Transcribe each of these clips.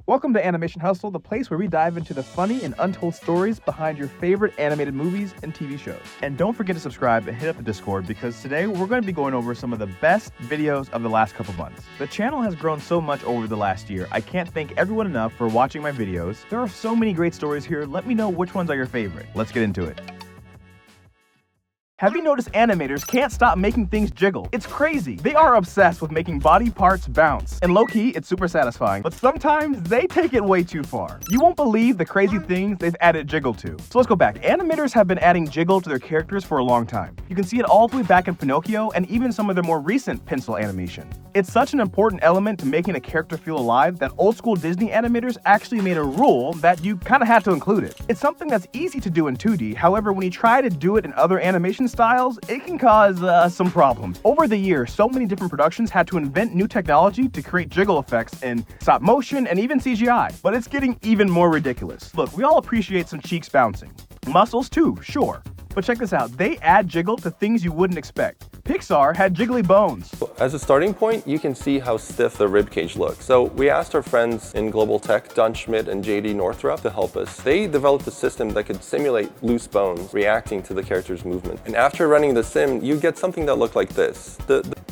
Welcome to Animation Hustle, the place where we dive into the funny and untold stories behind your favorite animated movies and TV shows. And don't forget to subscribe and hit up the Discord because today we're going to be going over some of the best videos of the last couple months. The channel has grown so much over the last year. I can't thank everyone enough for watching my videos. There are so many great stories here. Let me know which ones are your favorite. Let's get into it. Have you noticed animators can't stop making things jiggle? It's crazy. They are obsessed with making body parts bounce. And low-key, it's super satisfying, but sometimes they take it way too far. You won't believe the crazy things they've added jiggle to. So let's go back. Animators have been adding jiggle to their characters for a long time. You can see it all the way back in Pinocchio and even some of their more recent pencil animation. It's such an important element to making a character feel alive that old school Disney animators actually made a rule that you kind of had to include it. It's something that's easy to do in 2D, however, when you try to do it in other animation styles, it can cause some problems. Over the years, so many different productions had to invent new technology to create jiggle effects in stop motion and even CGI, but it's getting even more ridiculous. Look, we all appreciate some cheeks bouncing. Muscles too, sure. But check this out, they add jiggle to things you wouldn't expect. Pixar had jiggly bones. As a starting point, you can see how stiff the ribcage looks. So we asked our friends in Global Tech, Don Schmidt and JD Northrup, to help us. They developed a system that could simulate loose bones reacting to the character's movement. And after running the sim, you get something that looked like this.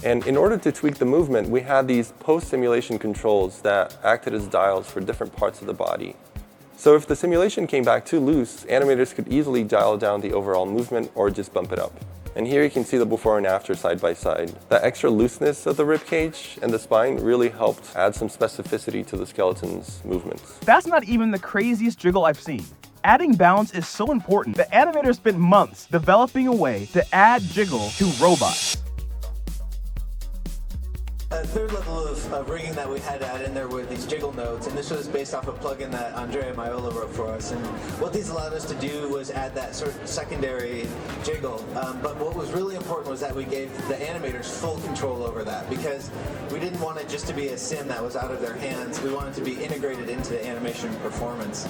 And in order to tweak the movement, we had these post-simulation controls that acted as dials for different parts of the body. So if the simulation came back too loose, animators could easily dial down the overall movement or just bump it up. And here you can see the before and after side by side. The extra looseness of the ribcage and the spine really helped add some specificity to the skeleton's movements. That's not even the craziest jiggle I've seen. Adding bounce is so important. The animators spent months developing a way to add jiggle to robots. A third level of rigging that we had to add in there were these jiggle nodes, and this was based off a plugin that Andrea Maiola wrote for us. And what these allowed us to do was add that sort of secondary jiggle. But what was really important was that we gave the animators full control over that, because we didn't want it just to be a sim that was out of their hands. We wanted it to be integrated into the animation performance.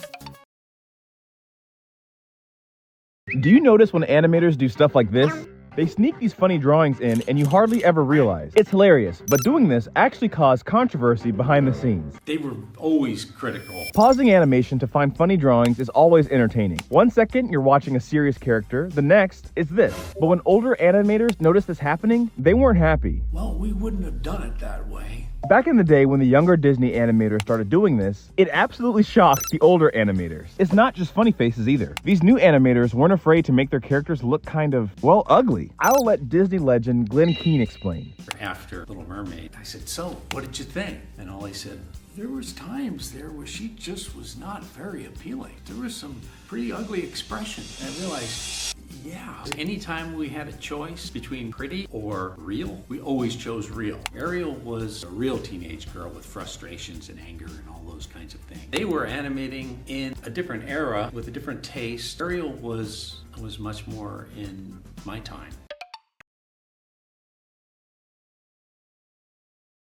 Do you notice when animators do stuff like this? They sneak these funny drawings in and you hardly ever realize. It's hilarious, but doing this actually caused controversy behind the scenes. They were always critical. Pausing animation to find funny drawings is always entertaining. 1 second you're watching a serious character, the next is this. But when older animators noticed this happening, they weren't happy. Well, we wouldn't have done it that way. Back in the day when the younger Disney animators started doing this, it absolutely shocked the older animators. It's not just funny faces either. These new animators weren't afraid to make their characters look kind of, well, ugly. I'll let Disney legend Glenn Keane explain. After Little Mermaid, I said, so, what did you think? And Ollie said, there was times there where she just was not very appealing. There was some pretty ugly expression. And I realized, yeah, anytime we had a choice between pretty or real, we always chose real. Ariel was a real teenage girl with frustrations and anger and all those kinds of things. They were animating in a different era with a different taste. Ariel was much more in my time.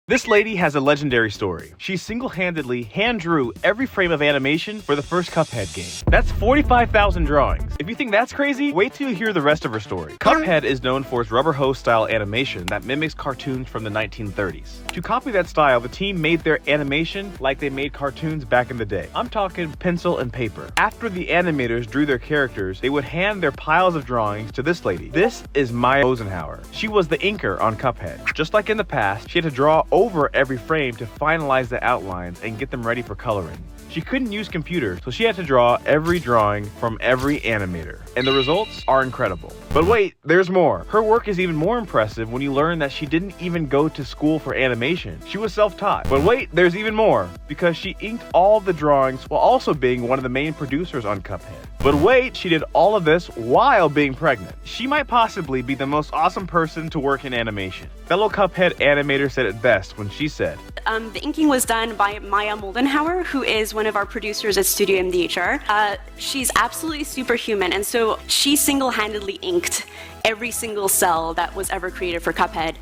This lady has a legendary story. She single-handedly hand-drew every frame of animation for the first Cuphead game. That's 45,000 drawings. If you think that's crazy, wait till you hear the rest of her story. Cuphead is known for its rubber hose-style animation that mimics cartoons from the 1930s. To copy that style, the team made their animation like they made cartoons back in the day. I'm talking pencil and paper. After the animators drew their characters, they would hand their piles of drawings to this lady. This is Maya Ozenhauer. She was the inker on Cuphead. Just like in the past, she had to draw over every frame to finalize the outlines and get them ready for coloring. She couldn't use computers, so she had to draw every drawing from every animator. And the results are incredible. But wait, there's more. Her work is even more impressive when you learn that she didn't even go to school for animation. She was self-taught. But wait, there's even more. Because she inked all the drawings while also being one of the main producers on Cuphead. But wait, she did all of this while being pregnant. She might possibly be the most awesome person to work in animation. Fellow Cuphead animator said it best when she said, The inking was done by Maya Moldenhauer, who is one of our producers at Studio MDHR. She's absolutely superhuman, and so she single-handedly inked every single cell that was ever created for Cuphead,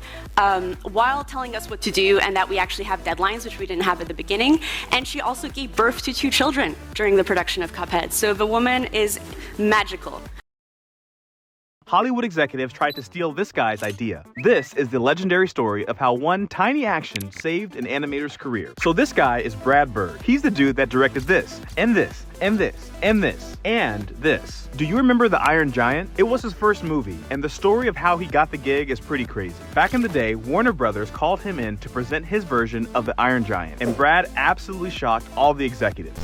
while telling us what to do and that we actually have deadlines, which we didn't have at the beginning. And she also gave birth to 2 children during the production of Cuphead. So the woman is magical. Hollywood executives tried to steal this guy's idea. This is the legendary story of how one tiny action saved an animator's career. So this guy is Brad Bird. He's the dude that directed this, and this, and this, and this, and this. Do you remember The Iron Giant? It was his first movie, and the story of how he got the gig is pretty crazy. Back in the day, Warner Brothers called him in to present his version of The Iron Giant, and Brad absolutely shocked all the executives.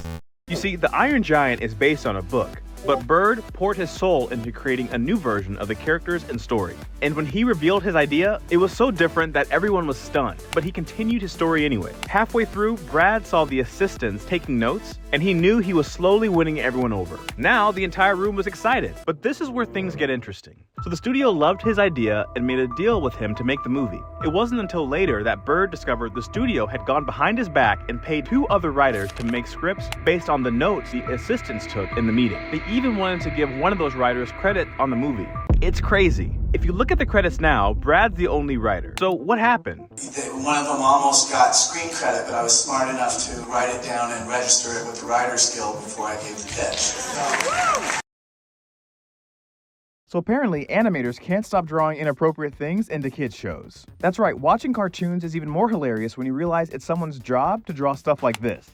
You see, The Iron Giant is based on a book, but Bird poured his soul into creating a new version of the characters and story. And when he revealed his idea, it was so different that everyone was stunned, but he continued his story anyway. Halfway through, Brad saw the assistants taking notes, and he knew he was slowly winning everyone over. Now, the entire room was excited, but this is where things get interesting. So the studio loved his idea and made a deal with him to make the movie. It wasn't until later that Bird discovered the studio had gone behind his back and paid 2 other writers to make scripts based on the notes the assistants took in the meeting. They even wanted to give one of those writers credit on the movie. It's crazy. If you look at the credits now, Brad's the only writer. So what happened? One of them almost got screen credit, but I was smart enough to write it down and register it with the Writers Guild before I gave the pitch. So apparently, animators can't stop drawing inappropriate things into kids' shows. That's right, watching cartoons is even more hilarious when you realize it's someone's job to draw stuff like this.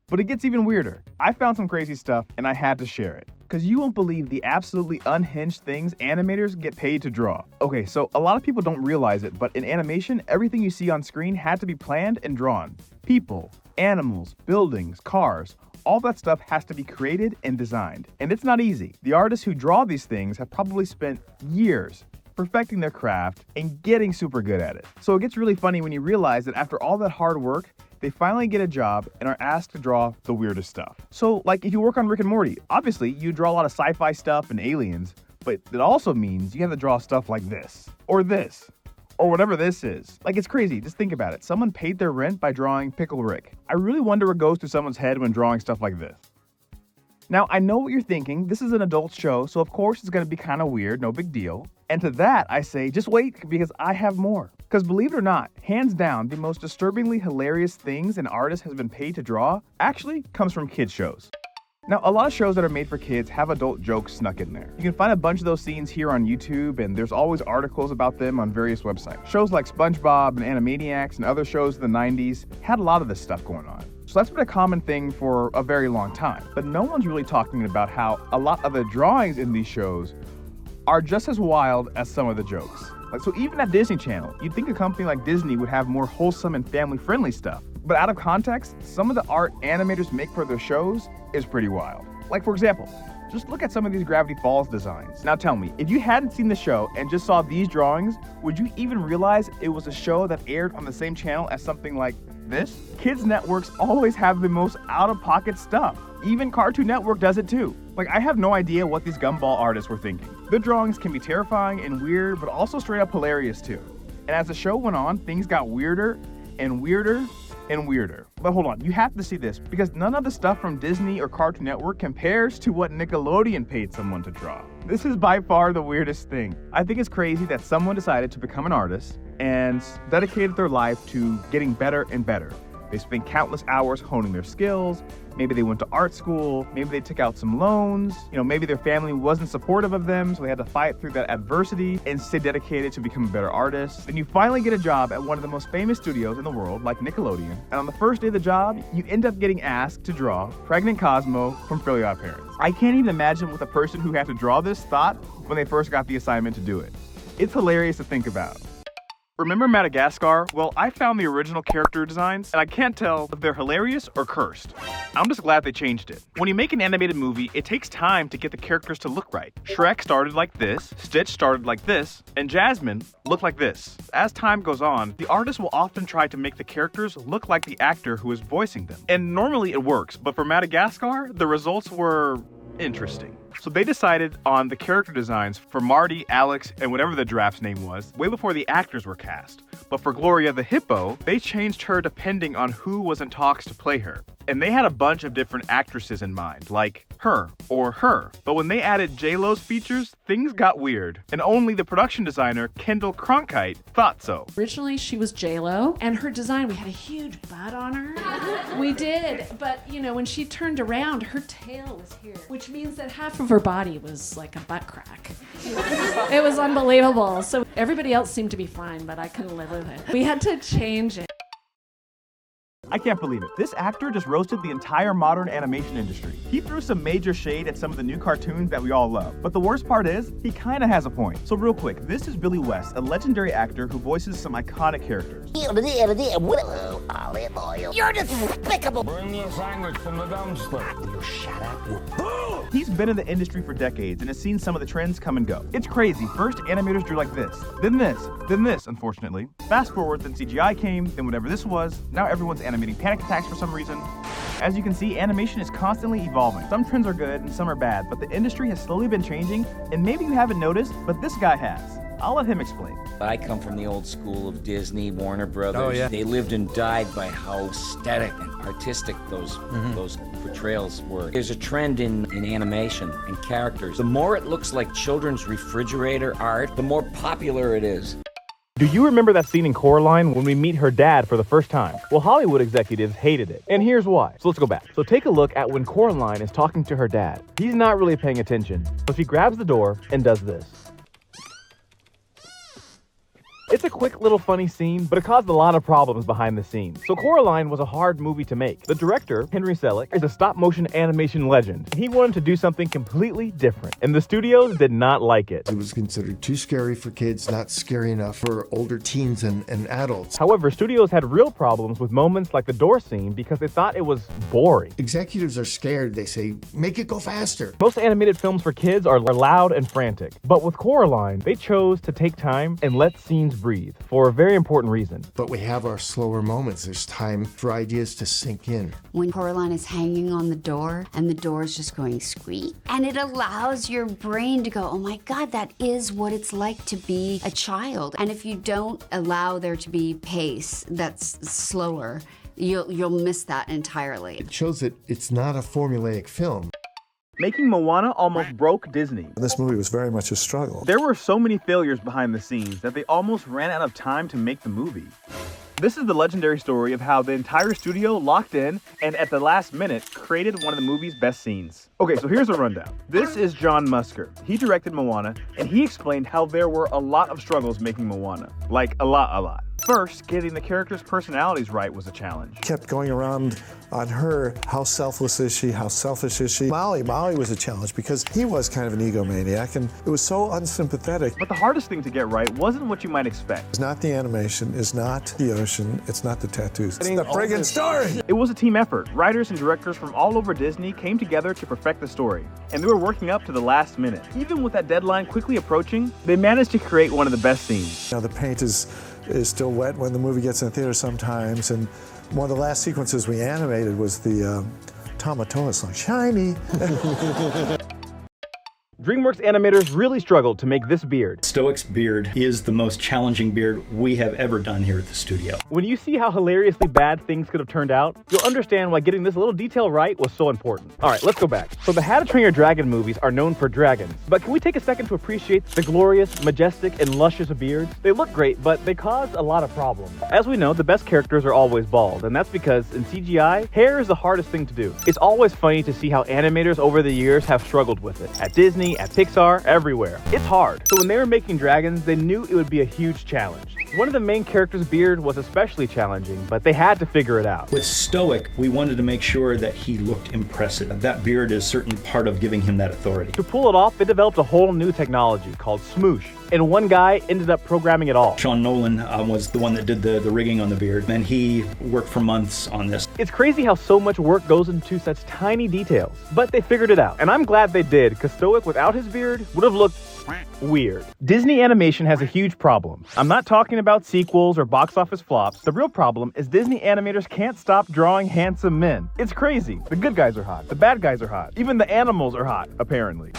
But it gets even weirder. I found some crazy stuff and I had to share it. Because you won't believe the absolutely unhinged things animators get paid to draw. Okay, so a lot of people don't realize it, but in animation, everything you see on screen had to be planned and drawn. People, animals, buildings, cars, all that stuff has to be created and designed. And it's not easy. The artists who draw these things have probably spent years perfecting their craft and getting super good at it. So it gets really funny when you realize that after all that hard work, they finally get a job and are asked to draw the weirdest stuff. So like if you work on Rick and Morty, obviously you draw a lot of sci-fi stuff and aliens, but it also means you have to draw stuff like this, or whatever this is. Like, it's crazy, just think about it. Someone paid their rent by drawing Pickle Rick. I really wonder what goes through someone's head when drawing stuff like this. Now, I know what you're thinking, this is an adult show, so of course it's gonna be kind of weird, no big deal. And to that, I say, just wait, because I have more. Because believe it or not, hands down, the most disturbingly hilarious things an artist has been paid to draw actually comes from kids' shows. Now, a lot of shows that are made for kids have adult jokes snuck in there. You can find a bunch of those scenes here on YouTube, and there's always articles about them on various websites. Shows like SpongeBob and Animaniacs and other shows in the 90s had a lot of this stuff going on. So that's been a common thing for a very long time. But no one's really talking about how a lot of the drawings in these shows are just as wild as some of the jokes. So even at Disney Channel, you'd think a company like Disney would have more wholesome and family-friendly stuff. But out of context, some of the art animators make for their shows is pretty wild. Like, for example, just look at some of these Gravity Falls designs. Now tell me, if you hadn't seen the show and just saw these drawings, would you even realize it was a show that aired on the same channel as something like this? Kids networks always have the most out-of-pocket stuff. Even Cartoon Network does it too. Like, I have no idea what these gumball artists were thinking. The drawings can be terrifying and weird, but also straight up hilarious too. And as the show went on, things got weirder and weirder and weirder. But hold on, you have to see this, because none of the stuff from Disney or Cartoon Network compares to what Nickelodeon paid someone to draw. This is by far the weirdest thing. I think it's crazy that someone decided to become an artist and dedicated their life to getting better and better. They spent countless hours honing their skills. Maybe they went to art school. Maybe they took out some loans. Maybe their family wasn't supportive of them, so they had to fight through that adversity and stay dedicated to become a better artist. Then you finally get a job at one of the most famous studios in the world, like Nickelodeon. And on the first day of the job, you end up getting asked to draw Pregnant Cosmo from Fairly Odd Parents. I can't even imagine what the person who had to draw this thought when they first got the assignment to do it. It's hilarious to think about. Remember Madagascar? Well, I found the original character designs, and I can't tell if they're hilarious or cursed. I'm just glad they changed it. When you make an animated movie, it takes time to get the characters to look right. Shrek started like this, Stitch started like this, and Jasmine looked like this. As time goes on, the artist will often try to make the characters look like the actor who is voicing them. And normally it works, but for Madagascar, the results were interesting. So they decided on the character designs for Marty, Alex, and whatever the giraffe's name was, way before the actors were cast. But for Gloria the Hippo, they changed her depending on who was in talks to play her. And they had a bunch of different actresses in mind, like her or her. But when they added J-Lo's features, things got weird. And only the production designer, Kendall Cronkite, thought so. Originally, she was J-Lo, and her design, we had a huge butt on her. We did, but when she turned around, her tail was here, which means that half of her body was like a butt crack. It was unbelievable. So everybody else seemed to be fine, but I couldn't live with it. We had to change it. I can't believe it. This actor just roasted the entire modern animation industry. He threw some major shade at some of the new cartoons that we all love. But the worst part is, he kinda has a point. So real quick, this is Billy West, a legendary actor who voices some iconic characters. You're despicable! Bring me a sandwich from the dumpster. Will you shut up? He's been in the industry for decades and has seen some of the trends come and go. It's crazy. First, animators drew like this, then this, unfortunately. Fast forward, then CGI came, then whatever this was. Now everyone's animating panic attacks for some reason. As you can see, animation is constantly evolving. Some trends are good and some are bad, but the industry has slowly been changing, and maybe you haven't noticed, but this guy has. I'll let him explain. I come from the old school of Disney, Warner Brothers. Oh, yeah. They lived and died by how aesthetic and artistic those portrayals were. There's a trend in animation and characters. The more it looks like children's refrigerator art, the more popular it is. Do you remember that scene in Coraline when we meet her dad for the first time? Well, Hollywood executives hated it, and here's why. So let's go back. So take a look at when Coraline is talking to her dad. He's not really paying attention, so she grabs the door and does this. It's a quick little funny scene, but it caused a lot of problems behind the scenes. So Coraline was a hard movie to make. The director, Henry Selick, is a stop-motion animation legend. He wanted to do something completely different, and the studios did not like it. It was considered too scary for kids, not scary enough for older teens and adults. However, studios had real problems with moments like the door scene because they thought it was boring. Executives are scared. They say, make it go faster. Most animated films for kids are loud and frantic, but with Coraline, they chose to take time and let scenes breathe for a very important reason. But we have our slower moments. There's time for ideas to sink in. When Coraline is hanging on the door and the door is just going squeak, and it allows your brain to go, oh my God, that is what it's like to be a child. And if you don't allow there to be pace that's slower, you'll miss that entirely. It shows that it's not a formulaic film. Making Moana almost broke Disney. This movie was very much a struggle. There were so many failures behind the scenes that they almost ran out of time to make the movie. This is the legendary story of how the entire studio locked in and at the last minute created one of the movie's best scenes. Okay, so here's a rundown. This is John Musker. He directed Moana, and he explained how there were a lot of struggles making Moana. Like, a lot. First, getting the characters' personalities right was a challenge. Kept going around on her, how selfless is she, how selfish is she? Maui was a challenge because he was kind of an egomaniac and it was so unsympathetic. But the hardest thing to get right wasn't what you might expect. It's not the animation, it's not the ocean, it's not the tattoos. It's the friggin' story! It was a team effort. Writers and directors from all over Disney came together to perfect the story, and they were working up to the last minute. Even with that deadline quickly approaching, they managed to create one of the best scenes. Now the paint is still wet when the movie gets in the theater sometimes, and one of the last sequences we animated was the Tamatoa song, Shiny. DreamWorks animators really struggled to make this beard. Stoic's beard is the most challenging beard we have ever done here at the studio. When you see how hilariously bad things could have turned out, you'll understand why getting this little detail right was so important. Alright, let's go back. So the How to Train Your Dragon movies are known for dragons, but can we take a second to appreciate the glorious, majestic, and luscious beards? They look great, but they cause a lot of problems. As we know, the best characters are always bald, and that's because in CGI, hair is the hardest thing to do. It's always funny to see how animators over the years have struggled with it. At Disney, at Pixar, everywhere. It's hard. So when they were making dragons, they knew it would be a huge challenge. One of the main characters' beard was especially challenging, but they had to figure it out. With Stoic, we wanted to make sure that he looked impressive. That beard is certainly part of giving him that authority. To pull it off, they developed a whole new technology called Smoosh, and one guy ended up programming it all. Sean Nolan was the one that did the rigging on the beard, and he worked for months on this. It's crazy how so much work goes into such tiny details, but they figured it out, and I'm glad they did, because Stoic without his beard would have looked weird. Disney animation has a huge problem. I'm not talking about sequels or box office flops. The real problem is Disney animators can't stop drawing handsome men. It's crazy. The good guys are hot. The bad guys are hot. Even the animals are hot, apparently.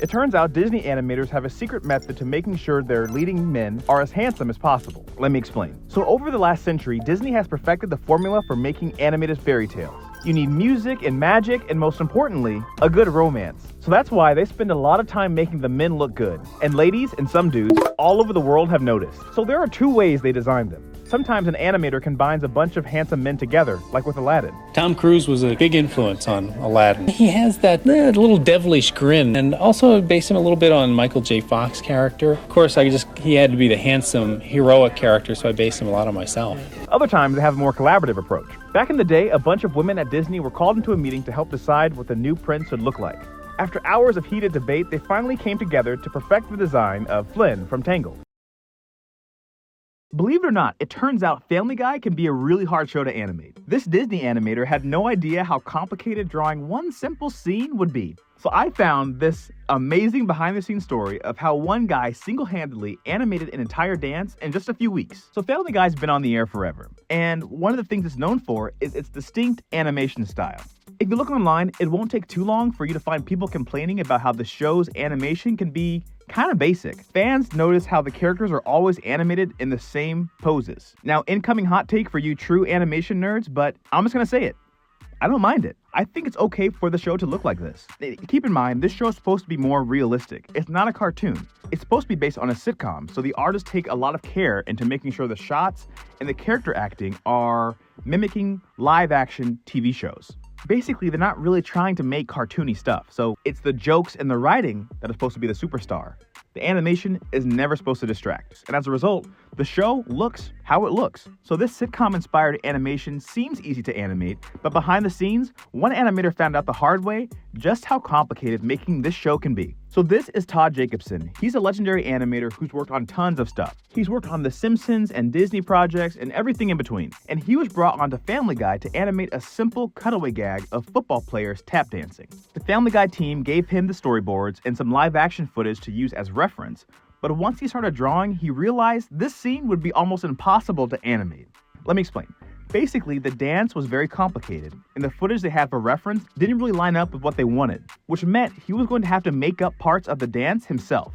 It turns out Disney animators have a secret method to making sure their leading men are as handsome as possible. Let me explain. So over the last century, Disney has perfected the formula for making animated fairy tales. You need music and magic, and most importantly, a good romance. So that's why they spend a lot of time making the men look good. And ladies and some dudes all over the world have noticed. So there are two ways they designed them. Sometimes an animator combines a bunch of handsome men together, like with Aladdin. Tom Cruise was a big influence on Aladdin. He has that little devilish grin, and also based him a little bit on Michael J. Fox character. Of course, he had to be the handsome, heroic character, so I based him a lot on myself. Other times they have a more collaborative approach. Back in the day, a bunch of women at Disney were called into a meeting to help decide what the new prince should look like. After hours of heated debate, they finally came together to perfect the design of Flynn from Tangled. Believe it or not, it turns out Family Guy can be a really hard show to animate. This Disney animator had no idea how complicated drawing one simple scene would be. So I found this amazing behind-the-scenes story of how one guy single-handedly animated an entire dance in just a few weeks. So Family Guy's been on the air forever, and one of the things it's known for is its distinct animation style. If you look online, it won't take too long for you to find people complaining about how the show's animation can be kind of basic. Fans notice how the characters are always animated in the same poses. Now, incoming hot take for you true animation nerds, but I'm just gonna say it. I don't mind it. I think it's okay for the show to look like this. Keep in mind, this show is supposed to be more realistic. It's not a cartoon. It's supposed to be based on a sitcom, so the artists take a lot of care into making sure the shots and the character acting are mimicking live-action TV shows. Basically, they're not really trying to make cartoony stuff, so it's the jokes and the writing that are supposed to be the superstar. The animation is never supposed to distract, and as a result, the show looks how it looks. So this sitcom-inspired animation seems easy to animate, but behind the scenes, one animator found out the hard way just how complicated making this show can be. So this is Todd Jacobson. He's a legendary animator who's worked on tons of stuff. He's worked on The Simpsons and Disney projects and everything in between. And he was brought onto Family Guy to animate a simple cutaway gag of football players tap dancing. The Family Guy team gave him the storyboards and some live action footage to use as reference, but once he started drawing, he realized this scene would be almost impossible to animate. Let me explain. Basically, the dance was very complicated, and the footage they had for reference didn't really line up with what they wanted, which meant he was going to have to make up parts of the dance himself.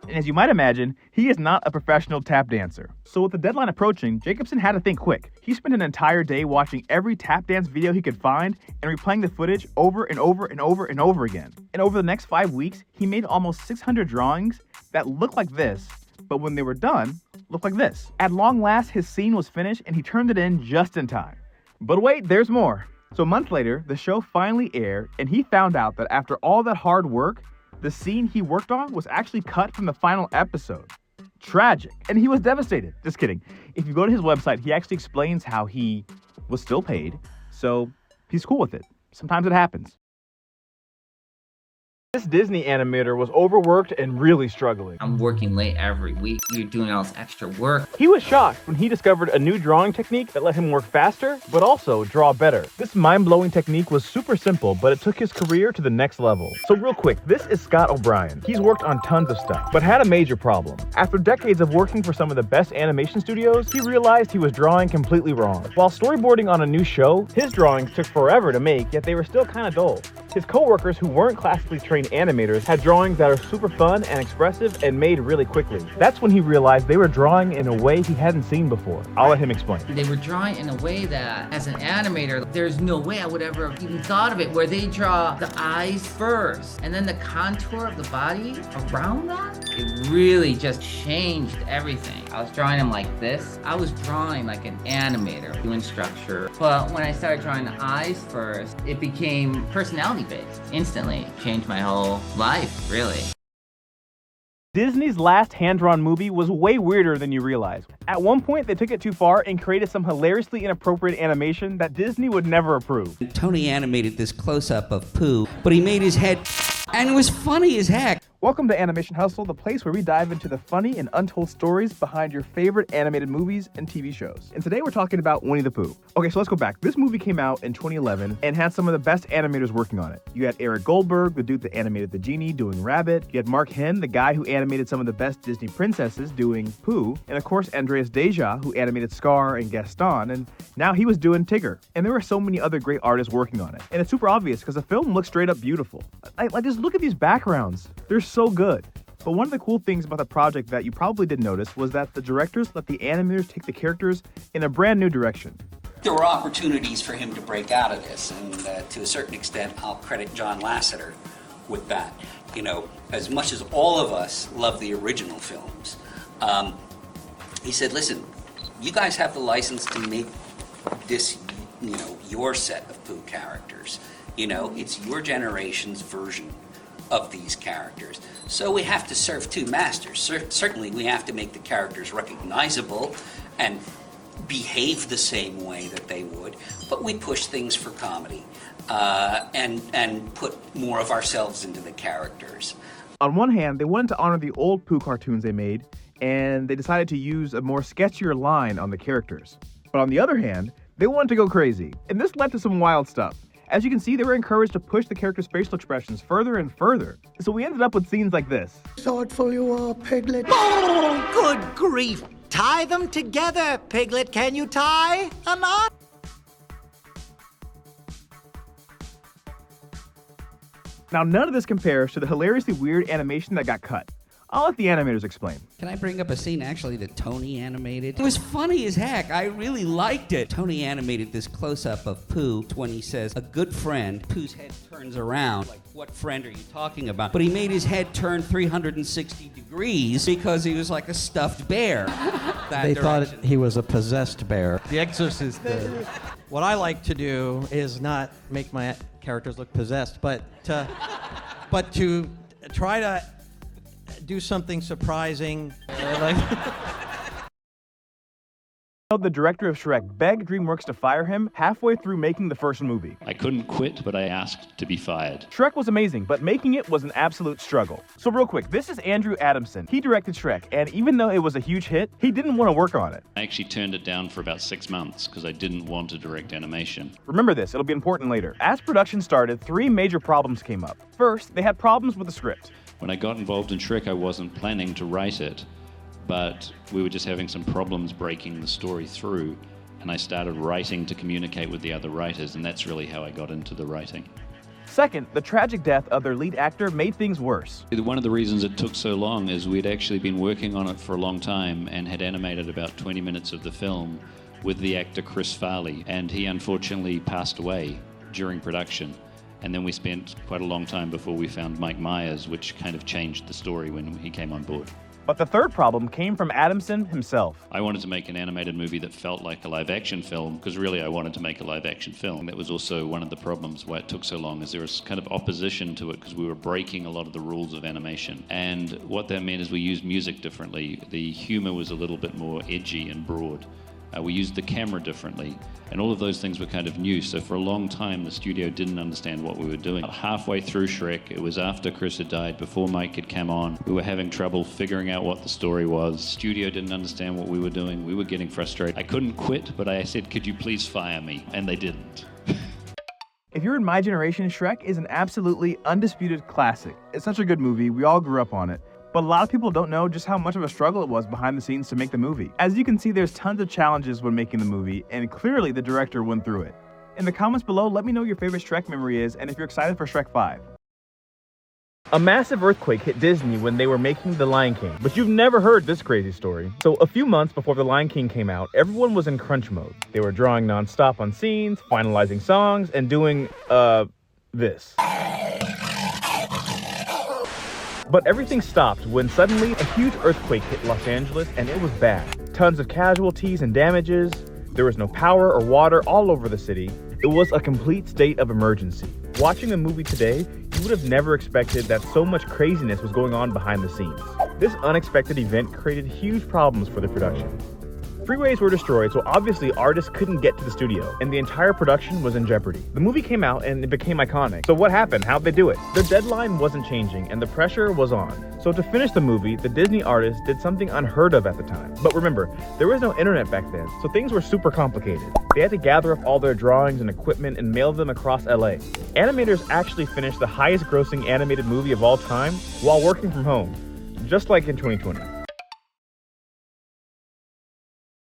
And as you might imagine, he is not a professional tap dancer. So with the deadline approaching, Jacobson had to think quick. He spent an entire day watching every tap dance video he could find and replaying the footage over and over and over and over again. And over the next 5 weeks, he made almost 600 drawings that looked like this, but when they were done, looked like this. At long last, his scene was finished and he turned it in just in time. But wait, there's more. So a month later, the show finally aired and he found out that after all that hard work, the scene he worked on was actually cut from the final episode. Tragic. And he was devastated. Just kidding. If you go to his website, he actually explains how he was still paid, so he's cool with it. Sometimes it happens. This Disney animator was overworked and really struggling. I'm working late every week. You're doing all this extra work. He was shocked when he discovered a new drawing technique that let him work faster, but also draw better. This mind-blowing technique was super simple, but it took his career to the next level. So real quick, this is Scott O'Brien. He's worked on tons of stuff, but had a major problem. After decades of working for some of the best animation studios, he realized he was drawing completely wrong. While storyboarding on a new show, his drawings took forever to make, yet they were still kind of dull. His coworkers who weren't classically trained animators had drawings that are super fun and expressive and made really quickly. That's when he realized they were drawing in a way he hadn't seen before. I'll let him explain. They were drawing in a way that, as an animator, there's no way I would ever have even thought of it, where they draw the eyes first and then the contour of the body around that. It really just changed everything. I was drawing them like this. I was drawing like an animator, doing structure. But when I started drawing the eyes first, it became personality based. Instantly changed my whole life, really. Disney's last hand-drawn movie was way weirder than you realize. At one point, they took it too far and created some hilariously inappropriate animation that Disney would never approve. Tony animated this close-up of Pooh, but he made his head, and it was funny as heck. Welcome to Animation Hustle, the place where we dive into the funny and untold stories behind your favorite animated movies and TV shows. And today we're talking about Winnie the Pooh. Okay, so let's go back. This movie came out in 2011 and had some of the best animators working on it. You had Eric Goldberg, the dude that animated the genie, doing Rabbit. You had Mark Henn, the guy who animated some of the best Disney princesses, doing Pooh. And of course, Andreas Deja, who animated Scar and Gaston. And now he was doing Tigger. And there were so many other great artists working on it. And it's super obvious because the film looks straight up beautiful. Like just look at these backgrounds. They're so good. But one of the cool things about the project that you probably didn't notice was that the directors let the animators take the characters in a brand new direction. There were opportunities for him to break out of this, and to a certain extent, I'll credit John Lasseter with that. You know, as much as all of us love the original films, he said, listen, you guys have the license to make this, you know, your set of Pooh characters. You know, it's your generation's version of these characters. So we have to serve two masters. Certainly we have to make the characters recognizable and behave the same way that they would, but we push things for comedy and put more of ourselves into the characters. On one hand, they wanted to honor the old Pooh cartoons they made, and they decided to use a more sketchier line on the characters. But on the other hand, they wanted to go crazy, and this led to some wild stuff. As you can see, they were encouraged to push the characters' facial expressions further and further. So we ended up with scenes like this. Thoughtful you are, Piglet. Oh, good grief. Tie them together, Piglet. Can you tie a knot? Now, none of this compares to the hilariously weird animation that got cut. I'll let the animators explain. Can I bring up a scene actually that Tony animated? It was funny as heck. I really liked it. Tony animated this close-up of Pooh when he says, a good friend. Pooh's head turns around. Like, what friend are you talking about? But he made his head turn 360 degrees because he was like a stuffed bear. They thought he was a possessed bear. The Exorcist. What I like to do is not make my characters look possessed, but to try to do something surprising. The director of Shrek begged DreamWorks to fire him halfway through making the first movie. I couldn't quit, but I asked to be fired. Shrek was amazing, but making it was an absolute struggle. So real quick, this is Andrew Adamson. He directed Shrek, and even though it was a huge hit, he didn't want to work on it. I actually turned it down for about 6 months because I didn't want to direct animation. Remember this, it'll be important later. As production started, 3 major problems came up. First, they had problems with the script. When I got involved in Shrek, I wasn't planning to write it, but we were just having some problems breaking the story through, and I started writing to communicate with the other writers, and that's really how I got into the writing. Second, the tragic death of their lead actor made things worse. One of the reasons it took so long is we'd actually been working on it for a long time and had animated about 20 minutes of the film with the actor Chris Farley, and he unfortunately passed away during production. And then we spent quite a long time before we found Mike Myers, which kind of changed the story when he came on board. But the third problem came from Adamson himself. I wanted to make an animated movie that felt like a live-action film, because really I wanted to make a live-action film. That was also one of the problems why it took so long, is there was kind of opposition to it because we were breaking a lot of the rules of animation. And what that meant is we used music differently. The humor was a little bit more edgy and broad. We used the camera differently, and all of those things were kind of new, so for a long time the studio didn't understand what we were doing. Halfway through Shrek, it was after Chris had died, before Mike had come on, we were having trouble figuring out what the story was. The studio didn't understand what we were doing, we were getting frustrated. I couldn't quit, but I said, could you please fire me? And they didn't. If you're in my generation, Shrek is an absolutely undisputed classic. It's such a good movie, we all grew up on it. But a lot of people don't know just how much of a struggle it was behind the scenes to make the movie. As you can see, there's tons of challenges when making the movie, and clearly the director went through it. In the comments below, let me know your favorite Shrek memory is, and if you're excited for Shrek 5. A massive earthquake hit Disney when they were making The Lion King, but you've never heard this crazy story. So a few months before The Lion King came out, everyone was in crunch mode. They were drawing non-stop on scenes, finalizing songs, and doing, this. But everything stopped when suddenly a huge earthquake hit Los Angeles, and it was bad. Tons of casualties and damages. There was no power or water all over the city. It was a complete state of emergency. Watching the movie today, you would have never expected that so much craziness was going on behind the scenes. This unexpected event created huge problems for the production. Freeways were destroyed, so obviously artists couldn't get to the studio, and the entire production was in jeopardy. The movie came out and it became iconic. So what happened? How'd they do it? The deadline wasn't changing and the pressure was on. So to finish the movie, the Disney artists did something unheard of at the time. But remember, there was no internet back then, so things were super complicated. They had to gather up all their drawings and equipment and mail them across LA. Animators actually finished the highest grossing animated movie of all time while working from home, just like in 2020.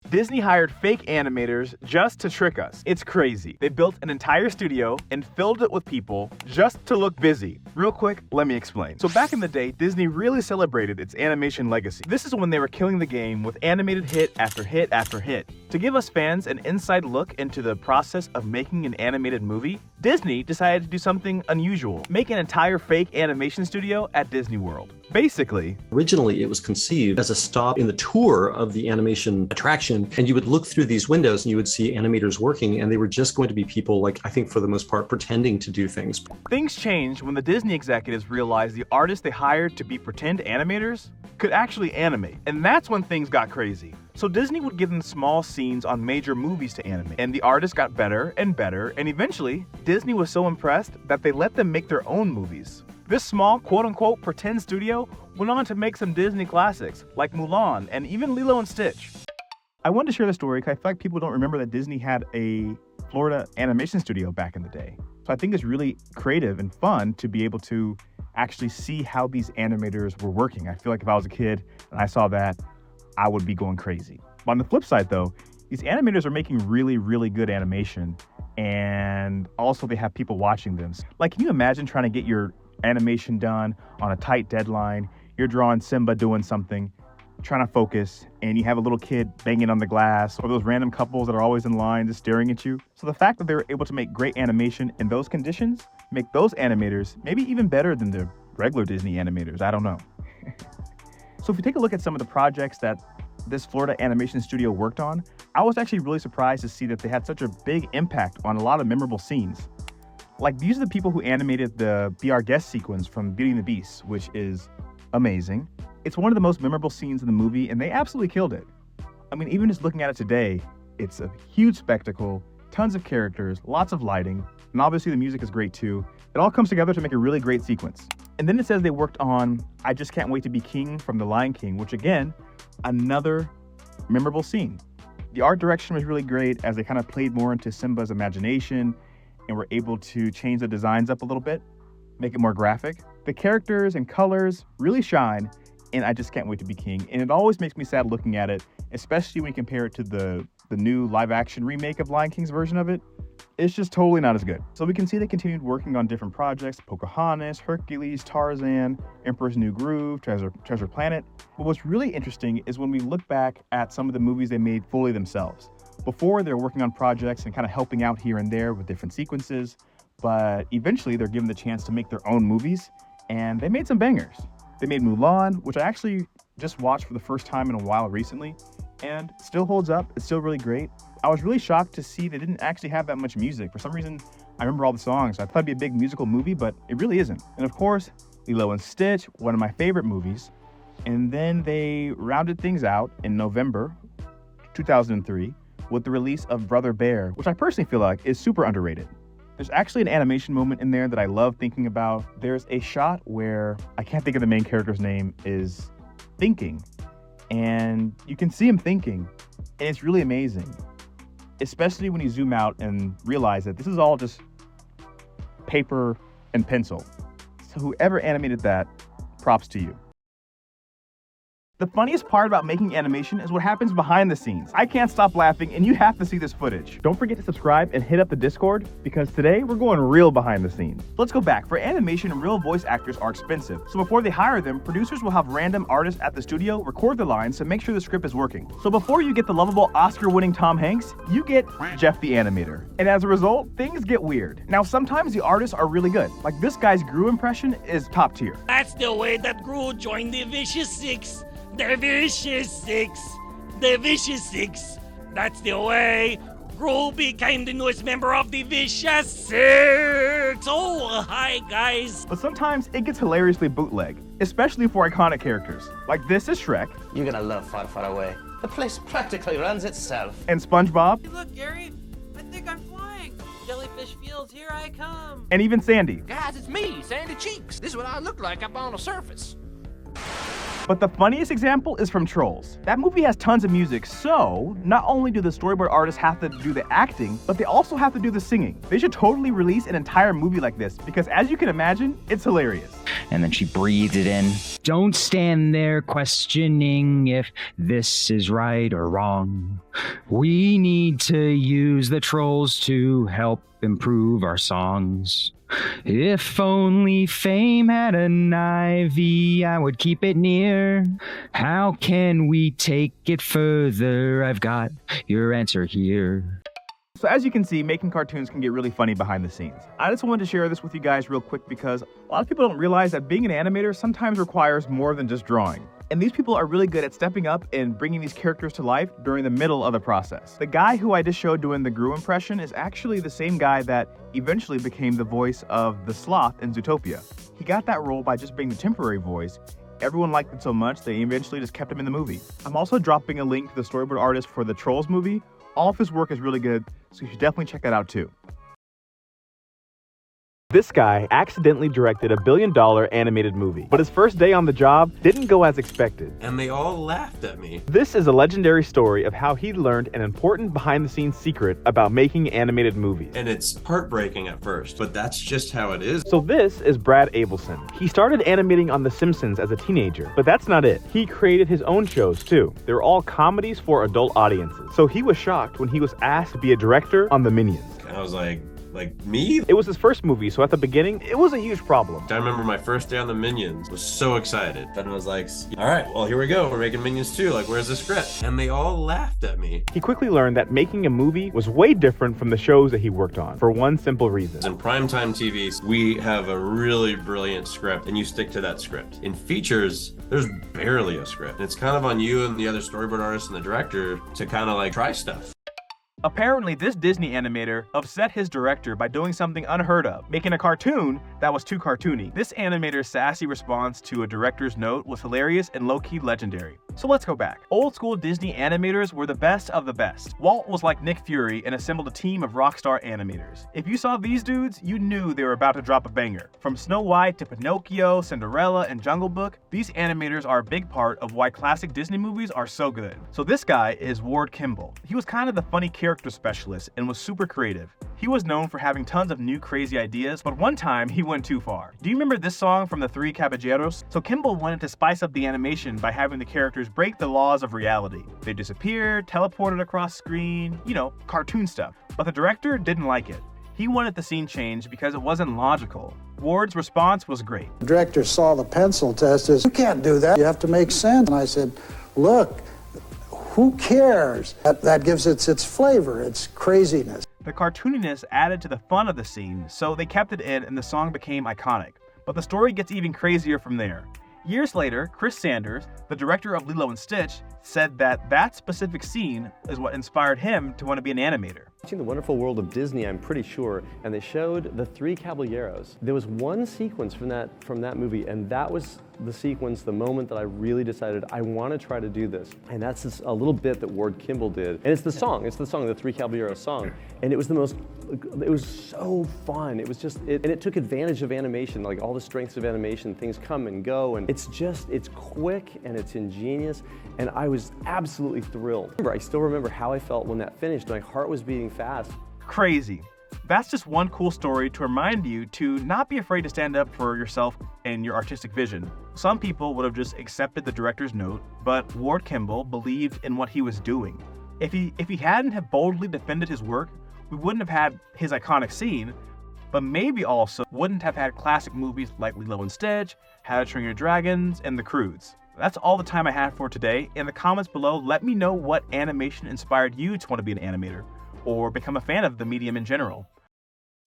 Disney hired fake animators just to trick us. It's crazy. They built an entire studio and filled it with people just to look busy. Real quick, let me explain. So back in the day, Disney really celebrated its animation legacy. This is when they were killing the game with animated hit after hit after hit. To give us fans an inside look into the process of making an animated movie, Disney decided to do something unusual, make an entire fake animation studio at Disney World. Basically, originally it was conceived as a stop in the tour of the animation attraction, and you would look through these windows and you would see animators working, and they were just going to be people, like, I think for the most part, pretending to do things. Things changed when the Disney executives realized the artists they hired to be pretend animators could actually animate, and that's when things got crazy. So Disney would give them small scenes on major movies to animate, and the artists got better and better, and eventually, Disney was so impressed that they let them make their own movies. This small, quote-unquote, pretend studio went on to make some Disney classics, like Mulan and even Lilo and Stitch. I wanted to share the story because I feel like people don't remember that Disney had a Florida animation studio back in the day. So I think it's really creative and fun to be able to actually see how these animators were working. I feel like if I was a kid and I saw that, I would be going crazy. But on the flip side though, these animators are making really, really good animation, and also they have people watching them. Like, can you imagine trying to get your animation done on a tight deadline? You're drawing Simba doing something, trying to focus, and you have a little kid banging on the glass, or those random couples that are always in line just staring at you. So the fact that they were able to make great animation in those conditions make those animators maybe even better than the regular Disney animators. I don't know. So if you take a look at some of the projects that this Florida animation studio worked on, I was actually really surprised to see that they had such a big impact on a lot of memorable scenes. Like, these are the people who animated the Be Our Guest sequence from Beauty and the Beast, which is amazing. It's one of the most memorable scenes in the movie, and they absolutely killed it. I mean, even just looking at it today, it's a huge spectacle, tons of characters, lots of lighting, and obviously the music is great too. It all comes together to make a really great sequence. And then it says they worked on I Just Can't Wait to Be King from The Lion King, which again, another memorable scene. The art direction was really great as they kind of played more into Simba's imagination and were able to change the designs up a little bit, make it more graphic. The characters and colors really shine in I Just Can't Wait to Be King, and it always makes me sad looking at it, especially when you compare it to the new live-action remake of Lion King's version of it. It's just totally not as good. So we can see they continued working on different projects: Pocahontas, Hercules, Tarzan, Emperor's New Groove, Treasure Planet. But what's really interesting is when we look back at some of the movies they made fully themselves. Before, they were working on projects and kind of helping out here and there with different sequences, but eventually they're given the chance to make their own movies, and they made some bangers. They made Mulan, which I actually just watched for the first time in a while recently, and still holds up. It's still really great. I was really shocked to see they didn't actually have that much music. For some reason, I remember all the songs. I thought it'd be a big musical movie, but it really isn't. And of course, Lilo and Stitch, one of my favorite movies. And then they rounded things out in November 2003 with the release of Brother Bear, which I personally feel like is super underrated. There's actually an animation moment in there that I love thinking about. There's a shot where, I can't think of the main character's name, is thinking. And you can see him thinking, and it's really amazing. Especially when you zoom out and realize that this is all just paper and pencil. So whoever animated that, props to you. The funniest part about making animation is what happens behind the scenes. I can't stop laughing, and you have to see this footage. Don't forget to subscribe and hit up the Discord, because today we're going real behind the scenes. Let's go back. For animation, real voice actors are expensive. So before they hire them, producers will have random artists at the studio record the lines to make sure the script is working. So before you get the lovable Oscar-winning Tom Hanks, you get Jeff the Animator. And as a result, things get weird. Now, sometimes the artists are really good. Like this guy's Gru impression is top tier. That's the way that Gru joined the Vicious Six. The Vicious Six. The Vicious Six. That's the way Gru became the newest member of the Vicious Six. Oh, hi, guys. But sometimes it gets hilariously bootleg, especially for iconic characters. Like this is Shrek. You're gonna love Far, Far Away. The place practically runs itself. And SpongeBob. Look, Gary, I think I'm flying. Jellyfish Fields, here I come. And even Sandy. Guys, it's me, Sandy Cheeks. This is what I look like up on the surface. But the funniest example is from Trolls. That movie has tons of music, so not only do the storyboard artists have to do the acting, but they also have to do the singing. They should totally release an entire movie like this, because as you can imagine, it's hilarious. and then she breathed it in. Don't stand there questioning if this is right or wrong. We need to use the trolls to help improve our songs. If only fame had an IV, I would keep it near. How can we take it further? I've got your answer here. So as you can see, making cartoons can get really funny behind the scenes. I just wanted to share this with you guys real quick because a lot of people don't realize that being an animator sometimes requires more than just drawing. And these people are really good at stepping up and bringing these characters to life during the middle of the process. The guy who I just showed doing the Gru impression is actually the same guy that eventually became the voice of the Sloth in Zootopia. He got that role by just being the temporary voice. Everyone liked it so much, they eventually just kept him in the movie. I'm also dropping a link to the storyboard artist for the Trolls movie. All of his work is really good, so you should definitely check that out too. This guy accidentally directed a $1 billion animated movie, but his first day on the job didn't go as expected. And they all laughed at me. This is a legendary story of how he learned an important behind-the-scenes secret about making animated movies. And it's heartbreaking at first, but that's just how it is. So this is Brad Abelson. He started animating on The Simpsons as a teenager, but that's not it. He created his own shows too. They were all comedies for adult audiences. So he was shocked when he was asked to be a director on The Minions. And I was like me? It was his first movie, so at the beginning, it was a huge problem. I remember my first day on The Minions, was so excited. Then was like, all right, well, here we go. We're making Minions 2. Like, where's the script? And they all laughed at me. He quickly learned that making a movie was way different from the shows that he worked on, for one simple reason. In primetime TV, we have a really brilliant script, and you stick to that script. In features, there's barely a script. It's kind of on you and the other storyboard artist and the director to kind of like try stuff. Apparently, this Disney animator upset his director by doing something unheard of, making a cartoon that was too cartoony. This animator's sassy response to a director's note was hilarious and low-key legendary. So let's go back. Old school Disney animators were the best of the best. Walt was like Nick Fury and assembled a team of rockstar animators. If you saw these dudes, you knew they were about to drop a banger. From Snow White to Pinocchio, Cinderella, and Jungle Book, these animators are a big part of why classic Disney movies are so good. So this guy is Ward Kimball. He was kind of the funny character specialist and was super creative. He was known for having tons of new crazy ideas, but one time he went too far. Do you remember this song from the Three Caballeros? So Kimball wanted to spice up the animation by having the characters break the laws of reality. They disappeared, teleported across screen, you know, cartoon stuff. But the director didn't like it. He wanted the scene changed because it wasn't logical. Ward's response was great. The director saw the pencil test as, you can't do that, you have to make sense. And I said, look, who cares? That gives it its flavor, its craziness. The cartooniness added to the fun of the scene, so they kept it in and the song became iconic. But the story gets even crazier from there. Years later, Chris Sanders, the director of Lilo & Stitch, said that specific scene is what inspired him to want to be an animator. Watching The Wonderful World of Disney, I'm pretty sure, and they showed the Three Caballeros. There was one sequence from that movie, and that was the sequence, the moment that I really decided I want to try to do this. And that's a little bit that Ward Kimball did. And it's the song, the Three Caballeros song. And it was it was so fun. It was just, and it took advantage of animation, like all the strengths of animation, things come and go, and it's quick and it's ingenious, and I was absolutely thrilled. I still remember how I felt when that finished. My heart was beating fast. Crazy. That's just one cool story to remind you to not be afraid to stand up for yourself and your artistic vision. Some people would have just accepted the director's note, but Ward Kimball believed in what he was doing. If he hadn't have boldly defended his work, we wouldn't have had his iconic scene, but maybe also wouldn't have had classic movies like Lilo & Stitch, How to Train Your Dragons, and The Croods. That's all the time I have for today. In the comments below, let me know what animation inspired you to want to be an animator, or become a fan of the medium in general.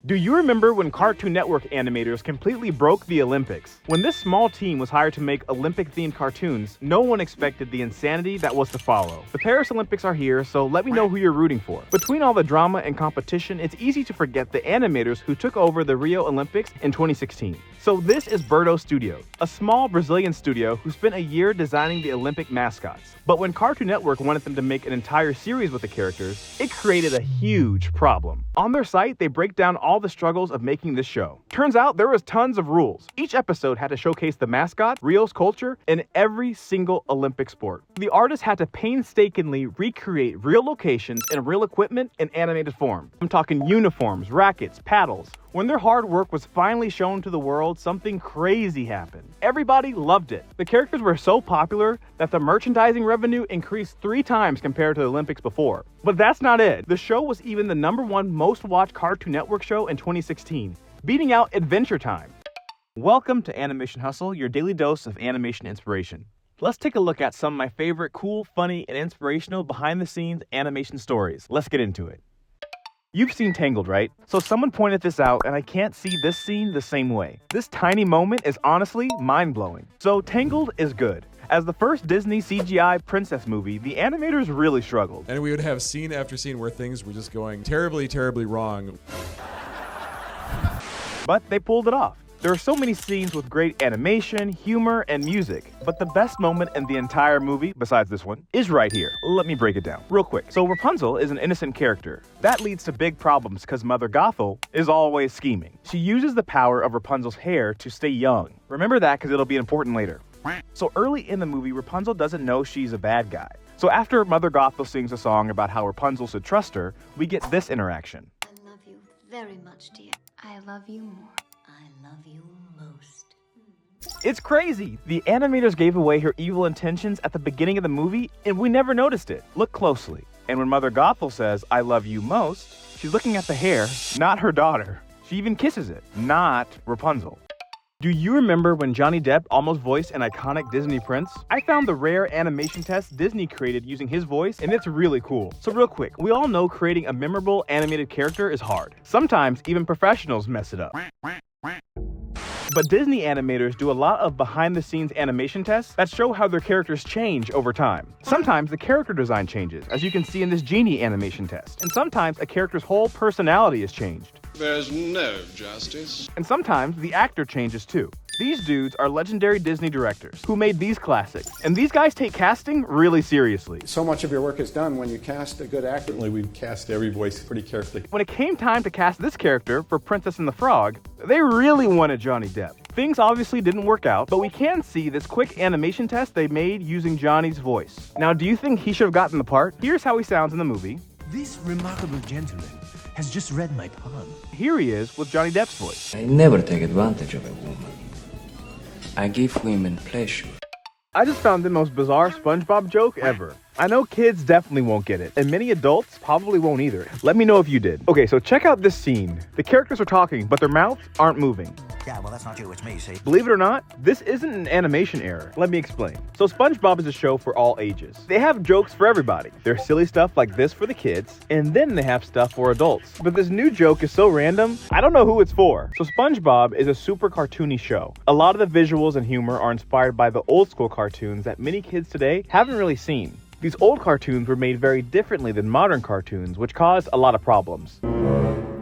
Do you remember when Cartoon Network animators completely broke the Olympics? When this small team was hired to make Olympic-themed cartoons, no one expected the insanity that was to follow. The Paris Olympics are here, so let me know who you're rooting for. Between all the drama and competition, it's easy to forget the animators who took over the Rio Olympics in 2016. So this is Berto Studios, a small Brazilian studio who spent a year designing the Olympic mascots. But when Cartoon Network wanted them to make an entire series with the characters, it created a huge problem. On their site, they break down all the struggles of making this show. Turns out there was tons of rules. Each episode had to showcase the mascot, Rio's culture, and every single Olympic sport. The artists had to painstakingly recreate real locations and real equipment in animated form. I'm talking uniforms, rackets, paddles. When their hard work was finally shown to the world, something crazy happened. Everybody loved it. The characters were so popular that the merchandising revenue increased 3 times compared to the Olympics before. But that's not it. The show was even the #1 most watched Cartoon Network show in 2016, beating out Adventure Time. Welcome to Animation Hustle, your daily dose of animation inspiration. Let's take a look at some of my favorite cool, funny, and inspirational behind-the-scenes animation stories. Let's get into it. You've seen Tangled, right? So someone pointed this out, and I can't see this scene the same way. This tiny moment is honestly mind-blowing. So Tangled is good. As the first Disney CGI princess movie, the animators really struggled. And we would have scene after scene where things were just going terribly, terribly wrong. But they pulled it off. There are so many scenes with great animation, humor, and music, but the best moment in the entire movie, besides this one, is right here. Let me break it down real quick. So Rapunzel is an innocent character. That leads to big problems because Mother Gothel is always scheming. She uses the power of Rapunzel's hair to stay young. Remember that because it'll be important later. So early in the movie, Rapunzel doesn't know she's a bad guy. So after Mother Gothel sings a song about how Rapunzel should trust her, we get this interaction. I love you very much, dear. I love you more. I love you most. It's crazy! The animators gave away her evil intentions at the beginning of the movie, and we never noticed it. Look closely. And when Mother Gothel says, I love you most, she's looking at the hair, not her daughter. She even kisses it, not Rapunzel. Do you remember when Johnny Depp almost voiced an iconic Disney prince? I found the rare animation test Disney created using his voice, and it's really cool. So real quick, we all know creating a memorable animated character is hard. Sometimes even professionals mess it up. But Disney animators do a lot of behind-the-scenes animation tests that show how their characters change over time. Sometimes the character design changes, as you can see in this Genie animation test. And sometimes a character's whole personality is changed. There's no justice. And sometimes the actor changes too. These dudes are legendary Disney directors who made these classics. And these guys take casting really seriously. So much of your work is done when you cast a good actor. Certainly we cast every voice pretty carefully. When it came time to cast this character for Princess and the Frog, they really wanted Johnny Depp. Things obviously didn't work out, but we can see this quick animation test they made using Johnny's voice. Now, do you think he should have gotten the part? Here's how he sounds in the movie. This remarkable gentleman has just read my palm. Here he is with Johnny Depp's voice. I never take advantage of a woman. I give women pleasure. I just found the most bizarre SpongeBob joke ever. I know kids definitely won't get it, and many adults probably won't either. Let me know if you did. Okay, so check out this scene. The characters are talking, but their mouths aren't moving. Yeah, well, that's not you, it's me, see? Believe it or not, this isn't an animation error. Let me explain. So SpongeBob is a show for all ages. They have jokes for everybody. There's silly stuff like this for the kids, and then they have stuff for adults. But this new joke is so random, I don't know who it's for. So SpongeBob is a super cartoony show. A lot of the visuals and humor are inspired by the old school cartoons that many kids today haven't really seen. These old cartoons were made very differently than modern cartoons, which caused a lot of problems.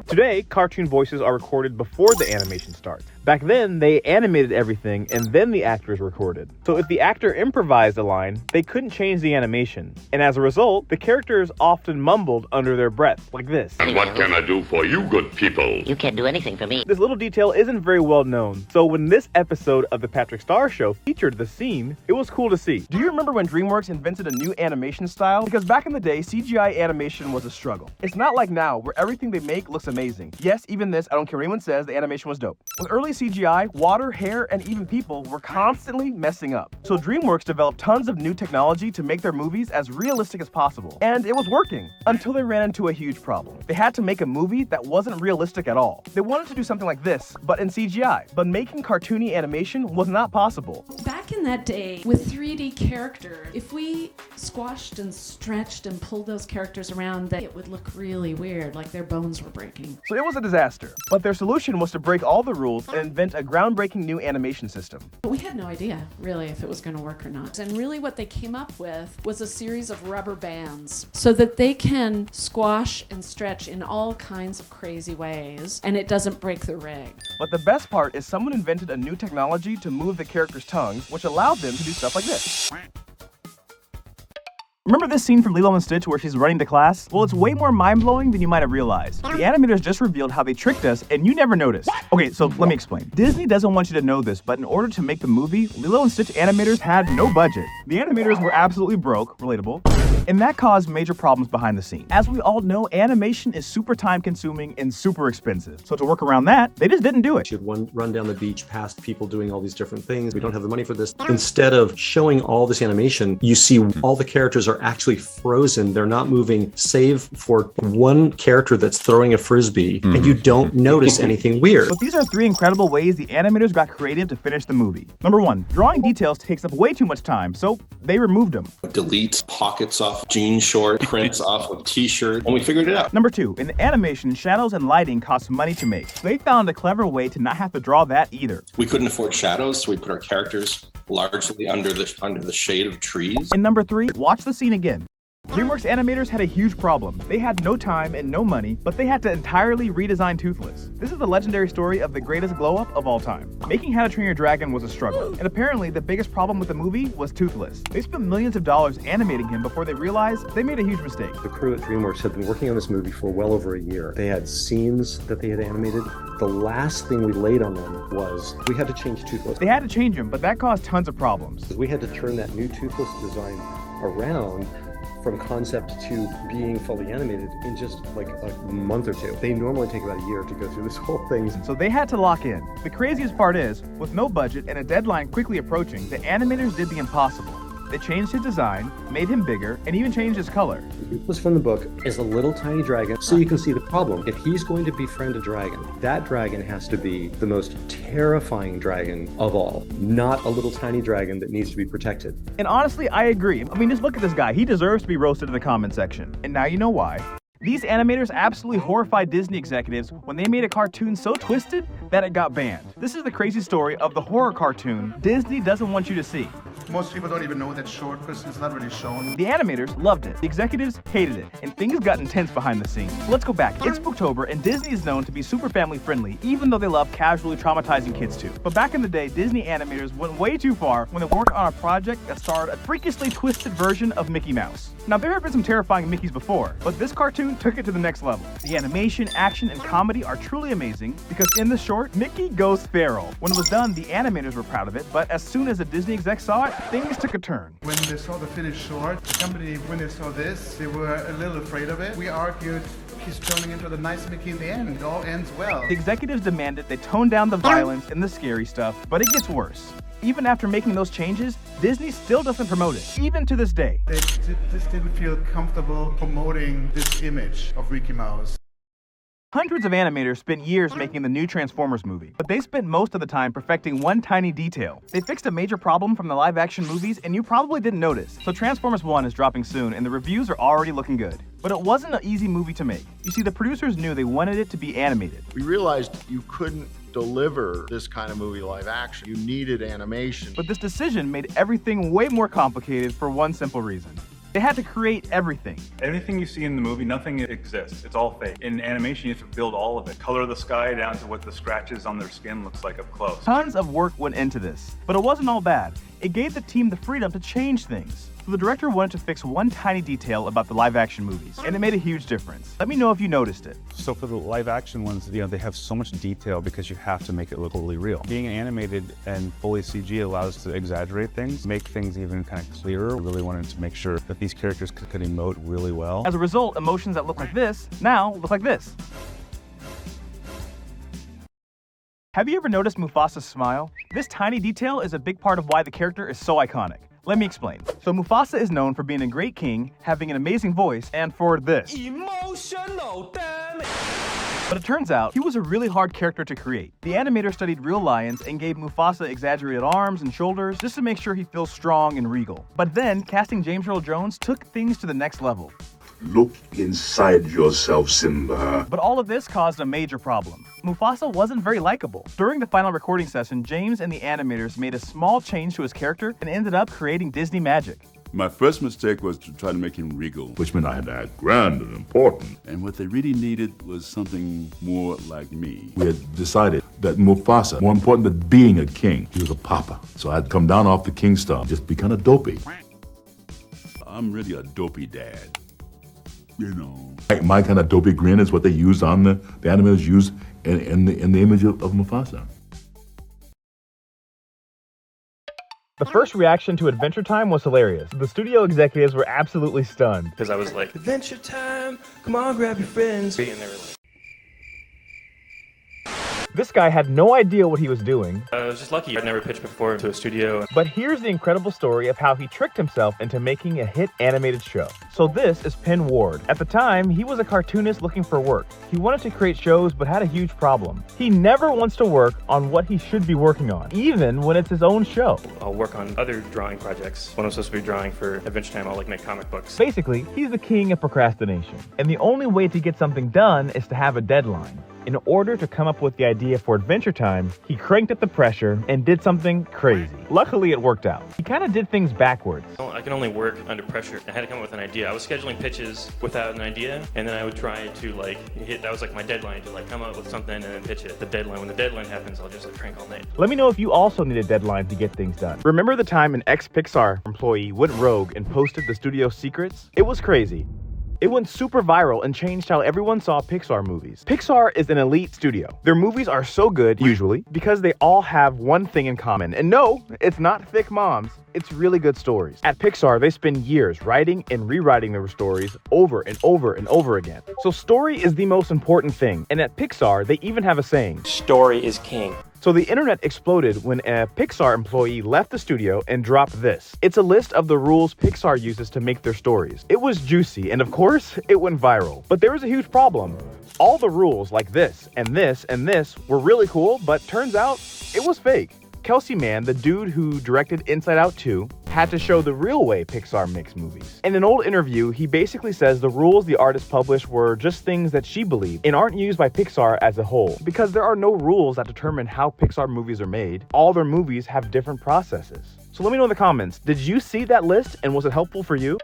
Today, cartoon voices are recorded before the animation starts. Back then, they animated everything and then the actors recorded. So if the actor improvised a line, they couldn't change the animation. And as a result, the characters often mumbled under their breath, like this. And what can I do for you good people? You can't do anything for me. This little detail isn't very well known. So when this episode of The Patrick Star Show featured the scene, it was cool to see. Do you remember when DreamWorks invented a new animation style? Because back in the day, CGI animation was a struggle. It's not like now, where everything they make looks amazing. Yes, even this, I don't care what anyone says, the animation was dope. With early CGI, water, hair, and even people were constantly messing up. So DreamWorks developed tons of new technology to make their movies as realistic as possible. And it was working, until they ran into a huge problem. They had to make a movie that wasn't realistic at all. They wanted to do something like this, but in CGI. But making cartoony animation was not possible. Back in that day, with 3D characters, if we squashed and stretched and pulled those characters around, then it would look really weird, like their bones were breaking. So it was a disaster, but their solution was to break all the rules and invent a groundbreaking new animation system. We had no idea, really, if it was going to work or not. And really what they came up with was a series of rubber bands so that they can squash and stretch in all kinds of crazy ways, and it doesn't break the rig. But the best part is someone invented a new technology to move the characters' tongues, which allowed them to do stuff like this. Remember this scene from Lilo and Stitch where she's running to class? Well, it's way more mind-blowing than you might have realized. The animators just revealed how they tricked us, and you never noticed. Okay, so let me explain. Disney doesn't want you to know this, but in order to make the movie, Lilo and Stitch animators had no budget. The animators were absolutely broke, relatable, And that caused major problems behind the scenes. As we all know, animation is super time consuming and super expensive. So to work around that, they just didn't do it. You'd run down the beach past people doing all these different things. We don't have the money for this. Instead of showing all this animation, you see all the characters are actually frozen. They're not moving, save for one character that's throwing a frisbee, and you don't notice anything weird. But these are 3 incredible ways the animators got creative to finish the movie. Number 1, drawing details takes up way too much time, so they removed them. Delete pockets off jean short, prints off of t-shirt, and we figured it out. Number 2, in animation, shadows and lighting cost money to make. So they found a clever way to not have to draw that either. We couldn't afford shadows, so we put our characters largely under the shade of trees. And number 3, watch the scene again. DreamWorks animators had a huge problem. They had no time and no money, but they had to entirely redesign Toothless. This is the legendary story of the greatest glow-up of all time. Making How to Train Your Dragon was a struggle, and apparently the biggest problem with the movie was Toothless. They spent millions of dollars animating him before they realized they made a huge mistake. The crew at DreamWorks had been working on this movie for well over a year. They had scenes that they had animated. The last thing we laid on them was we had to change Toothless. They had to change him, but that caused tons of problems. We had to turn that new Toothless design around from concept to being fully animated in just like a month or 2. They normally take about a year to go through this whole thing. So they had to lock in. The craziest part is, with no budget and a deadline quickly approaching, the animators did the impossible. They changed his design, made him bigger, and even changed his color. Toothless from the book is a little tiny dragon, so you can see the problem. If he's going to befriend a dragon, that dragon has to be the most terrifying dragon of all, not a little tiny dragon that needs to be protected. And honestly, I agree. I mean, just look at this guy. He deserves to be roasted in the comment section. And now you know why. These animators absolutely horrified Disney executives when they made a cartoon so twisted that it got banned. This is the crazy story of the horror cartoon Disney doesn't want you to see. Most people don't even know that short because it's not really shown. The animators loved it, the executives hated it, and things got intense behind the scenes. So let's go back. It's Spooktober, and Disney is known to be super family friendly, even though they love casually traumatizing kids too. But back in the day, Disney animators went way too far when they worked on a project that starred a freakishly twisted version of Mickey Mouse. Now, there have been some terrifying Mickeys before, but this cartoon took it to the next level. The animation, action, and comedy are truly amazing because in the short, Mickey goes feral. When it was done, the animators were proud of it, but as soon as the Disney execs saw it, things took a turn. When they saw the finished short, the company, when they saw this, they were a little afraid of it. We argued he's turning into the nice Mickey in the end. It all ends well. The executives demanded they tone down the violence and the scary stuff, but it gets worse. Even after making those changes, Disney still doesn't promote it, even to this day. They just didn't feel comfortable promoting this image of Mickey Mouse. Hundreds of animators spent years making the new Transformers movie, but they spent most of the time perfecting one tiny detail. They fixed a major problem from the live-action movies, and you probably didn't notice. So Transformers 1 is dropping soon, and the reviews are already looking good. But it wasn't an easy movie to make. You see, the producers knew they wanted it to be animated. We realized you couldn't deliver this kind of movie live action. You needed animation. But this decision made everything way more complicated for one simple reason. They had to create everything. Everything you see in the movie, nothing exists. It's all fake. In animation, you have to build all of it. Color the sky down to what the scratches on their skin looks like up close. Tons of work went into this, but it wasn't all bad. It gave the team the freedom to change things. So the director wanted to fix one tiny detail about the live-action movies, and it made a huge difference. Let me know if you noticed it. So for the live-action ones, they have so much detail because you have to make it look totally real. Being animated and fully CG allows us to exaggerate things, make things even kind of clearer. We really wanted to make sure that these characters could emote really well. As a result, emotions that look like this now look like this. Have you ever noticed Mufasa's smile? This tiny detail is a big part of why the character is so iconic. Let me explain. So Mufasa is known for being a great king, having an amazing voice, and for this. Emotional, damn it! But it turns out, he was a really hard character to create. The animator studied real lions and gave Mufasa exaggerated arms and shoulders just to make sure he feels strong and regal. But then, casting James Earl Jones took things to the next level. Look inside yourself, Simba. But all of this caused a major problem. Mufasa wasn't very likable. During the final recording session, James and the animators made a small change to his character and ended up creating Disney magic. My first mistake was to try to make him regal, which meant I had to act grand and important. And what they really needed was something more like me. We had decided that Mufasa, more important than being a king, he was a papa. So I'd come down off the king star, just be kind of dopey. I'm really a dopey dad. You know, my kind of dopey grin is what they used on the animators used in the image of Mufasa. The first reaction to Adventure Time was hilarious. The studio executives were absolutely stunned. Because I was like, Adventure Time, come on, grab your friends. And they were like, This guy had no idea what he was doing. I was just lucky. I'd never pitched before to a studio. But here's the incredible story of how he tricked himself into making a hit animated show. So this is Penn Ward. At the time, he was a cartoonist looking for work. He wanted to create shows but had a huge problem. He never wants to work on what he should be working on, even when it's his own show. I'll work on other drawing projects. When I'm supposed to be drawing for Adventure Time, I'll make comic books. Basically, he's the king of procrastination. And the only way to get something done is to have a deadline. In order to come up with the idea for Adventure Time, he cranked up the pressure and did something crazy. Luckily, it worked out. He kind of did things backwards. I can only work under pressure. I had to come up with an idea. I was scheduling pitches without an idea, and then I would try to that was my deadline, to come up with something and then pitch it at the deadline. When the deadline happens, I'll just crank all night. Let me know if you also need a deadline to get things done. Remember the time an ex-Pixar employee went rogue and posted the studio's secrets? It was crazy. It went super viral and changed how everyone saw Pixar movies. Pixar is an elite studio. Their movies are so good, usually, because they all have one thing in common. And no, it's not thick moms. It's really good stories. At Pixar, they spend years writing and rewriting their stories over and over and over again. So story is the most important thing. And at Pixar, they even have a saying, story is king. So the internet exploded when a Pixar employee left the studio and dropped this. It's a list of the rules Pixar uses to make their stories. It was juicy, and of course, it went viral. But there was a huge problem. All the rules like this and this and this were really cool, but turns out it was fake. Kelsey Mann, the dude who directed Inside Out 2, had to show the real way Pixar makes movies. In an old interview, he basically says the rules the artist published were just things that she believed and aren't used by Pixar as a whole, because there are no rules that determine how Pixar movies are made. All their movies have different processes. So let me know in the comments, did you see that list and was it helpful for you?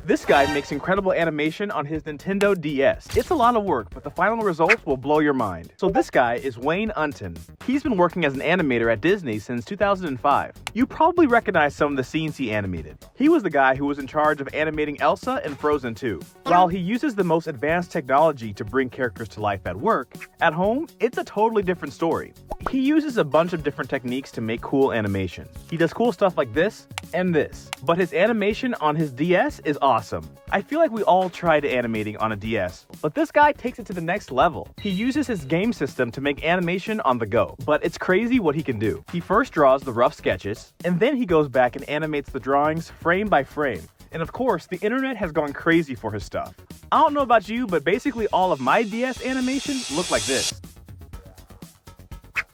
This guy makes incredible animation on his Nintendo DS. It's a lot of work, but the final results will blow your mind. So this guy is Wayne Unton. He's been working as an animator at Disney since 2005. You probably recognize some of the scenes he animated. He was the guy who was in charge of animating Elsa in Frozen 2. While he uses the most advanced technology to bring characters to life at work, at home, it's a totally different story. He uses a bunch of different techniques to make cool animation. He does cool stuff like this and this, but his animation on his DS is awesome. I feel like we all tried animating on a DS, but this guy takes it to the next level. He uses his game system to make animation on the go, but it's crazy what he can do. He first draws the rough sketches, and then he goes back and animates the drawings frame by frame. And of course, the internet has gone crazy for his stuff. I don't know about you, but basically all of my DS animation look like this.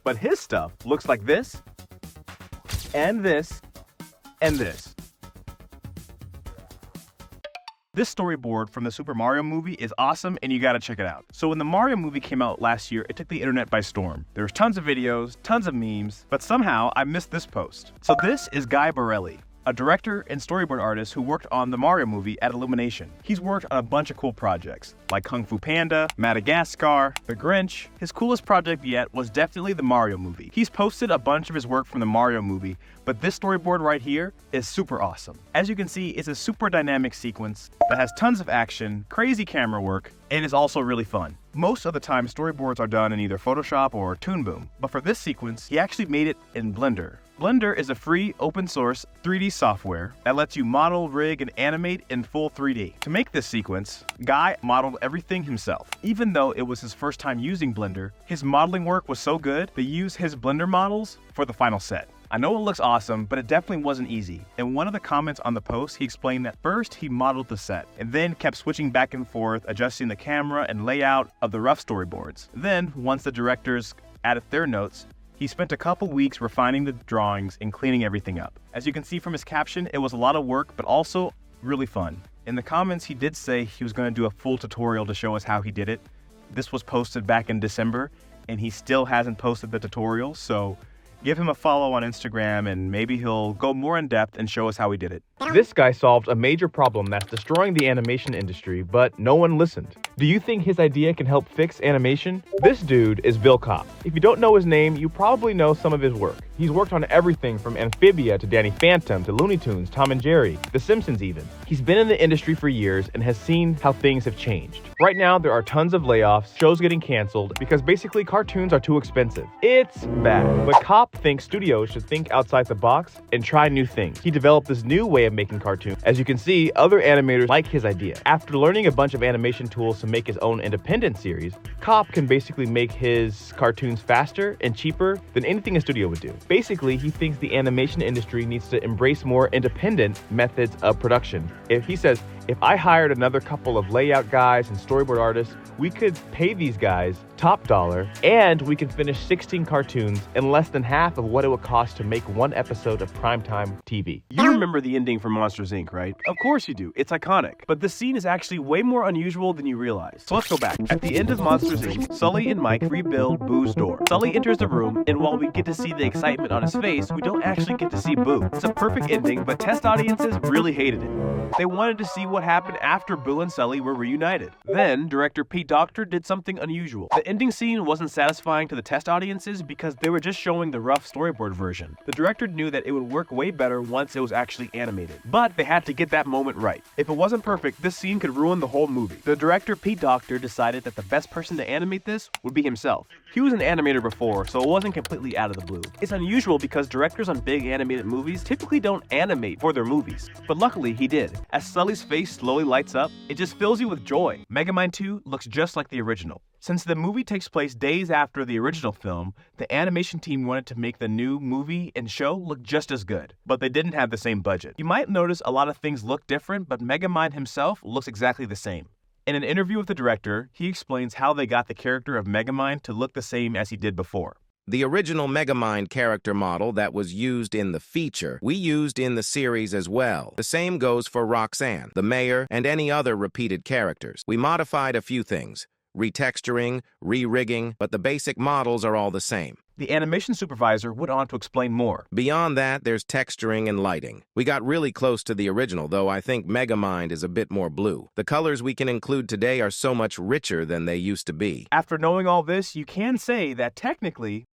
But his stuff looks like this, and this, and this. This storyboard from the Super Mario movie is awesome and you gotta check it out. So when the Mario movie came out last year, it took the internet by storm. There was tons of videos, tons of memes, but somehow I missed this post. So this is Guy Borelli, a director and storyboard artist who worked on the Mario movie at Illumination. He's worked on a bunch of cool projects, like Kung Fu Panda, Madagascar, The Grinch. His coolest project yet was definitely the Mario movie. He's posted a bunch of his work from the Mario movie, but this storyboard right here is super awesome. As you can see, it's a super dynamic sequence that has tons of action, crazy camera work, and is also really fun. Most of the time, storyboards are done in either Photoshop or Toon Boom, but for this sequence, he actually made it in Blender. Blender is a free, open-source 3D software that lets you model, rig, and animate in full 3D. To make this sequence, Guy modeled everything himself. Even though it was his first time using Blender, his modeling work was so good, they used his Blender models for the final set. I know it looks awesome, but it definitely wasn't easy. In one of the comments on the post, he explained that first he modeled the set, and then kept switching back and forth, adjusting the camera and layout of the rough storyboards. Then, once the directors added their notes, he spent a couple weeks refining the drawings and cleaning everything up. As you can see from his caption, it was a lot of work, but also really fun. In the comments, he did say he was going to do a full tutorial to show us how he did it. This was posted back in December, and he still hasn't posted the tutorial, so give him a follow on Instagram and maybe he'll go more in depth and show us how he did it. This guy solved a major problem that's destroying the animation industry, but no one listened. Do you think his idea can help fix animation? This dude is Bill Kopp. If you don't know his name, you probably know some of his work. He's worked on everything from Amphibia to Danny Phantom to Looney Tunes, Tom and Jerry, The Simpsons even. He's been in the industry for years and has seen how things have changed. Right now, there are tons of layoffs, shows getting canceled, because basically cartoons are too expensive. It's bad. But Kopp thinks studios should think outside the box and try new things. He developed this new way of making cartoons. As you can see, other animators like his idea. After learning a bunch of animation tools to make his own independent series, Kopp can basically make his cartoons faster and cheaper than anything a studio would do. Basically, he thinks the animation industry needs to embrace more independent methods of production. He says, if I hired another couple of layout guys and storyboard artists, we could pay these guys top dollar, and we can finish 16 cartoons in less than half of what it would cost to make one episode of primetime TV. You remember the ending from Monsters, Inc., right? Of course you do. It's iconic. But the scene is actually way more unusual than you realize. So let's go back. At the end of Monsters, Inc., Sully and Mike rebuild Boo's door. Sully enters the room, and while we get to see the excitement on his face, we don't actually get to see Boo. It's a perfect ending, but test audiences really hated it. They wanted to see what happened after Boo and Sully were reunited. Then, director Pete Docter did something unusual. The ending scene wasn't satisfying to the test audiences because they were just showing the rough storyboard version. The director knew that it would work way better once it was actually animated, but they had to get that moment right. If it wasn't perfect, this scene could ruin the whole movie. The director Pete Docter decided that the best person to animate this would be himself. He was an animator before, so it wasn't completely out of the blue. It's unusual because directors on big animated movies typically don't animate for their movies, but luckily he did. As Sully's face slowly lights up, it just fills you with joy. Megamind 2 looks just like the original. Since the movie takes place days after the original film, the animation team wanted to make the new movie and show look just as good, but they didn't have the same budget. You might notice a lot of things look different, but Megamind himself looks exactly the same. In an interview with the director, he explains how they got the character of Megamind to look the same as he did before. The original Megamind character model that was used in the feature, we used in the series as well. The same goes for Roxanne, the mayor, and any other repeated characters. We modified a few things. Retexturing, re-rigging, but the basic models are all the same. The animation supervisor went on to explain more. Beyond that, there's texturing and lighting. We got really close to the original, though I think Megamind is a bit more blue. The colors we can include today are so much richer than they used to be. After knowing all this, you can say that technically,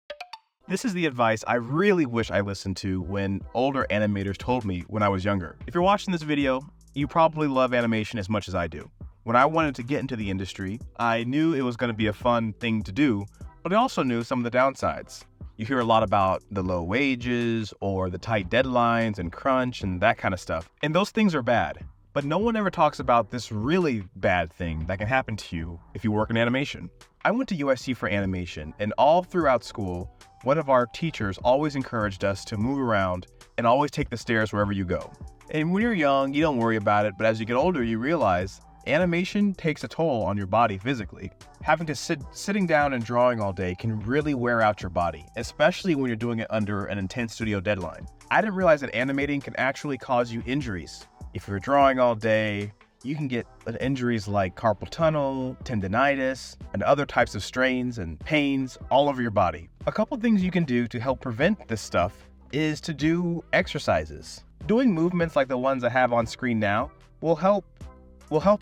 this is the advice I really wish I listened to when older animators told me when I was younger. If you're watching this video, you probably love animation as much as I do. When I wanted to get into the industry, I knew it was going to be a fun thing to do, but I also knew some of the downsides. You hear a lot about the low wages or the tight deadlines and crunch and that kind of stuff. And those things are bad. But no one ever talks about this really bad thing that can happen to you if you work in animation. I went to USC for animation, and all throughout school, one of our teachers always encouraged us to move around and always take the stairs wherever you go. And when you're young, you don't worry about it, but as you get older, you realize animation takes a toll on your body physically. Having to sitting down and drawing all day can really wear out your body, especially when you're doing it under an intense studio deadline. I didn't realize that animating can actually cause you injuries. If you're drawing all day, you can get injuries like carpal tunnel, tendinitis, and other types of strains and pains all over your body. A couple things you can do to help prevent this stuff is to do exercises. Doing movements like the ones I have on screen now will help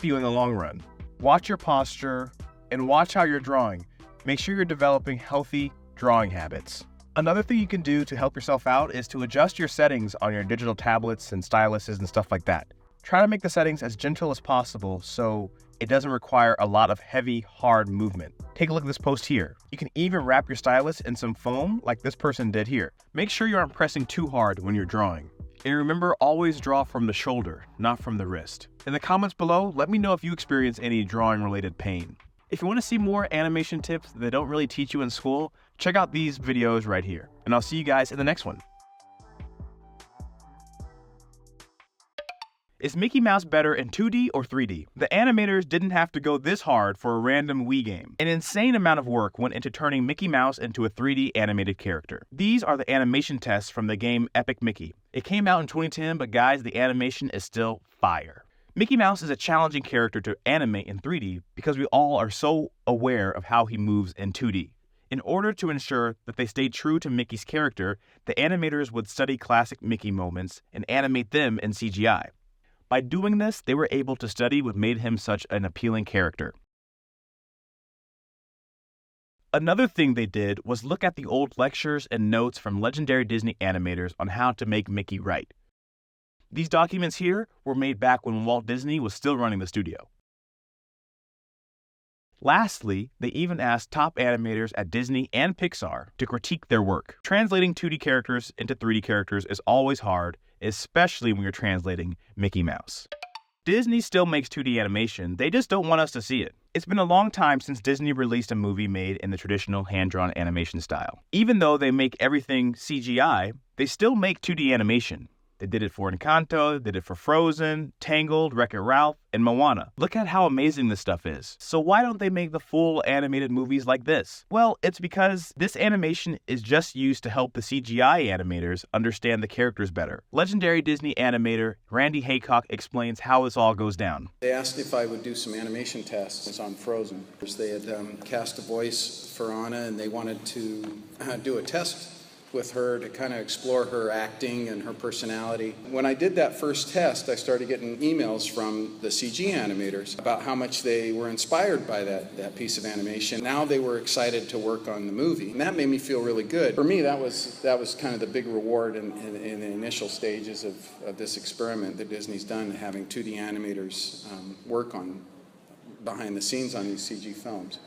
you in the long run. Watch your posture and watch how you're drawing. Make sure you're developing healthy drawing habits. Another thing you can do to help yourself out is to adjust your settings on your digital tablets and styluses and stuff like that. Try to make the settings as gentle as possible so it doesn't require a lot of heavy, hard movement. Take a look at this post here. You can even wrap your stylus in some foam like this person did here. Make sure you aren't pressing too hard when you're drawing. And remember, always draw from the shoulder, not from the wrist. In the comments below, let me know if you experience any drawing-related pain. If you want to see more animation tips that don't really teach you in school, check out these videos right here. And I'll see you guys in the next one. Is Mickey Mouse better in 2D or 3D? The animators didn't have to go this hard for a random Wii game. An insane amount of work went into turning Mickey Mouse into a 3D animated character. These are the animation tests from the game Epic Mickey. It came out in 2010, but guys, the animation is still fire. Mickey Mouse is a challenging character to animate in 3D because we all are so aware of how he moves in 2D. In order to ensure that they stayed true to Mickey's character, the animators would study classic Mickey moments and animate them in CGI. By doing this, they were able to study what made him such an appealing character. Another thing they did was look at the old lectures and notes from legendary Disney animators on how to make Mickey right. These documents here were made back when Walt Disney was still running the studio. Lastly, they even asked top animators at Disney and Pixar to critique their work. Translating 2D characters into 3D characters is always hard, especially when you're translating Mickey Mouse. Disney still makes 2D animation, they just don't want us to see it. It's been a long time since Disney released a movie made in the traditional hand-drawn animation style. Even though they make everything CGI, they still make 2D animation. They did it for Encanto, they did it for Frozen, Tangled, Wreck-It Ralph, and Moana. Look at how amazing this stuff is. So why don't they make the full animated movies like this? Well, it's because this animation is just used to help the CGI animators understand the characters better. Legendary Disney animator Randy Haycock explains how this all goes down. They asked if I would do some animation tests on Frozen. They had cast a voice for Anna, and they wanted to do a test with her to kind of explore her acting and her personality. When I did that first test, I started getting emails from the CG animators about how much they were inspired by that piece of animation. Now they were excited to work on the movie, and that made me feel really good. For me, that was kind of the big reward in the initial stages of this experiment that Disney's done, having 2D animators work on behind the scenes on these CG films.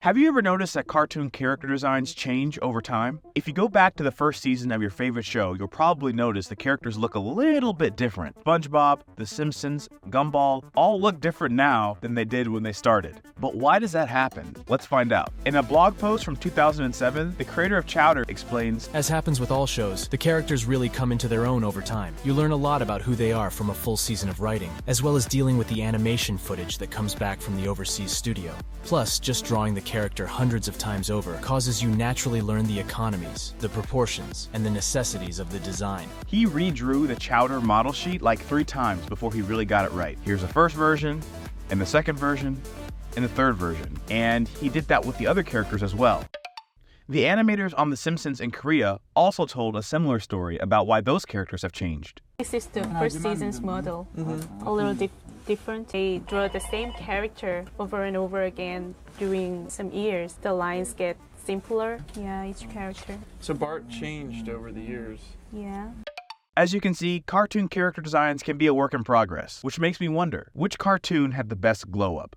Have you ever noticed that cartoon character designs change over time? If you go back to the first season of your favorite show, you'll probably notice the characters look a little bit different. SpongeBob, The Simpsons, Gumball, all look different now than they did when they started. But why does that happen? Let's find out. In a blog post from 2007, the creator of Chowder explains, "As happens with all shows, the characters really come into their own over time. You learn a lot about who they are from a full season of writing, as well as dealing with the animation footage that comes back from the overseas studio. Plus, just drawing the character hundreds of times over causes you naturally learn the economies, the proportions, and the necessities of the design." He redrew the Chowder model sheet like 3 times before he really got it right. Here's the first version, and the second version, and the third version. And he did that with the other characters as well. The animators on The Simpsons in Korea also told a similar story about why those characters have changed. This is the first season's model, a little different. They draw the same character over and over again during some years. The lines get simpler, each character. So Bart changed over the years. Yeah. As you can see, cartoon character designs can be a work in progress, which makes me wonder, which cartoon had the best glow-up?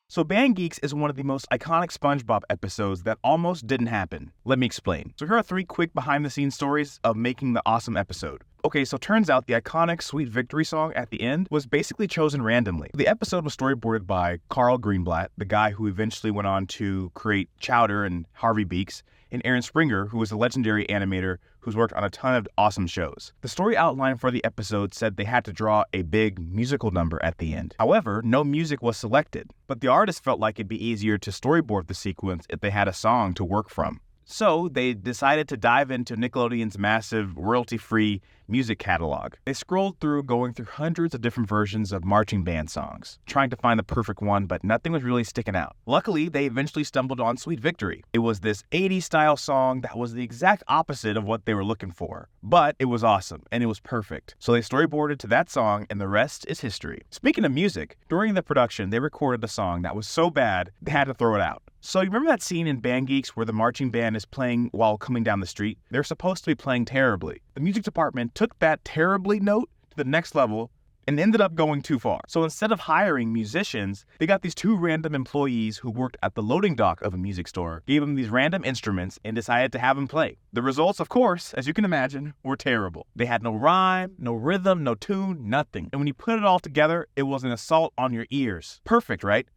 So Band Geeks is one of the most iconic SpongeBob episodes that almost didn't happen. Let me explain. So here are 3 quick behind-the-scenes stories of making the awesome episode. Okay, so turns out the iconic Sweet Victory song at the end was basically chosen randomly. The episode was storyboarded by Carl Greenblatt, the guy who eventually went on to create Chowder and Harvey Beaks, and Aaron Springer, who was a legendary animator who's worked on a ton of awesome shows. The story outline for the episode said they had to draw a big musical number at the end. However, no music was selected, but the artist felt like it'd be easier to storyboard the sequence if they had a song to work from. So they decided to dive into Nickelodeon's massive royalty-free music catalog. They scrolled through, going through hundreds of different versions of marching band songs, trying to find the perfect one, but nothing was really sticking out. Luckily, they eventually stumbled on Sweet Victory. It was this 80s style song that was the exact opposite of what they were looking for, but it was awesome and it was perfect. So they storyboarded to that song, and the rest is history. Speaking of music, during the production, they recorded a song that was so bad, they had to throw it out. So you remember that scene in Band Geeks where the marching band is playing while coming down the street? They're supposed to be playing terribly. The music department took that terribly note to the next level and ended up going too far. So instead of hiring musicians, they got these 2 random employees who worked at the loading dock of a music store, gave them these random instruments, and decided to have them play. The results, of course, as you can imagine, were terrible. They had no rhyme, no rhythm, no tune, nothing. And when you put it all together, it was an assault on your ears. Perfect, right?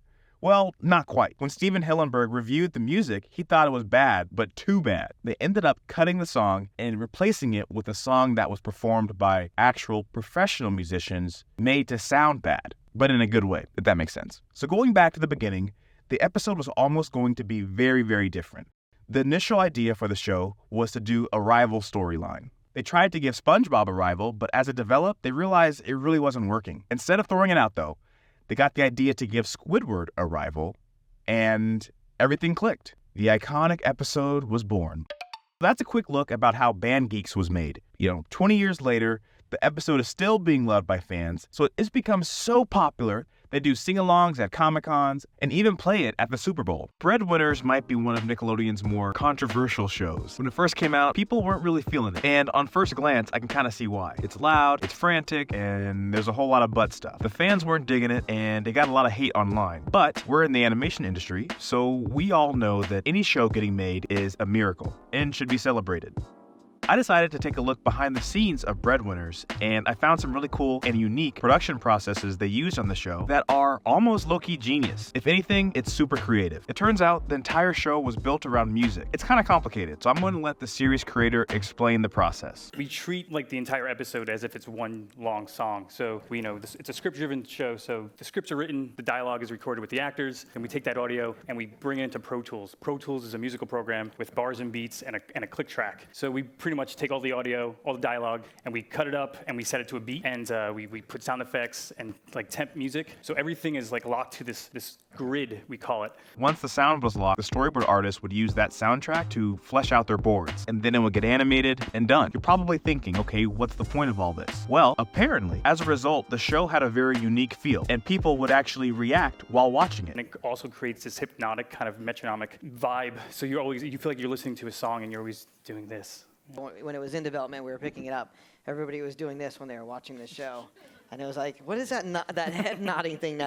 Well, not quite. When Steven Hillenburg reviewed the music, he thought it was bad, but too bad. They ended up cutting the song and replacing it with a song that was performed by actual professional musicians made to sound bad, but in a good way, if that makes sense. So going back to the beginning, the episode was almost going to be very, very different. The initial idea for the show was to do a rival storyline. They tried to give SpongeBob a rival, but as it developed, they realized it really wasn't working. Instead of throwing it out, though, they got the idea to give Squidward a rival, and everything clicked. the iconic episode was born. That's a quick look about how Band Geeks was made. 20 years later, the episode is still being loved by fans, so it's become so popular they do sing-alongs at Comic-Cons and even play it at the Super Bowl. Breadwinners might be one of Nickelodeon's more controversial shows. When it first came out, people weren't really feeling it, and on first glance, I can kind of see why. It's loud, it's frantic, and there's a whole lot of butt stuff. The fans weren't digging it, and they got a lot of hate online. But we're in the animation industry, so we all know that any show getting made is a miracle and should be celebrated. I decided to take a look behind the scenes of Breadwinners, and I found some really cool and unique production processes they used on the show that are almost low-key genius. If anything, it's super creative. It turns out the entire show was built around music. It's kind of complicated, so I'm going to let the series creator explain the process. We treat the entire episode as if it's one long song. So we know it's a script-driven show, so the scripts are written, the dialogue is recorded with the actors, and we take that audio and we bring it into Pro Tools. Pro Tools is a musical program with bars and beats and a click track. So we pretty much take all the audio, all the dialogue, and we cut it up and we set it to a beat, and we put sound effects and temp music. So everything is locked to this grid, we call it. Once the sound was locked, the storyboard artist would use that soundtrack to flesh out their boards, and then it would get animated and done. You're probably thinking, okay, what's the point of all this? Well, apparently, as a result, the show had a very unique feel, and people would actually react while watching it. And it also creates this hypnotic kind of metronomic vibe. So you feel like you're listening to a song and you're always doing this. When it was in development, we were picking it up. Everybody was doing this when they were watching the show. And it was like, what is that head nodding thing?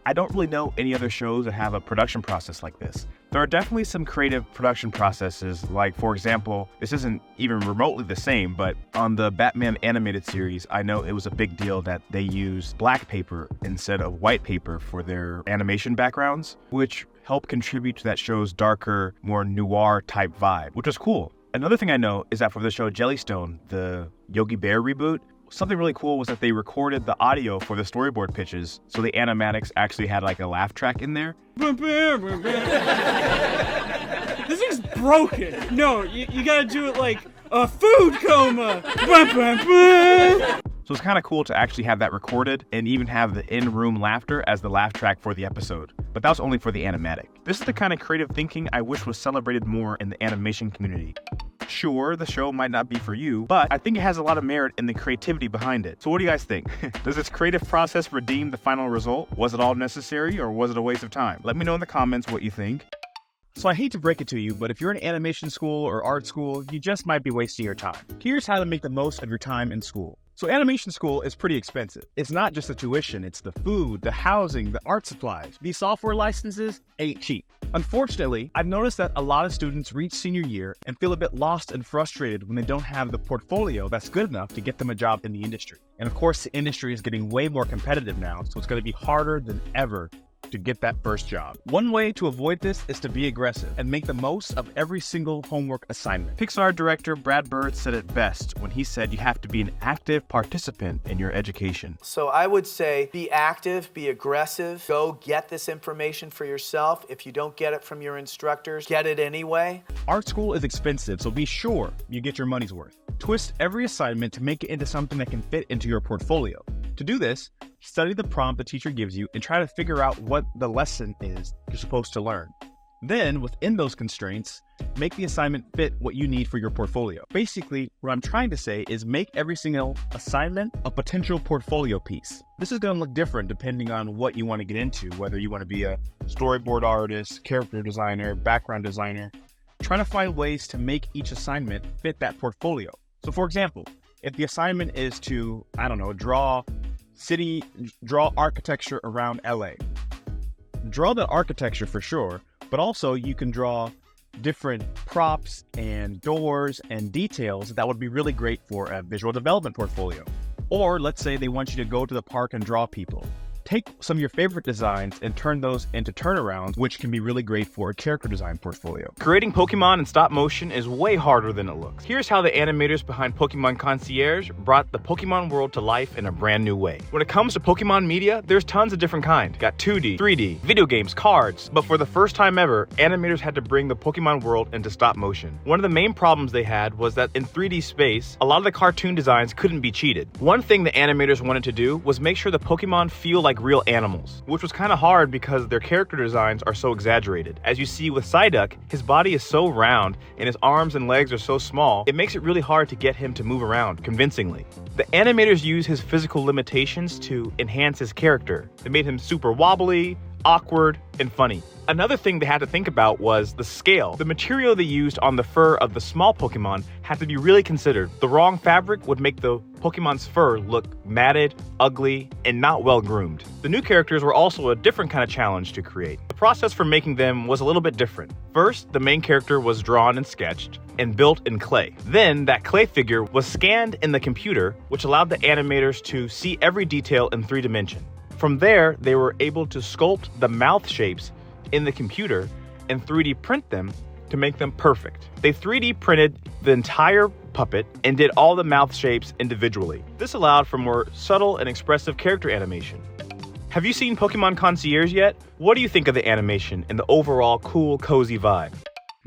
I don't really know any other shows that have a production process like this. There are definitely some creative production processes, like, for example, this isn't even remotely the same, but on the Batman animated series, I know it was a big deal that they used black paper instead of white paper for their animation backgrounds, which helped contribute to that show's darker, more noir type vibe, which was cool. Another thing I know is that for the show Jellystone, the Yogi Bear reboot, something really cool was that they recorded the audio for the storyboard pitches, so the animatics actually had a laugh track in there. This thing's broken. No, you gotta do it like a food coma. So it's kind of cool to actually have that recorded and even have the in-room laughter as the laugh track for the episode. But that was only for the animatic. This is the kind of creative thinking I wish was celebrated more in the animation community. Sure, the show might not be for you, but I think it has a lot of merit in the creativity behind it. So what do you guys think? Does this creative process redeem the final result? Was it all necessary, or was it a waste of time? Let me know in the comments what you think. So I hate to break it to you, but if you're in animation school or art school, you just might be wasting your time. Here's how to make the most of your time in school. So animation school is pretty expensive. It's not just the tuition, it's the food, the housing, the art supplies. These software licenses ain't cheap. Unfortunately, I've noticed that a lot of students reach senior year and feel a bit lost and frustrated when they don't have the portfolio that's good enough to get them a job in the industry. And of course, the industry is getting way more competitive now, so it's going to be harder than ever to get that first job. One way to avoid this is to be aggressive and make the most of every single homework assignment. Pixar director Brad Bird said it best when he said you have to be an active participant in your education. So I would say be active, be aggressive, go get this information for yourself. If you don't get it from your instructors, get it anyway. Art school is expensive, so be sure you get your money's worth. Twist every assignment to make it into something that can fit into your portfolio. To do this, study the prompt the teacher gives you and try to figure out what the lesson is you're supposed to learn. Then, within those constraints, make the assignment fit what you need for your portfolio. Basically, what I'm trying to say is make every single assignment a potential portfolio piece. This is going to look different depending on what you want to get into, whether you want to be a storyboard artist, character designer, background designer. Trying to find ways to make each assignment fit that portfolio. So for example, if the assignment is to, draw architecture around LA. Draw the architecture for sure, but also you can draw different props and doors and details that would be really great for a visual development portfolio. Or let's say they want you to go to the park and draw people. Take some of your favorite designs and turn those into turnarounds, which can be really great for a character design portfolio. Creating Pokemon in stop motion is way harder than it looks. Here's how the animators behind Pokemon Concierge brought the Pokemon world to life in a brand new way. When it comes to Pokemon media, there's tons of different kinds. Got 2D, 3D, video games, cards, but for the first time ever, animators had to bring the Pokemon world into stop motion. One of the main problems they had was that in 3D space, a lot of the cartoon designs couldn't be cheated. One thing the animators wanted to do was make sure the Pokemon feel like like real animals, which was kind of hard because their character designs are so exaggerated. As you see with Psyduck, his body is so round and his arms and legs are so small, it makes it really hard to get him to move around convincingly. The animators use his physical limitations to enhance his character. They made him super wobbly, awkward, and funny. Another thing they had to think about was the scale. The material they used on the fur of the small Pokemon had to be really considered. The wrong fabric would make the Pokemon's fur look matted, ugly, and not well groomed. The new characters were also a different kind of challenge to create. The process for making them was a little bit different. First, the main character was drawn and sketched and built in clay. Then that clay figure was scanned in the computer, which allowed the animators to see every detail in 3 dimensions. From there, they were able to sculpt the mouth shapes in the computer and 3D print them to make them perfect. They 3D printed the entire puppet and did all the mouth shapes individually. This allowed for more subtle and expressive character animation. Have you seen Pokemon Concierge yet? What do you think of the animation and the overall cool, cozy vibe?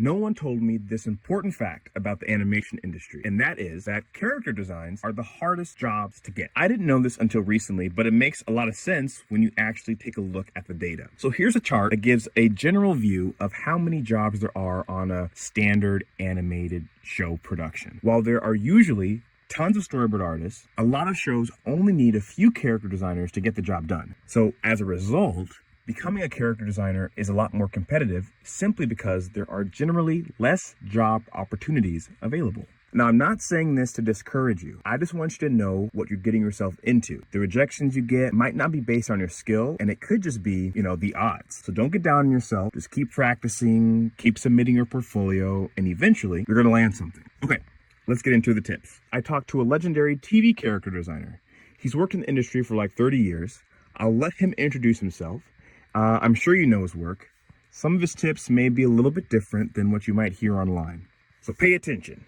No one told me this important fact about the animation industry, and that is that character designs are the hardest jobs to get. I didn't know this until recently, but it makes a lot of sense when you actually take a look at the data. So here's a chart that gives a general view of how many jobs there are on a standard animated show production. While there are usually tons of storyboard artists, a lot of shows only need a few character designers to get the job done. So as a result, becoming a character designer is a lot more competitive simply because there are generally less job opportunities available. Now, I'm not saying this to discourage you. I just want you to know what you're getting yourself into. The rejections you get might not be based on your skill, and it could just be, the odds. So don't get down on yourself. Just keep practicing, keep submitting your portfolio, and eventually you're gonna land something. Okay, let's get into the tips. I talked to a legendary TV character designer. He's worked in the industry for like 30 years. I'll let him introduce himself. I'm sure you know his work. Some of his tips may be a little bit different than what you might hear online. So pay attention.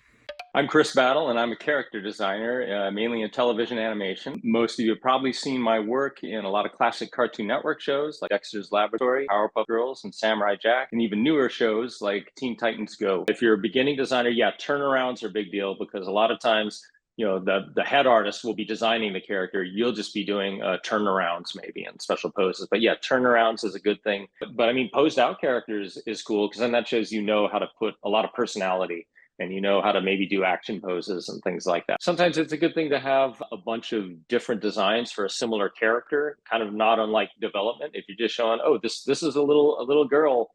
I'm Chris Battle, and I'm a character designer, mainly in television animation. Most of you have probably seen my work in a lot of classic Cartoon Network shows like Dexter's Laboratory, Powerpuff Girls, and Samurai Jack, and even newer shows like Teen Titans Go. If you're a beginning designer, yeah, turnarounds are a big deal because a lot of times, the head artist will be designing the character. You'll just be doing turnarounds maybe and special poses. But yeah, turnarounds is a good thing. But I mean, posed out characters is cool because then that shows how to put a lot of personality and how to maybe do action poses and things like that. Sometimes it's a good thing to have a bunch of different designs for a similar character, kind of not unlike development. If you're just showing, oh, this is a little girl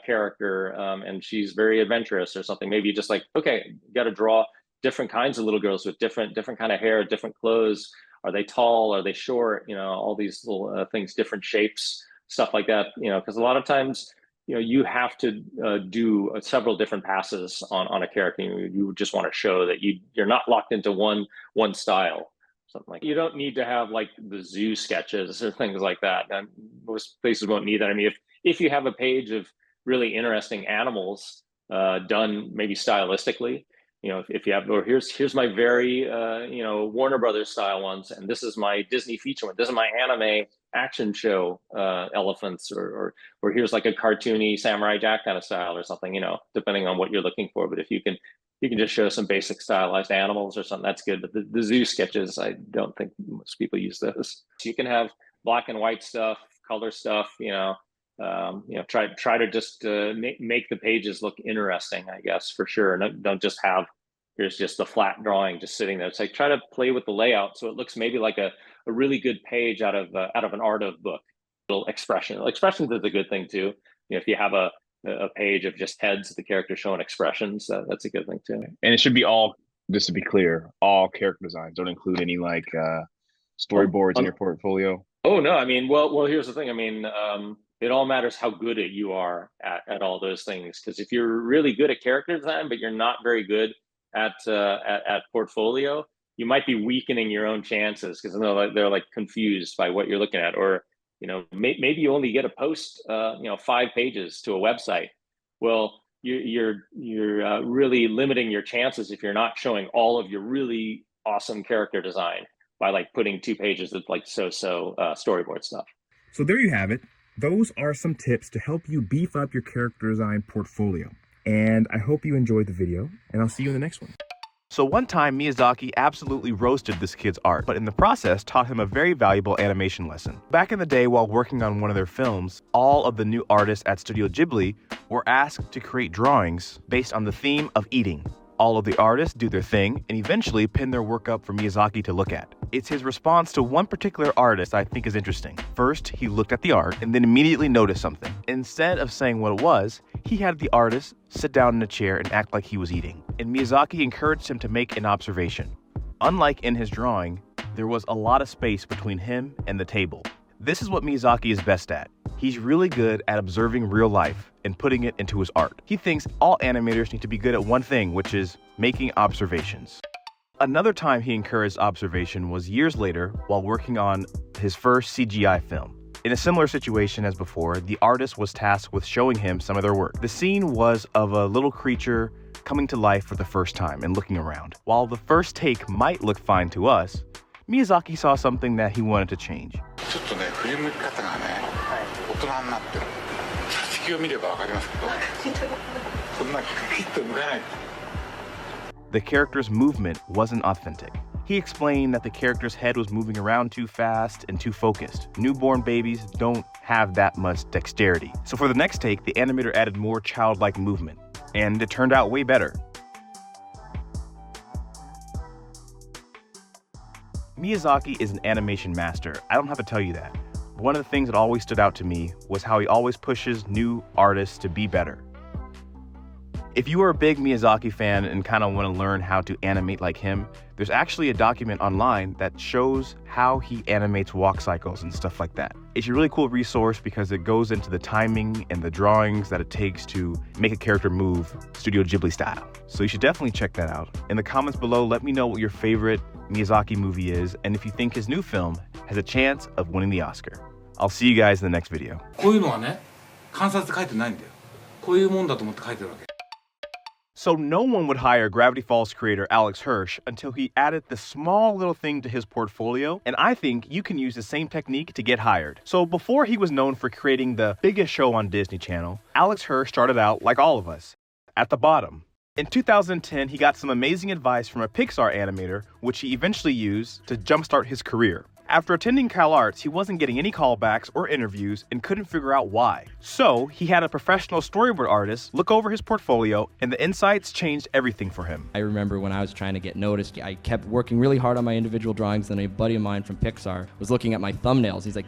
character and she's very adventurous or something, maybe just like, okay, you got to draw different kinds of little girls with different kind of hair, different clothes. Are they tall? Are they short? All these little things, different shapes, stuff like that. Because a lot of times, you have to do several different passes on a character. You just want to show that you're not locked into one style. Something like you don't need to have like the zoo sketches or things like that. And most places won't need that. I mean, if you have a page of really interesting animals done maybe stylistically. If you have, or here's my very, Warner Brothers style ones, and this is my Disney feature one. This is my anime action show elephants, or here's like a cartoony Samurai Jack kind of style or something, depending on what you're looking for. But if you can just show some basic stylized animals or something, that's good. But the zoo sketches, I don't think most people use those. So you can have black and white stuff, color stuff, try to just make the pages look interesting, I guess, for sure. And don't just have, here's just a flat drawing just sitting there. It's like, try to play with the layout so it looks maybe like a really good page out of an art of book. Little expressions is a good thing too. If you have a page of just heads of the character showing expressions, that's a good thing too. And it should be all, just to be clear, all character designs. Don't include any like storyboards in your portfolio. Oh no, I mean, well, here's the thing. I mean, it all matters how good you are at all those things. Because if you're really good at character design, but you're not very good at portfolio, you might be weakening your own chances because they're like confused by what you're looking at. Or maybe you only get a post 5 pages to a website. Well, you're really limiting your chances if you're not showing all of your really awesome character design by like putting 2 pages of like storyboard stuff. So there you have it. Those are some tips to help you beef up your character design portfolio. And I hope you enjoyed the video, and I'll see you in the next one. So one time, Miyazaki absolutely roasted this kid's art, but in the process taught him a very valuable animation lesson. Back in the day, while working on one of their films, all of the new artists at Studio Ghibli were asked to create drawings based on the theme of eating. All of the artists do their thing and eventually pin their work up for Miyazaki to look at. It's his response to one particular artist I think is interesting. First, he looked at the art and then immediately noticed something. Instead of saying what it was, he had the artist sit down in a chair and act like he was eating. And Miyazaki encouraged him to make an observation. Unlike in his drawing, there was a lot of space between him and the table. This is what Miyazaki is best at. He's really good at observing real life and putting it into his art. He thinks all animators need to be good at one thing, which is making observations. Another time he encouraged observation was years later while working on his first CGI film. In a similar situation as before, the artist was tasked with showing him some of their work. The scene was of a little creature coming to life for the first time and looking around. While the first take might look fine to us, Miyazaki saw something that he wanted to change. The character's movement wasn't authentic. He explained that the character's head was moving around too fast and too focused. Newborn babies don't have that much dexterity. So for the next take, the animator added more childlike movement, and it turned out way better. Miyazaki is an animation master. I don't have to tell you that. One of the things that always stood out to me was how he always pushes new artists to be better. If you are a big Miyazaki fan and kind of want to learn how to animate like him, there's actually a document online that shows how he animates walk cycles and stuff like that. It's a really cool resource because it goes into the timing and the drawings that it takes to make a character move Studio Ghibli style. So you should definitely check that out. In the comments below, let me know what your favorite Miyazaki movie is and if you think his new film has a chance of winning the Oscar. I'll see you guys in the next video. こういうのはね、観察で書いてないんだよ。こういうもんだと思って書いてるわけ。 So no one would hire Gravity Falls creator Alex Hirsch until he added this small little thing to his portfolio, and I think you can use the same technique to get hired. So before he was known for creating the biggest show on Disney Channel, Alex Hirsch started out like all of us, at the bottom. In 2010, he got some amazing advice from a Pixar animator, which he eventually used to jumpstart his career. After attending CalArts, he wasn't getting any callbacks or interviews and couldn't figure out why. So he had a professional storyboard artist look over his portfolio, and the insights changed everything for him. I remember when I was trying to get noticed, I kept working really hard on my individual drawings, and a buddy of mine from Pixar was looking at my thumbnails. He's like,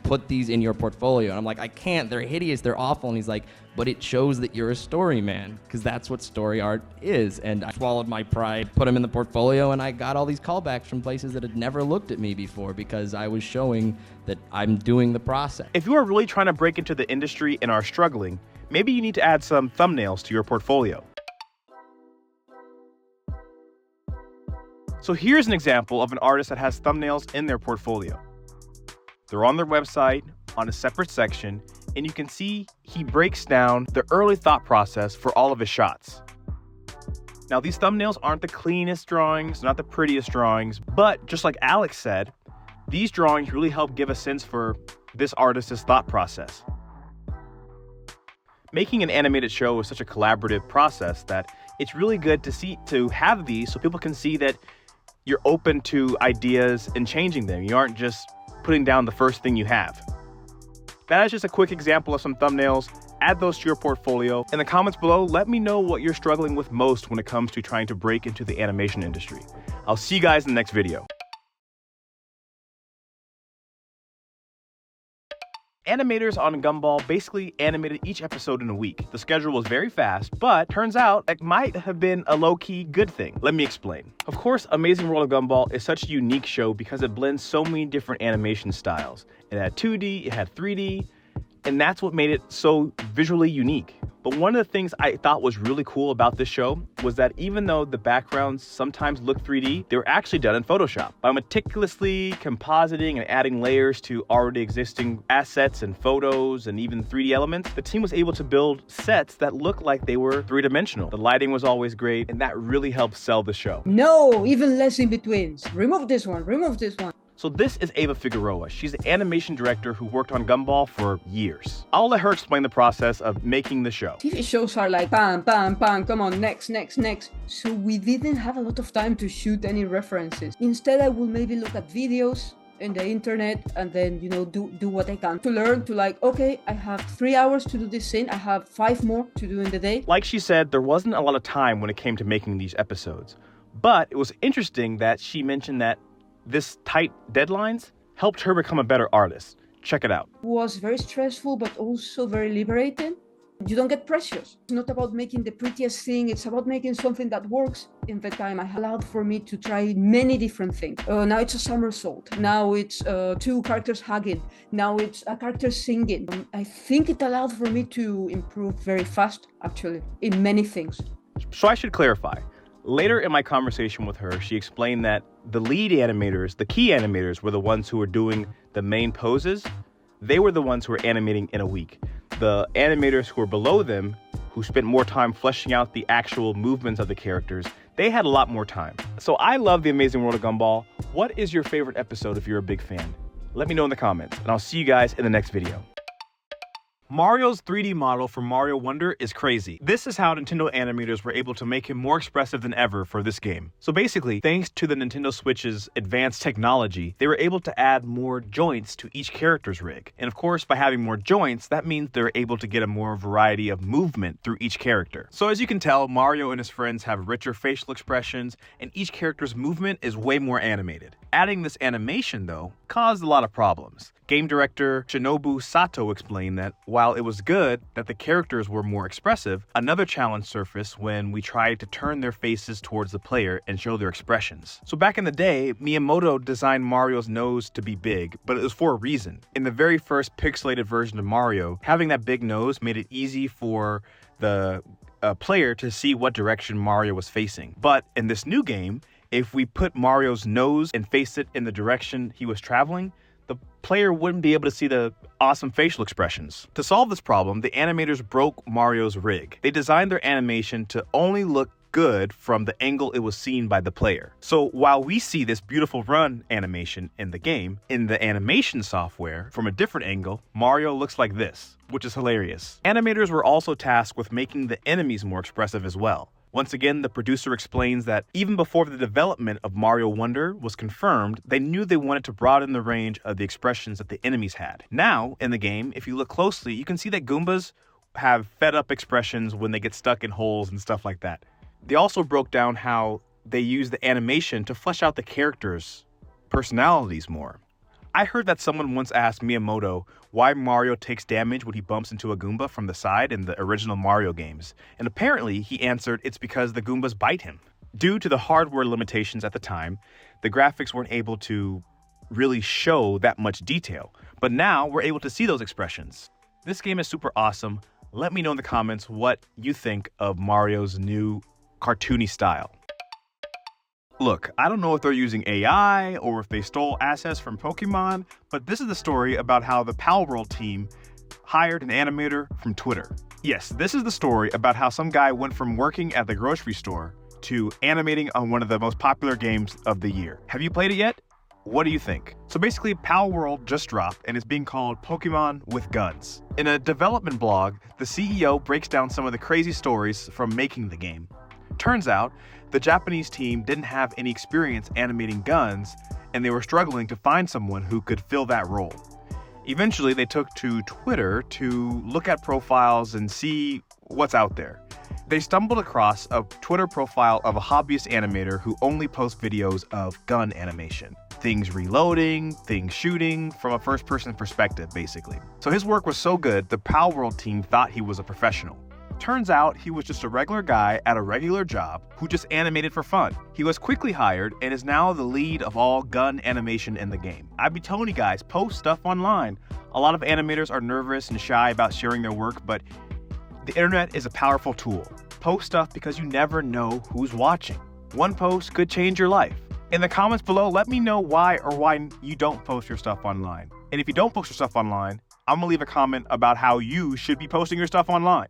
put these in your portfolio. And I'm like, I can't, they're hideous, they're awful. And he's like, but it shows that you're a story man, because that's what story art is. And I swallowed my pride, put them in the portfolio, and I got all these callbacks from places that had never looked at me before because I was showing that I'm doing the process. If you are really trying to break into the industry and are struggling, maybe you need to add some thumbnails to your portfolio. So here's an example of an artist that has thumbnails in their portfolio. They're on their website, on a separate section, and you can see he breaks down the early thought process for all of his shots. Now, these thumbnails aren't the cleanest drawings, not the prettiest drawings, but just like Alex said, these drawings really help give a sense for this artist's thought process. Making an animated show is such a collaborative process that it's really good to have these so people can see that you're open to ideas and changing them. You aren't just putting down the first thing you have. That is just a quick example of some thumbnails. Add those to your portfolio. In the comments below, let me know what you're struggling with most when it comes to trying to break into the animation industry. I'll see you guys in the next video. Animators on Gumball basically animated each episode in a week. The schedule was very fast, but turns out it might have been a low-key good thing. Let me explain. Of course, Amazing World of Gumball is such a unique show because it blends so many different animation styles. It had 2D, it had 3D, and that's what made it so visually unique. But one of the things I thought was really cool about this show was that even though the backgrounds sometimes look 3D, they were actually done in Photoshop. By meticulously compositing and adding layers to already existing assets and photos and even 3D elements, the team was able to build sets that looked like they were three-dimensional. The lighting was always great, and that really helped sell the show. No, even less in betweens. Remove this one, remove this one. So this is Ava Figueroa. She's an animation director who worked on Gumball for years. I'll let her explain the process of making the show. TV shows are like bam, bam, bam, come on, next. So we didn't have a lot of time to shoot any references. Instead, I will maybe look at videos in the internet and then, do what I can to learn to okay, I have 3 hours to do this scene. I have 5 more to do in the day. Like she said, there wasn't a lot of time when it came to making these episodes. But it was interesting that she mentioned that this tight deadlines helped her become a better artist. Check it out. It was very stressful, but also very liberating. You don't get pressures. It's not about making the prettiest thing. It's about making something that works in the time. I allowed for me to try many different things. Now it's a somersault. Now it's 2 characters hugging. Now it's a character singing. I think it allowed for me to improve very fast, actually, in many things. So I should clarify. Later in my conversation with her, she explained that the lead animators, the key animators, were the ones who were doing the main poses. They were the ones who were animating in a week. The animators who were below them, who spent more time fleshing out the actual movements of the characters, they had a lot more time. So I love The Amazing World of Gumball. What is your favorite episode if you're a big fan? Let me know in the comments, and I'll see you guys in the next video. Mario's 3D model for Mario Wonder is crazy. This is how Nintendo animators were able to make him more expressive than ever for this game. So basically, thanks to the Nintendo Switch's advanced technology, they were able to add more joints to each character's rig. And of course, by having more joints, that means they're able to get a more variety of movement through each character. So as you can tell, Mario and his friends have richer facial expressions, and each character's movement is way more animated. Adding this animation, though, caused a lot of problems. Game director Shinobu Sato explained that while it was good that the characters were more expressive, another challenge surfaced when we tried to turn their faces towards the player and show their expressions. So back in the day, Miyamoto designed Mario's nose to be big, but it was for a reason. In the very first pixelated version of Mario, having that big nose made it easy for the player to see what direction Mario was facing. But in this new game, if we put Mario's nose and face it in the direction he was traveling, the player wouldn't be able to see the awesome facial expressions. To solve this problem, the animators broke Mario's rig. They designed their animation to only look good from the angle it was seen by the player. So while we see this beautiful run animation in the game, in the animation software, from a different angle, Mario looks like this, which is hilarious. Animators were also tasked with making the enemies more expressive as well. Once again, the producer explains that even before the development of Mario Wonder was confirmed, they knew they wanted to broaden the range of the expressions that the enemies had. Now, in the game, if you look closely, you can see that Goombas have fed-up expressions when they get stuck in holes and stuff like that. They also broke down how they use the animation to flesh out the characters' personalities more. I heard that someone once asked Miyamoto why Mario takes damage when he bumps into a Goomba from the side in the original Mario games, and apparently he answered it's because the Goombas bite him. Due to the hardware limitations at the time, the graphics weren't able to really show that much detail, but now we're able to see those expressions. This game is super awesome. Let me know in the comments what you think of Mario's new cartoony style. Look, I don't know if they're using AI or if they stole assets from Pokemon, but this is the story about how the Palworld team hired an animator from Twitter. Yes, this is the story about how some guy went from working at the grocery store to animating on one of the most popular games of the year. Have you played it yet? What do you think? So basically, Palworld just dropped and is being called Pokemon with Guns. In a development blog, the CEO breaks down some of the crazy stories from making the game. Turns out, the Japanese team didn't have any experience animating guns, and they were struggling to find someone who could fill that role. Eventually, they took to Twitter to look at profiles and see what's out there. They stumbled across a Twitter profile of a hobbyist animator who only posts videos of gun animation. Things reloading, things shooting, from a first-person perspective, basically. So his work was so good, the Palworld team thought he was a professional. Turns out he was just a regular guy at a regular job who just animated for fun. He was quickly hired and is now the lead of all gun animation in the game. I be telling you guys, post stuff online. A lot of animators are nervous and shy about sharing their work, but the internet is a powerful tool. Post stuff because you never know who's watching. One post could change your life. In the comments below, let me know why you don't post your stuff online. And if you don't post your stuff online, I'm gonna leave a comment about how you should be posting your stuff online.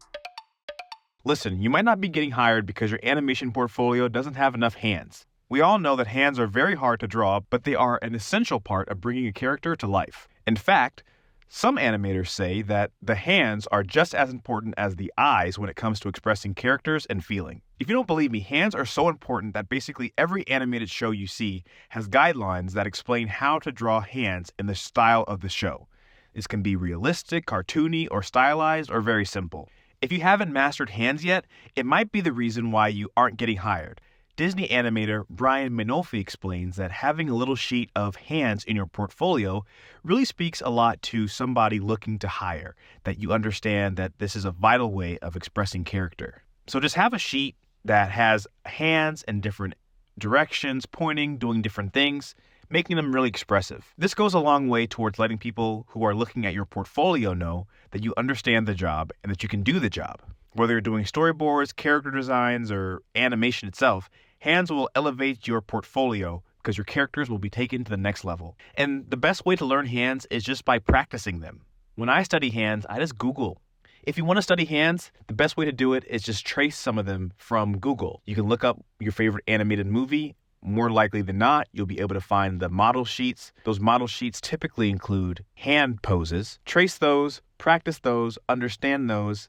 Listen, you might not be getting hired because your animation portfolio doesn't have enough hands. We all know that hands are very hard to draw, but they are an essential part of bringing a character to life. In fact, some animators say that the hands are just as important as the eyes when it comes to expressing characters and feeling. If you don't believe me, hands are so important that basically every animated show you see has guidelines that explain how to draw hands in the style of the show. This can be realistic, cartoony, or stylized, or very simple. If you haven't mastered hands yet, it might be the reason why you aren't getting hired. Disney animator Brian Minolfi explains that having a little sheet of hands in your portfolio really speaks a lot to somebody looking to hire, that you understand that this is a vital way of expressing character. So just have a sheet that has hands in different directions, pointing, doing different things, making them really expressive. This goes a long way towards letting people who are looking at your portfolio know that you understand the job and that you can do the job. Whether you're doing storyboards, character designs, or animation itself, hands will elevate your portfolio because your characters will be taken to the next level. And the best way to learn hands is just by practicing them. When I study hands, I just Google. If you want to study hands, the best way to do it is just trace some of them from Google. You can look up your favorite animated movie. More likely than not, you'll be able to find the model sheets. Those model sheets typically include hand poses. Trace those, practice those, understand those,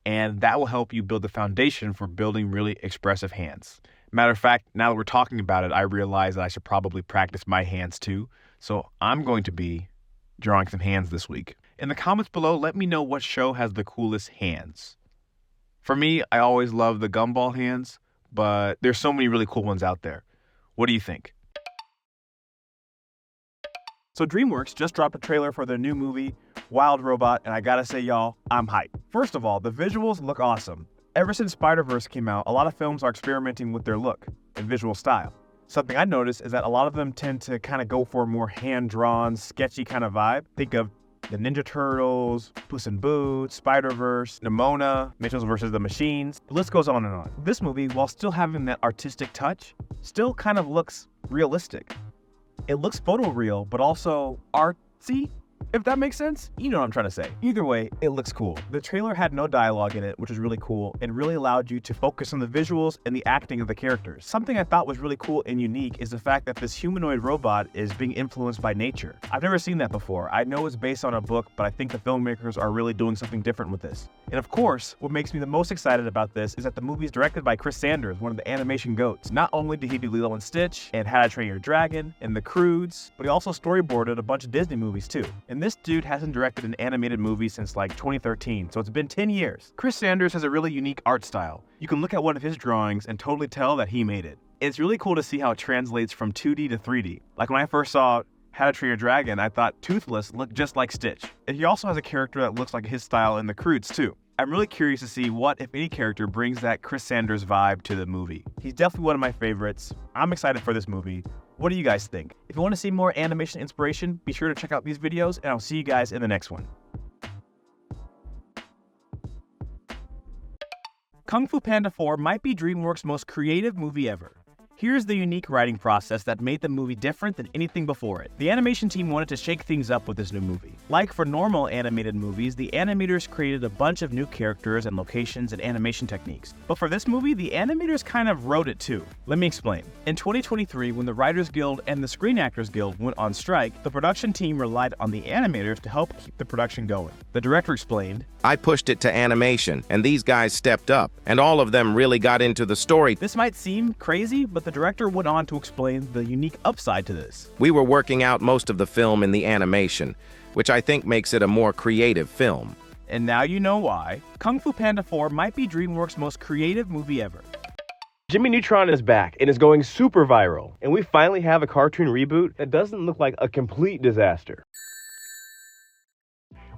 and that will help you build the foundation for building really expressive hands. Matter of fact, now that we're talking about it, I realize that I should probably practice my hands too. So I'm going to be drawing some hands this week. In the comments below, let me know what show has the coolest hands. For me, I always love the Gumball hands, but there's so many really cool ones out there. What do you think? So DreamWorks just dropped a trailer for their new movie, Wild Robot, and I gotta say, y'all, I'm hyped. First of all, the visuals look awesome. Ever since Spider-Verse came out, a lot of films are experimenting with their look and visual style. Something I noticed is that a lot of them tend to kind of go for a more hand-drawn, sketchy kind of vibe. Think of the Ninja Turtles, Puss in Boots, Spider-Verse, Nimona, Mitchell vs. the Machines. The list goes on and on. This movie, while still having that artistic touch, still kind of looks realistic. It looks photoreal, but also artsy, if that makes sense. You know what I'm trying to say. Either way, it looks cool. The trailer had no dialogue in it, which is really cool, and really allowed you to focus on the visuals and the acting of the characters. Something I thought was really cool and unique is the fact that this humanoid robot is being influenced by nature. I've never seen that before. I know it's based on a book, but I think the filmmakers are really doing something different with this. And of course, what makes me the most excited about this is that the movie is directed by Chris Sanders, one of the animation goats. Not only did he do Lilo and Stitch and How to Train Your Dragon and The Croods, but he also storyboarded a bunch of Disney movies too. And this dude hasn't directed an animated movie since like 2013, so it's been 10 years. Chris Sanders has a really unique art style. You can look at one of his drawings and totally tell that he made it. It's really cool to see how it translates from 2D to 3D. Like when I first saw How to Train Your Dragon, I thought Toothless looked just like Stitch. And he also has a character that looks like his style in The Croods too. I'm really curious to see what, if any, character brings that Chris Sanders vibe to the movie. He's definitely one of my favorites. I'm excited for this movie. What do you guys think? If you want to see more animation inspiration, be sure to check out these videos, and I'll see you guys in the next one. Kung Fu Panda 4 might be DreamWorks' most creative movie ever. Here's the unique writing process that made the movie different than anything before it. The animation team wanted to shake things up with this new movie. Like for normal animated movies, the animators created a bunch of new characters and locations and animation techniques. But for this movie, the animators kind of wrote it too. Let me explain. In 2023, when the Writers Guild and the Screen Actors Guild went on strike, the production team relied on the animators to help keep the production going. The director explained, I pushed it to animation, and these guys stepped up, and all of them really got into the story. This might seem crazy, but the director went on to explain the unique upside to this. We were working out most of the film in the animation, which I think makes it a more creative film. And now you know why. Kung Fu Panda 4 might be DreamWorks' most creative movie ever. Jimmy Neutron is back and is going super viral, and we finally have a cartoon reboot that doesn't look like a complete disaster.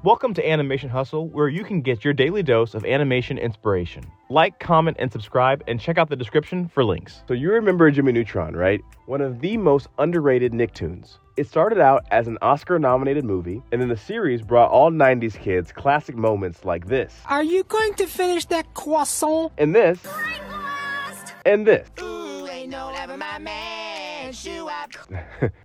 Welcome to Animation Hustle, where you can get your daily dose of animation inspiration. Like, comment, and subscribe, and check out the description for links. So you remember Jimmy Neutron, right? One of the most underrated Nicktoons. It started out as an Oscar-nominated movie, and then the series brought all 90s kids classic moments like this. Are you going to finish that croissant? And this. And this. Ooh, ain't no loving my man.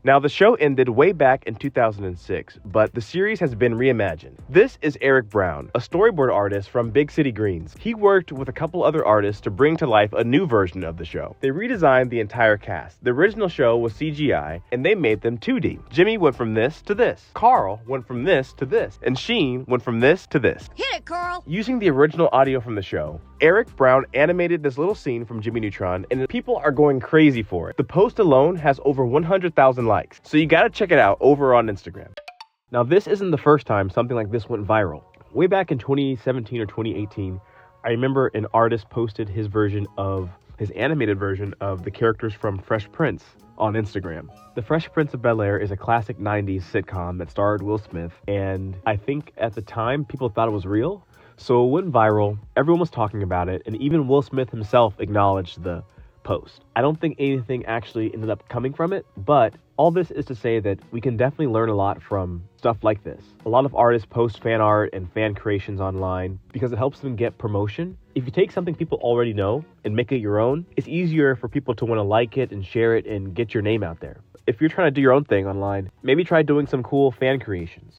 Now, the show ended way back in 2006, but the series has been reimagined. This is Eric Brown, a storyboard artist from Big City Greens. He worked with a couple other artists to bring to life a new version of the show. They redesigned the entire cast. The original show was CGI, and they made them 2D. Jimmy went from this to this. Carl went from this to this. And Sheen went from this to this. Hit it, Carl! Using the original audio from the show, Eric Brown animated this little scene from Jimmy Neutron, and people are going crazy for it. The post alone has over 100,000 likes, so you gotta check it out over on Instagram. Now, this isn't the first time something like this went viral. Way back in 2017 or 2018, I remember an artist posted his animated version of the characters from Fresh Prince on Instagram. The Fresh Prince of Bel-Air is a classic 90s sitcom that starred Will Smith, and I think at the time people thought it was real. So it went viral, everyone was talking about it, and even Will Smith himself acknowledged the post. I don't think anything actually ended up coming from it, but all this is to say that we can definitely learn a lot from stuff like this. A lot of artists post fan art and fan creations online because it helps them get promotion. If you take something people already know and make it your own, it's easier for people to want to like it and share it and get your name out there. If you're trying to do your own thing online, maybe try doing some cool fan creations.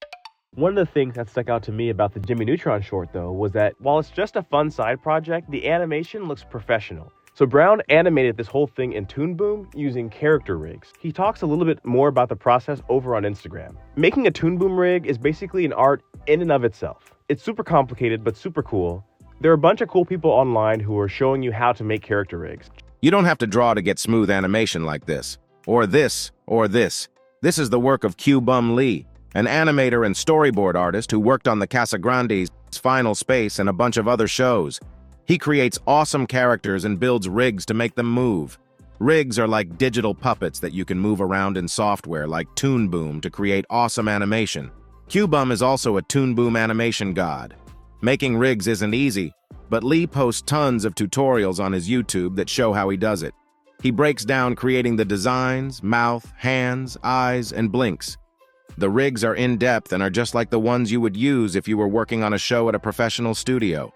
One of the things that stuck out to me about the Jimmy Neutron short, though, was that while it's just a fun side project, the animation looks professional. So Brown animated this whole thing in Toon Boom using character rigs. He talks a little bit more about the process over on Instagram. Making a Toon Boom rig is basically an art in and of itself. It's super complicated, but super cool. There are a bunch of cool people online who are showing you how to make character rigs. You don't have to draw to get smooth animation like this. Or this, or this. This is the work of Q Bum Lee, an animator and storyboard artist who worked on the Casagrandes, Final Space, and a bunch of other shows. He creates awesome characters and builds rigs to make them move. Rigs are like digital puppets that you can move around in software like Toon Boom to create awesome animation. Q Bum is also a Toon Boom animation god. Making rigs isn't easy, but Lee posts tons of tutorials on his YouTube that show how he does it. He breaks down creating the designs, mouth, hands, eyes, and blinks. The rigs are in-depth and are just like the ones you would use if you were working on a show at a professional studio.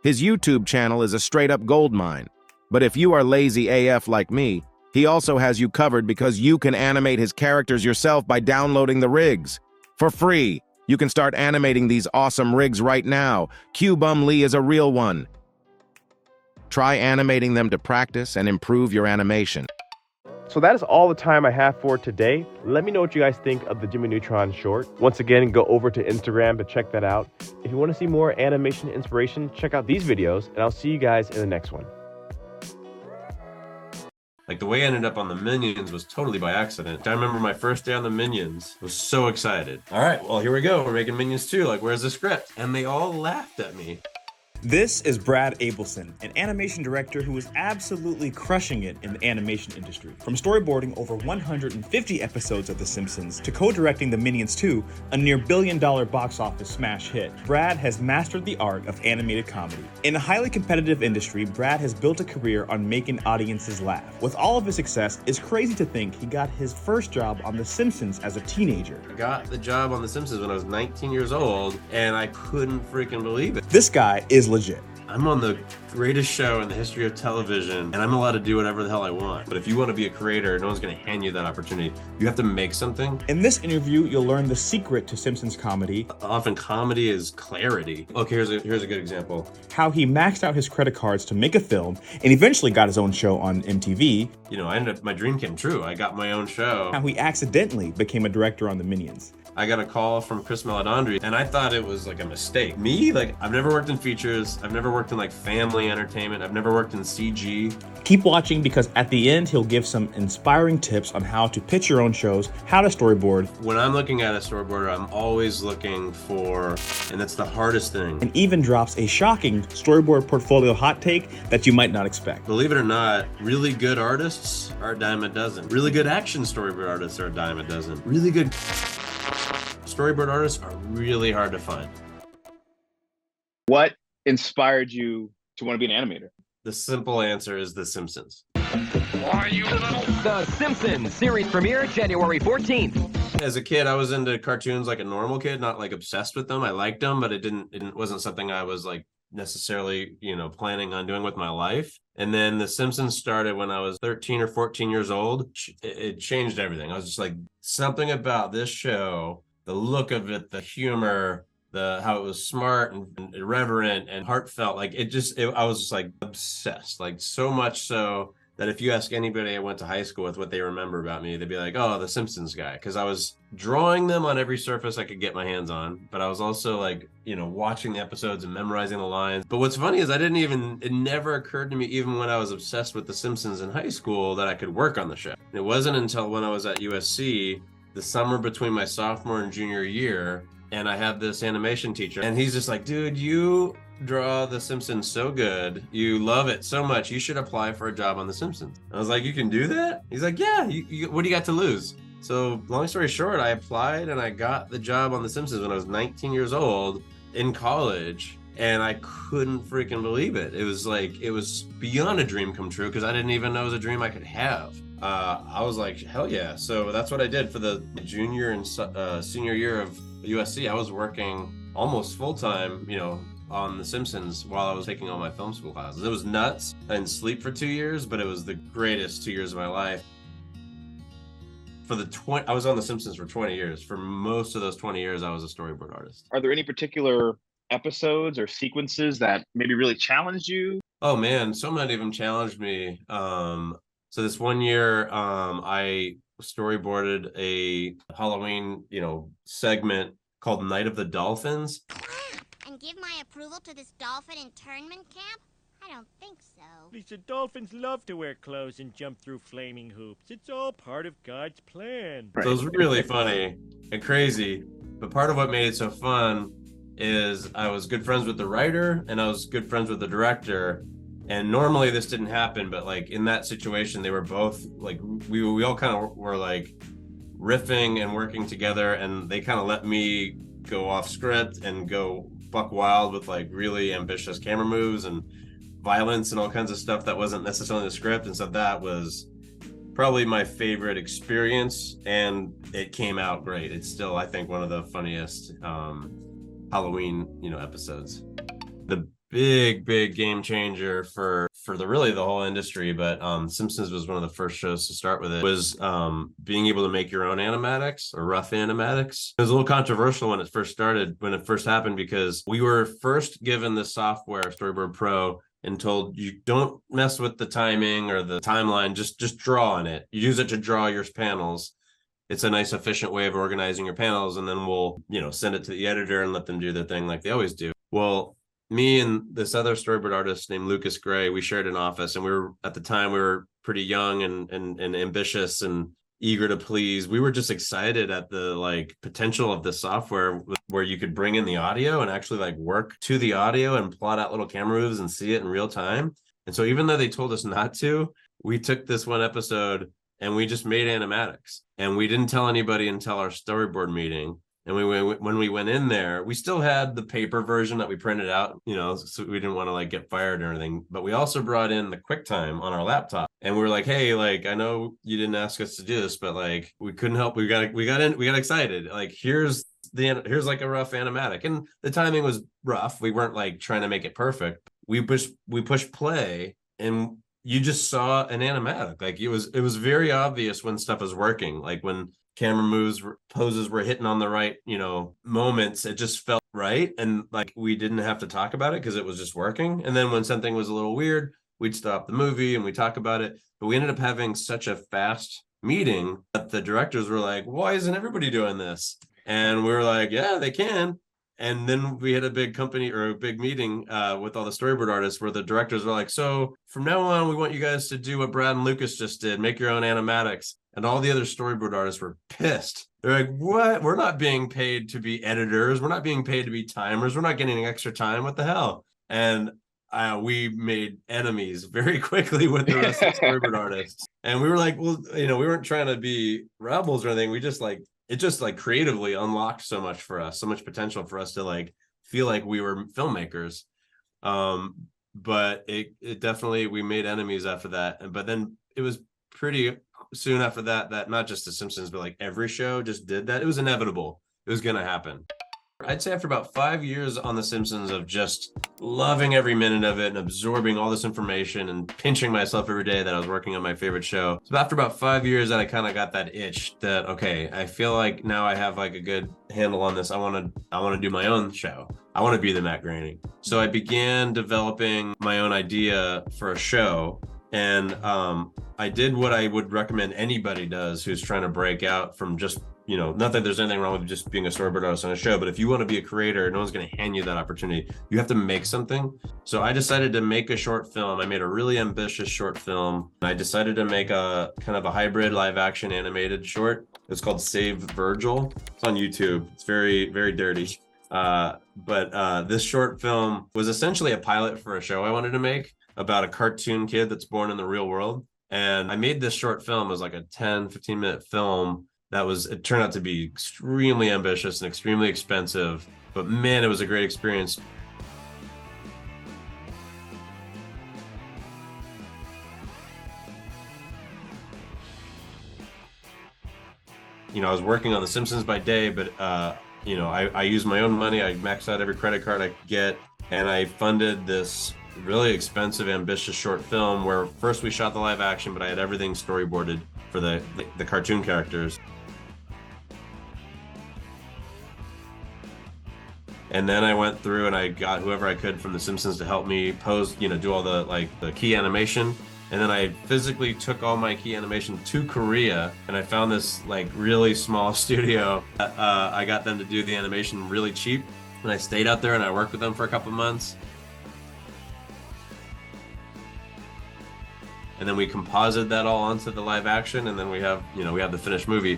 His YouTube channel is a straight-up goldmine, but if you are lazy AF like me, he also has you covered because you can animate his characters yourself by downloading the rigs. For free, you can start animating these awesome rigs right now. Q Bum Lee is a real one. Try animating them to practice and improve your animation. So that is all the time I have for today. Let me know what you guys think of the Jimmy Neutron short. Once again, go over to Instagram to check that out. If you want to see more animation inspiration, check out these videos, and I'll see you guys in the next one. Like, the way I ended up on the Minions was totally by accident. I remember my first day on the Minions, I was so excited. All right, well, here we go. We're making Minions 2. Like, where's the script? And they all laughed at me. This is Brad Abelson, an animation director who is absolutely crushing it in the animation industry. From storyboarding over 150 episodes of The Simpsons to co-directing The Minions 2, a near billion-dollar box office smash hit, Brad has mastered the art of animated comedy. In a highly competitive industry, Brad has built a career on making audiences laugh. With all of his success, it's crazy to think he got his first job on The Simpsons as a teenager. I got the job on The Simpsons when I was 19 years old, and I couldn't freaking believe it. This guy is legit. I'm on the greatest show in the history of television, and I'm allowed to do whatever the hell I want. But if you want to be a creator, no one's going to hand you that opportunity. You have to make something. In this interview, you'll learn the secret to Simpsons comedy. Often comedy is clarity. Okay, here's a good example. How he maxed out his credit cards to make a film and eventually got his own show on MTV. You know, my dream came true. I got my own show. How he accidentally became a director on The Minions. I got a call from Chris Meledandri, and I thought it was like a mistake. Me, like, I've never worked in features. I've never worked in like family entertainment. I've never worked in CG. Keep watching because at the end, he'll give some inspiring tips on how to pitch your own shows, how to storyboard. When I'm looking at a storyboarder, I'm always looking for, and that's the hardest thing. And even drops a shocking storyboard portfolio hot take that you might not expect. Believe it or not, really good artists are a dime a dozen. Really good action storyboard artists are a dime a dozen. Really good storyboard artists are really hard to find. What inspired you to want to be an animator? The simple answer is The Simpsons. Why, you little... The Simpsons series premiere January 14th. As a kid, I was into cartoons like a normal kid, not like obsessed with them. I liked them, but it wasn't something I was like necessarily, planning on doing with my life. And then The Simpsons started when I was 13 or 14 years old. It changed everything. I was just like, something about this show, the look of it, the humor, how it was smart and irreverent and heartfelt. Like I was just like obsessed, like so much so that if you ask anybody I went to high school with what they remember about me, they'd be like, oh, the Simpsons guy. Because I was drawing them on every surface I could get my hands on. But I was also like, watching the episodes and memorizing the lines. But what's funny is it never occurred to me, even when I was obsessed with the Simpsons in high school, that I could work on the show. It wasn't until when I was at USC, the summer between my sophomore and junior year, and I had this animation teacher, and he's just like, dude, you draw The Simpsons so good, you love it so much, you should apply for a job on The Simpsons. I was like, you can do that? He's like, yeah, what do you got to lose? So long story short, I applied and I got the job on The Simpsons when I was 19 years old in college, and I couldn't freaking believe it. It was beyond a dream come true, because I didn't even know it was a dream I could have. I was like, hell yeah. So that's what I did for the junior and senior year of USC. I was working almost full-time, on The Simpsons while I was taking all my film school classes. It was nuts. I didn't sleep for 2 years, but it was the greatest 2 years of my life. I was on The Simpsons for 20 years. For most of those 20 years, I was a storyboard artist. Are there any particular episodes or sequences that maybe really challenged you? Oh man, so many of them challenged me. So this one year, I storyboarded a Halloween, segment called Night of the Dolphins. And give my approval to this dolphin internment camp? I don't think so. Lisa, dolphins love to wear clothes and jump through flaming hoops. It's all part of God's plan. So it was really funny and crazy. But part of what made it so fun is I was good friends with the writer and I was good friends with the director. And normally this didn't happen, but like in that situation, they were both like, we all kind of were like riffing and working together, and they kind of let me go off script and go buck wild with like really ambitious camera moves and violence and all kinds of stuff that wasn't necessarily in the script. And so that was probably my favorite experience, and it came out great. It's still, I think, one of the funniest Halloween, episodes. The big game changer for the whole industry, but Simpsons was one of the first shows to start with it, was being able to make your own animatics or rough animatics. It was a little controversial when it first happened, because we were first given the software Storyboard Pro and told, you don't mess with the timing or the timeline, just draw on it. You use it to draw your panels. It's a nice efficient way of organizing your panels, and then we'll send it to the editor and let them do their thing like they always do. Well, me and this other storyboard artist named Lucas Gray, we shared an office, and at the time we were pretty young and ambitious and eager to please. We were just excited at the potential of the software where you could bring in the audio and actually work to the audio and plot out little camera moves and see it in real time. And so even though they told us not to, we took this one episode and we just made animatics, and we didn't tell anybody until our storyboard meeting. And when we went in there, we still had the paper version that we printed out, so we didn't want to get fired or anything. But we also brought in the QuickTime on our laptop, and we were like, hey, I know you didn't ask us to do this, but we couldn't help. We got excited. Here's a rough animatic, and the timing was rough. We weren't trying to make it perfect. We pushed play, and you just saw an animatic. It was very obvious when stuff was working, when camera moves, poses were hitting on the right, moments. It just felt right. And we didn't have to talk about it because it was just working. And then when something was a little weird, we'd stop the movie and we talk about it. But we ended up having such a fast meeting that the directors were like, why isn't everybody doing this? And we were like, yeah, they can. And then we had a big meeting with all the storyboard artists where the directors were like, so from now on, we want you guys to do what Brad and Lucas just did, make your own animatics. And all the other storyboard artists were pissed. They're like, what? We're not being paid to be editors. We're not being paid to be timers. We're not getting extra time. What the hell? And we made enemies very quickly with the rest of the storyboard artists. And we were like, well, we weren't trying to be rebels or anything. We just it just creatively unlocked so much for us, so much potential for us to feel like we were filmmakers. But it definitely, we made enemies after that. But then it was pretty soon after that not just The Simpsons, but every show just did that. It was inevitable. It was going to happen. I'd say after about 5 years on The Simpsons of just loving every minute of it and absorbing all this information and pinching myself every day that I was working on my favorite show. So after about 5 years that I kind of got that itch that, okay, I feel like now I have like a good handle on this. I want to do my own show. I want to be the Matt Groening. So I began developing my own idea for a show. And I did what I would recommend anybody does who's trying to break out from just, not that there's anything wrong with just being a storyboard artist on a show, but if you want to be a creator, no one's going to hand you that opportunity. You have to make something. So I decided to make a short film. I made a really ambitious short film. I decided to make a kind of a hybrid live action animated short. It's called Save Virgil. It's on YouTube. It's very, very dirty. But this short film was essentially a pilot for a show I wanted to make about a cartoon kid that's born in the real world. And I made this short film as like a 10-15 minute film it turned out to be extremely ambitious and extremely expensive, but man, it was a great experience. I was working on The Simpsons by day, but I used my own money. I maxed out every credit card I could get, and I funded this really expensive, ambitious short film where first we shot the live action, but I had everything storyboarded for the cartoon characters. And then I went through and I got whoever I could from The Simpsons to help me pose, do all the key animation. And then I physically took all my key animation to Korea, and I found this really small studio. I got them to do the animation really cheap, and I stayed out there and I worked with them for a couple months. And then we composited that all onto the live action, and then we have the finished movie.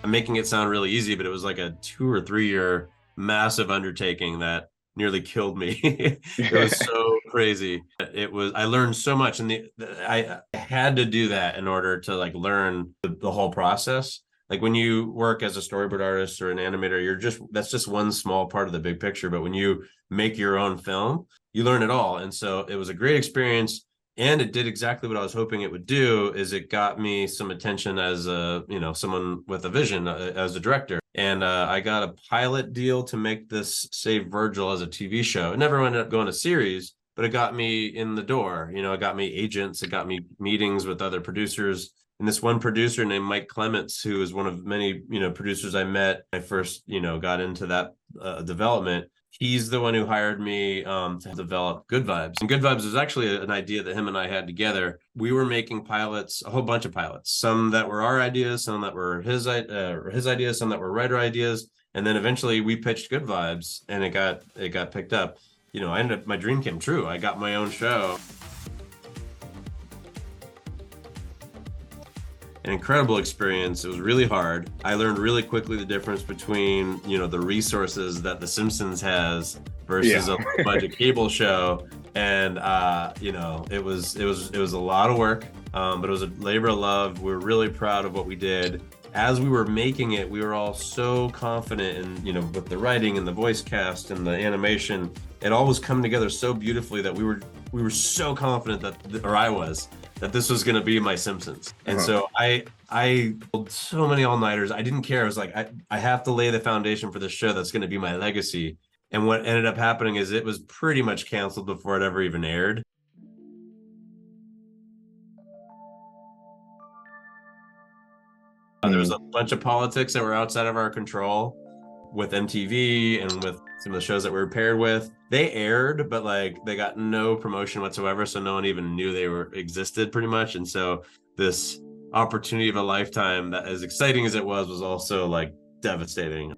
I'm making it sound really easy, but it was like a 2 or 3 year massive undertaking that nearly killed me. It was so crazy. I learned so much, and I had to do that in order to learn the whole process. Like when you work as a storyboard artist or an animator, that's just one small part of the big picture. But when you make your own film, you learn it all. And so it was a great experience. And it did exactly what I was hoping it would do. Is it got me some attention as someone with a vision as a director. And I got a pilot deal to make this Save Virgil as a TV show. It never ended up going to series, but it got me in the door. It got me agents. It got me meetings with other producers. And this one producer named Mike Clements, who is one of many producers I met. I first got into that development. He's the one who hired me to develop Good Vibes. And Good Vibes was actually an idea that him and I had together. We were making pilots, a whole bunch of pilots, some that were our ideas, some that were his ideas, some that were writer ideas. And then eventually we pitched Good Vibes, and it got picked up. My dream came true. I got my own show. An incredible experience. It was really hard. I learned really quickly the difference between, the resources that The Simpsons has versus a budget cable show. And, it was a lot of work, but it was a labor of love. We're really proud of what we did. As we were making it, we were all so confident in, with the writing and the voice cast and the animation. It all was coming together so beautifully that we were so confident that this was going to be my Simpsons. And so I pulled so many all-nighters. I didn't care. I was like, I have to lay the foundation for this show that's going to be my legacy. And what ended up happening is it was pretty much canceled before it ever even aired. There was a bunch of politics that were outside of our control with MTV and with some of the shows that we were paired with. They aired, but they got no promotion whatsoever, so no one even knew they existed pretty much. And so this opportunity of a lifetime, that as exciting as it was also devastating.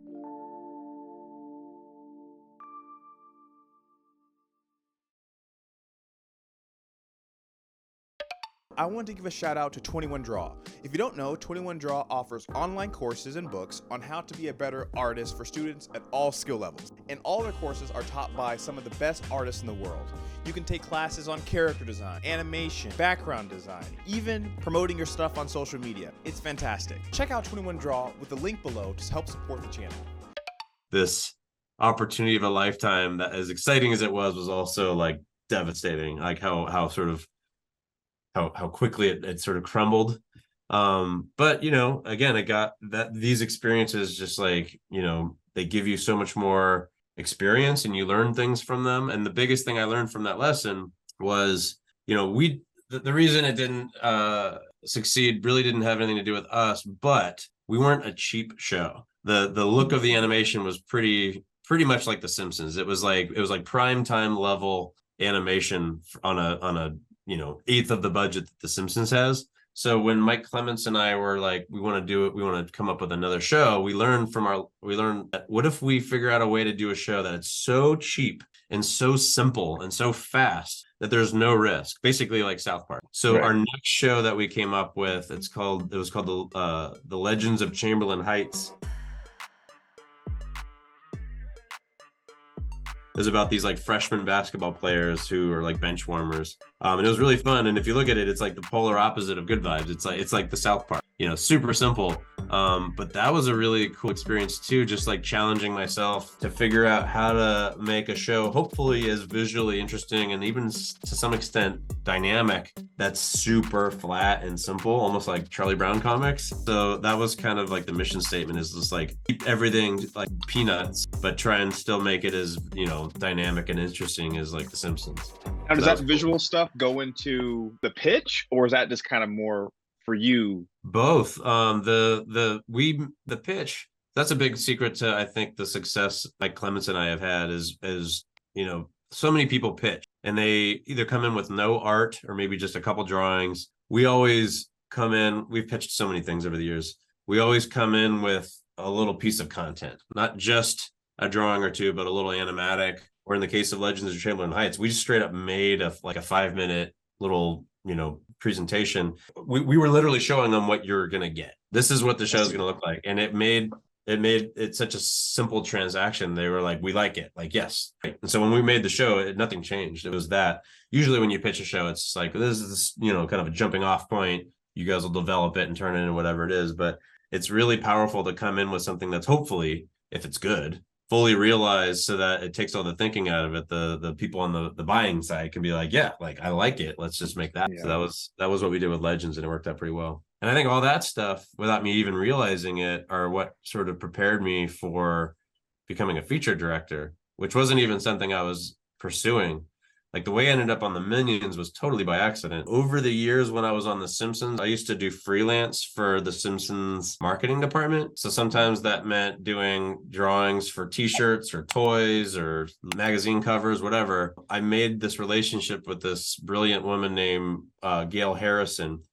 I want to give a shout out to 21 Draw. If you don't know, 21 Draw offers online courses and books on how to be a better artist for students at all skill levels. And all their courses are taught by some of the best artists in the world. You can take classes on character design, animation, background design, even promoting your stuff on social media. It's fantastic. Check out 21 Draw with the link below to help support the channel. This opportunity of a lifetime, that as exciting as it was also devastating. How sort of how quickly it sort of crumbled. But you know, again, I got that these experiences just like, you know, they give you so much more experience and you learn things from them. And the biggest thing I learned from that lesson was, you know, the reason it didn't succeed really didn't have anything to do with us, but we weren't a cheap show. The look of the animation was pretty much like The Simpsons. It was like prime time level animation on a you know, eighth of the budget that The Simpsons has. So when Mike Clements and I were like, we want to come up with another show, we learned that what if we figure out a way to do a show that it's so cheap and so simple and so fast that there's no risk, basically like South Park. So Our next show that we came up with, it was called the Legends of Chamberlain Heights. It was about these like freshman basketball players who are like bench warmers. And it was really fun. And if you look at it, it's like the polar opposite of Good Vibes. It's like the South Park, you know, super simple. But that was a really cool experience too, just like challenging myself to figure out how to make a show hopefully as visually interesting and even to some extent dynamic that's super flat and simple, almost like Charlie Brown comics. So that was kind of like the mission statement, is just like keep everything like peanuts, but try and still make it as, you know, dynamic and interesting as like The Simpsons. Now, does that visual stuff go into the pitch, or is that just kind of more for you? Both. The pitch, that's a big secret to, I think, the success like Clements and I have had is, you know, so many people pitch and they either come in with no art or maybe just a couple drawings. We always come in, we've pitched so many things over the years. We always come in with a little piece of content, not just a drawing or two, but a little animatic. Or in the case of Legends of Chamberlain Heights, we just straight up made a 5-minute little, you know, presentation. We were literally showing them what you're gonna get. This is what the show is gonna look like, and it made it such a simple transaction. They were like, we like it, like yes. And so when we made the show, nothing changed. It was that. Usually when you pitch a show, it's like this is, you know, kind of a jumping off point. You guys will develop it and turn it into whatever it is. But it's really powerful to come in with something that's hopefully, if it's good, fully realized, so that it takes all the thinking out of it. The people on the buying side can be like, yeah, like I like it, let's just make that. Yeah. So that was what we did with Legends, and it worked out pretty well. And I think all that stuff, without me even realizing it, are what sort of prepared me for becoming a feature director, which wasn't even something I was pursuing. Like the way I ended up on the Minions was totally by accident. Over the years when I was on The Simpsons, I used to do freelance for The Simpsons marketing department. So sometimes that meant doing drawings for t-shirts or toys or magazine covers, whatever. I made this relationship with this brilliant woman named Gail Harrison,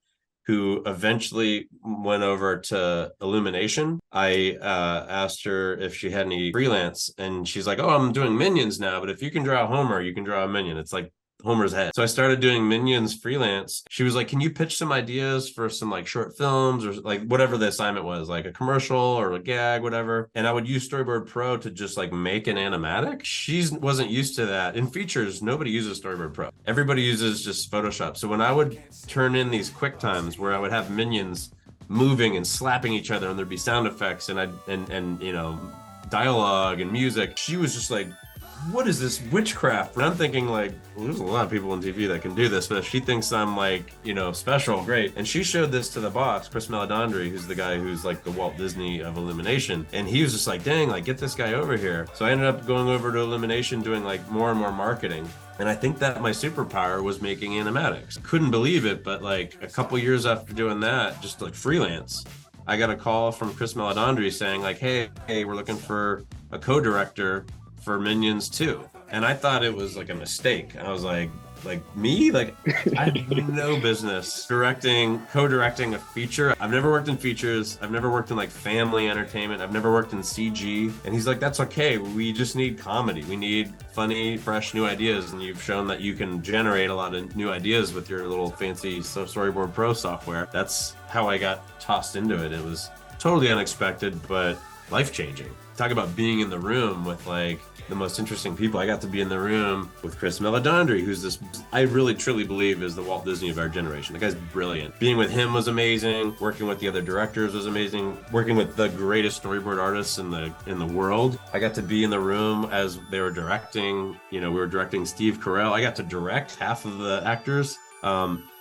who eventually went over to Illumination. I asked her if she had any freelance, and she's like, oh, I'm doing Minions now, but if you can draw Homer, you can draw a Minion. It's like Homer's head. So I started doing Minions freelance. She was like, can you pitch some ideas for some like short films or like whatever the assignment was, like a commercial or a gag, whatever. And I would use Storyboard Pro to just like make an animatic. She wasn't used to that. In features, nobody uses Storyboard Pro. Everybody uses just Photoshop. So when I would turn in these quick times where I would have minions moving and slapping each other and there'd be sound effects and you know, dialogue and music, she was just like, what is this witchcraft? And I'm thinking like, well, there's a lot of people on TV that can do this, but if she thinks I'm like, you know, special, great. And she showed this to the boss, Chris Meledandri, who's the guy who's like the Walt Disney of Illumination. And he was just like, dang, like get this guy over here. So I ended up going over to Illumination doing like more and more marketing. And I think that my superpower was making animatics. Couldn't believe it, but like a couple years after doing that, just like freelance, I got a call from Chris Meledandri saying like, hey, we're looking for a co-director for Minions 2. And I thought it was like a mistake. I was like me? Like I have no business co-directing a feature. I've never worked in features. I've never worked in like family entertainment. I've never worked in CG. And he's like, that's okay. We just need comedy. We need funny, fresh, new ideas. And you've shown that you can generate a lot of new ideas with your little fancy Storyboard Pro software. That's how I got tossed into it. It was totally unexpected, but life-changing. Talk about being in the room with like the most interesting people. I got to be in the room with Chris Meledandri, who's this, I really truly believe is the Walt Disney of our generation. The guy's brilliant. Being with him was amazing. Working with the other directors was amazing. Working with the greatest storyboard artists in the world. I got to be in the room as they were directing. You know, we were directing Steve Carell. I got to direct half of the actors.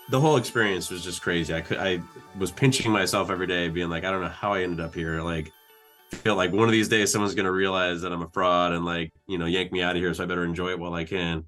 the whole experience was just crazy. I was pinching myself every day, being like, I don't know how I ended up here. Like, I feel like one of these days someone's going to realize that I'm a fraud and like, yank me out of here. So I better enjoy it while I can.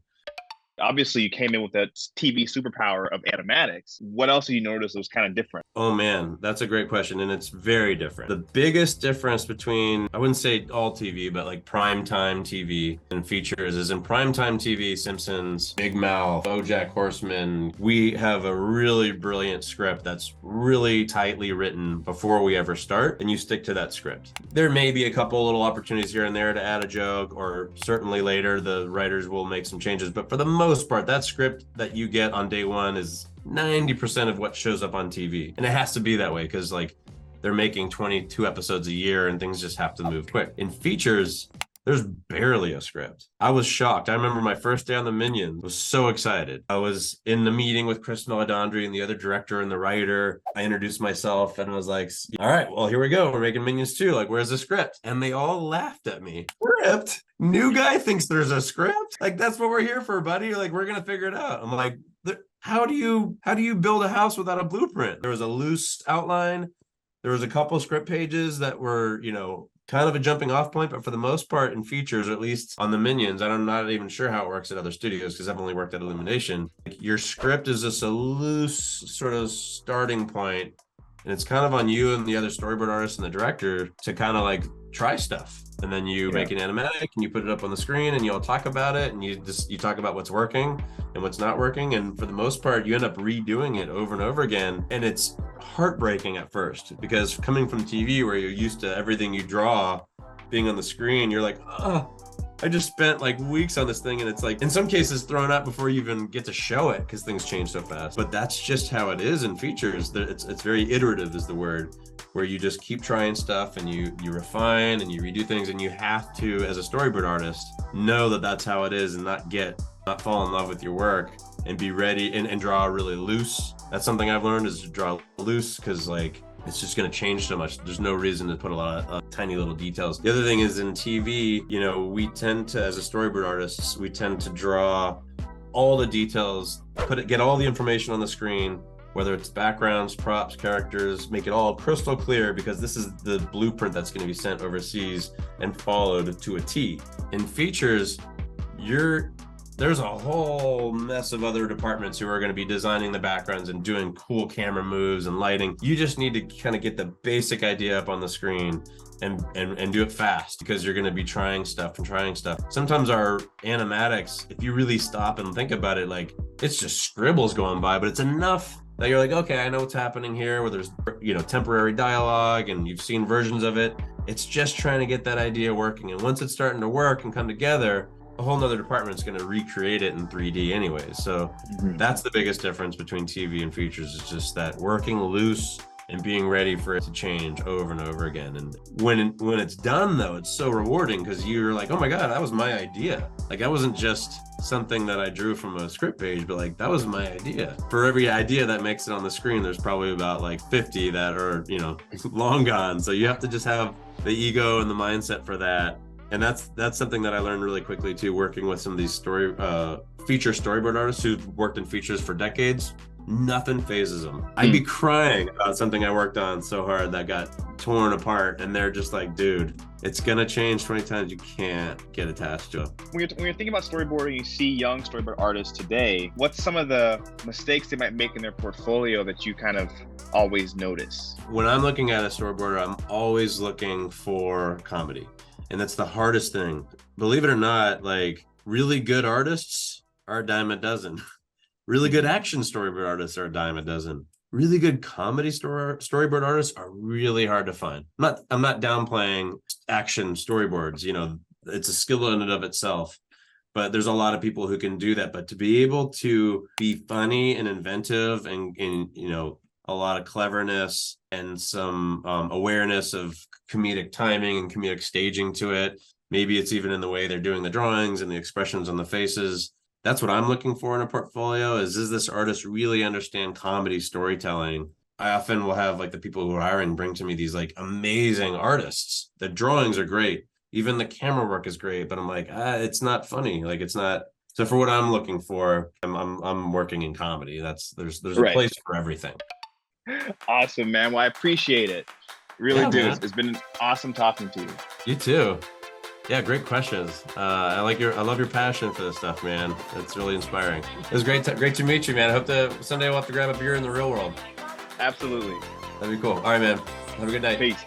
Obviously, you came in with that TV superpower of animatics. What else have you noticed was kind of different? Oh man, that's a great question. And it's very different. The biggest difference between, I wouldn't say all TV, but like primetime TV and features is in primetime TV, Simpsons, Big Mouth, BoJack Horseman, we have a really brilliant script that's really tightly written before we ever start, and you stick to that script. There may be a couple little opportunities here and there to add a joke, or certainly later the writers will make some changes, but for the most part, that script that you get on day one is 90% of what shows up on TV. And it has to be that way because like they're making 22 episodes a year and things just have to move quick. In features, there's barely a script. I was shocked. I remember my first day on the Minions, was so excited. I was in the meeting with Chris Meledandri and the other director and the writer. I introduced myself and was like, all right, well, here we go. We're making Minions 2. Like, where's the script? And they all laughed at me. Script? New guy thinks there's a script? Like, that's what we're here for, buddy. Like, we're going to figure it out. I'm like, how do you build a house without a blueprint? There was a loose outline. There was a couple script pages that were, kind of a jumping off point, but for the most part in features, or at least on the Minions, I'm not even sure how it works at other studios because I've only worked at Illumination. Your script is just a loose sort of starting point, and it's kind of on you and the other storyboard artist and the director to kind of like try stuff. And then you make an animatic and you put it up on the screen and you all talk about it and you talk about what's working and what's not working. And for the most part, you end up redoing it over and over again. And it's heartbreaking at first because coming from TV where you're used to everything you draw being on the screen, you're like, oh, I just spent like weeks on this thing. And it's like, in some cases thrown out before you even get to show it because things change so fast. But that's just how it is in features. It's very iterative is the word, where you just keep trying stuff and you refine and you redo things, and you have to, as a storyboard artist, know that that's how it is and not fall in love with your work and be ready and draw really loose. That's something I've learned is to draw loose because like it's just going to change so much. There's no reason to put a lot of tiny little details. The other thing is in TV, we tend to, as a storyboard artists, we tend to draw all the details, get all the information on the screen, whether it's backgrounds, props, characters, make it all crystal clear because this is the blueprint that's going to be sent overseas and followed to a T. In features, there's a whole mess of other departments who are going to be designing the backgrounds and doing cool camera moves and lighting. You just need to kind of get the basic idea up on the screen and do it fast because you're going to be trying stuff. Sometimes our animatics, if you really stop and think about it, like it's just scribbles going by, but it's enough that you're like, okay, I know what's happening here, where there's, temporary dialogue and you've seen versions of it. It's just trying to get that idea working. And once it's starting to work and come together, a whole nother department is going to recreate it in 3D anyways. So that's the biggest difference between TV and features. It's just that working loose and being ready for it to change over and over again. And when it's done though, it's so rewarding because you're like, oh my God, that was my idea. Like that wasn't just something that I drew from a script page, but like that was my idea. For every idea that makes it on the screen, there's probably about like 50 that are, long gone. So you have to just have the ego and the mindset for that. And that's something that I learned really quickly too, working with some of these feature storyboard artists who've worked in features for decades. Nothing phases them. I'd be crying about something I worked on so hard that got torn apart, and they're just like, dude, it's gonna change 20 times. You can't get attached to it. When you're thinking about storyboarding, you see young storyboard artists today. What's some of the mistakes they might make in their portfolio that you kind of always notice? When I'm looking at a storyboarder, I'm always looking for comedy. And that's the hardest thing. Believe it or not, like really good artists are a dime a dozen. Really good action storyboard artists are a dime a dozen. Really good comedy storyboard artists are really hard to find. I'm not downplaying action storyboards. It's a skill in and of itself. But there's a lot of people who can do that. But to be able to be funny and inventive and a lot of cleverness and some awareness of comedic timing and comedic staging to it. Maybe it's even in the way they're doing the drawings and the expressions on the faces. That's what I'm looking for in a portfolio does this artist really understand comedy storytelling? I often will have like the people who are hiring bring to me these like amazing artists. The drawings are great. Even the camera work is great, but I'm like, it's not funny. Like it's not So for what I'm looking for, I'm working in comedy. There's a Right. place for everything. Awesome, man. Well, I appreciate it. Really Yeah, do. man. It's been awesome talking to you. You too. Yeah, great questions. I love your passion for this stuff, man. It's really inspiring. It was great to meet you, man. I hope that someday we'll have to grab a beer in the real world. Absolutely. That'd be cool. All right, man. Have a good night. Peace.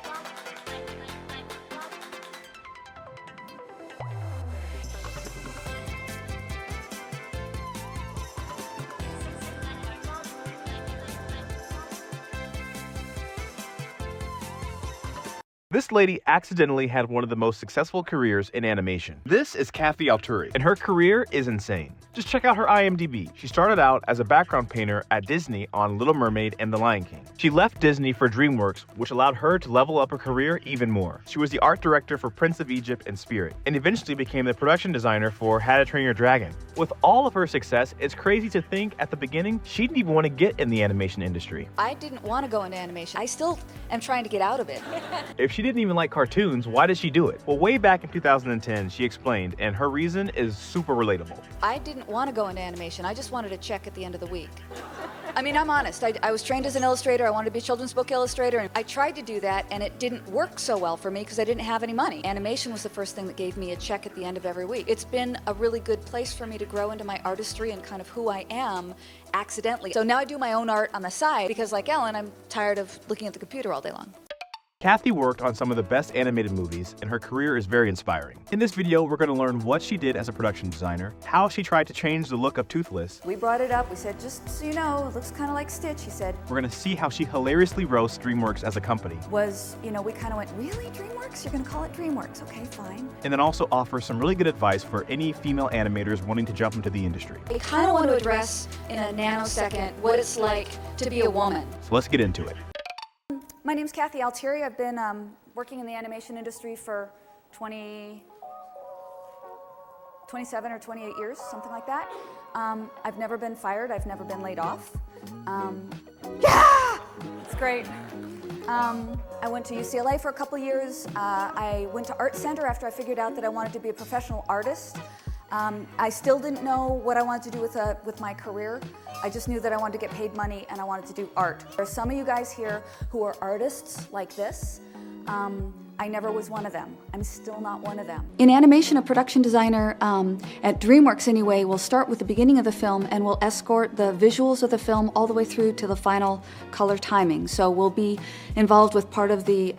This lady accidentally had one of the most successful careers in animation. This is Kathy Alturi, and her career is insane. Just check out her IMDb. She started out as a background painter at Disney on Little Mermaid and The Lion King. She left Disney for DreamWorks, which allowed her to level up her career even more. She was the art director for Prince of Egypt and Spirit, and eventually became the production designer for How to Train Your Dragon. With all of her success, it's crazy to think at the beginning she didn't even want to get in the animation industry. I didn't want to go into animation. I still am trying to get out of it. If she didn't even like cartoons, why did she do it? Well, way back in 2010, she explained, and her reason is super relatable. I didn't want to go into animation. I just wanted a check at the end of the week. I mean, I'm honest. I was trained as an illustrator. I wanted to be a children's book illustrator, and I tried to do that, and it didn't work so well for me because I didn't have any money. Animation was the first thing that gave me a check at the end of every week. It's been a really good place for me to grow into my artistry and kind of who I am accidentally. So now I do my own art on the side because, like Ellen, I'm tired of looking at the computer all day long. Kathy worked on some of the best animated movies, and her career is very inspiring. In this video, we're going to learn what she did as a production designer, how she tried to change the look of Toothless. We brought it up. We said, just so you know, it looks kind of like Stitch, he said. We're going to see how she hilariously roasts DreamWorks as a company. We kind of went, really, DreamWorks? You're going to call it DreamWorks? Okay, fine. And then also offer some really good advice for any female animators wanting to jump into the industry. I kind of want to address in a nanosecond what it's like to be a woman. So let's get into it. My name's Kathy Altieri. I've been working in the animation industry for 27 or 28 years, something like that. I've never been fired. I've never been laid off. Yeah! It's great. I went to UCLA for a couple years. I went to Art Center after I figured out that I wanted to be a professional artist. I still didn't know what I wanted to do with my career. I just knew that I wanted to get paid money and I wanted to do art. There are some of you guys here who are artists like this. I never was one of them. I'm still not one of them. In animation, a production designer at DreamWorks anyway will start with the beginning of the film and will escort the visuals of the film all the way through to the final color timing. So we'll be involved with part of the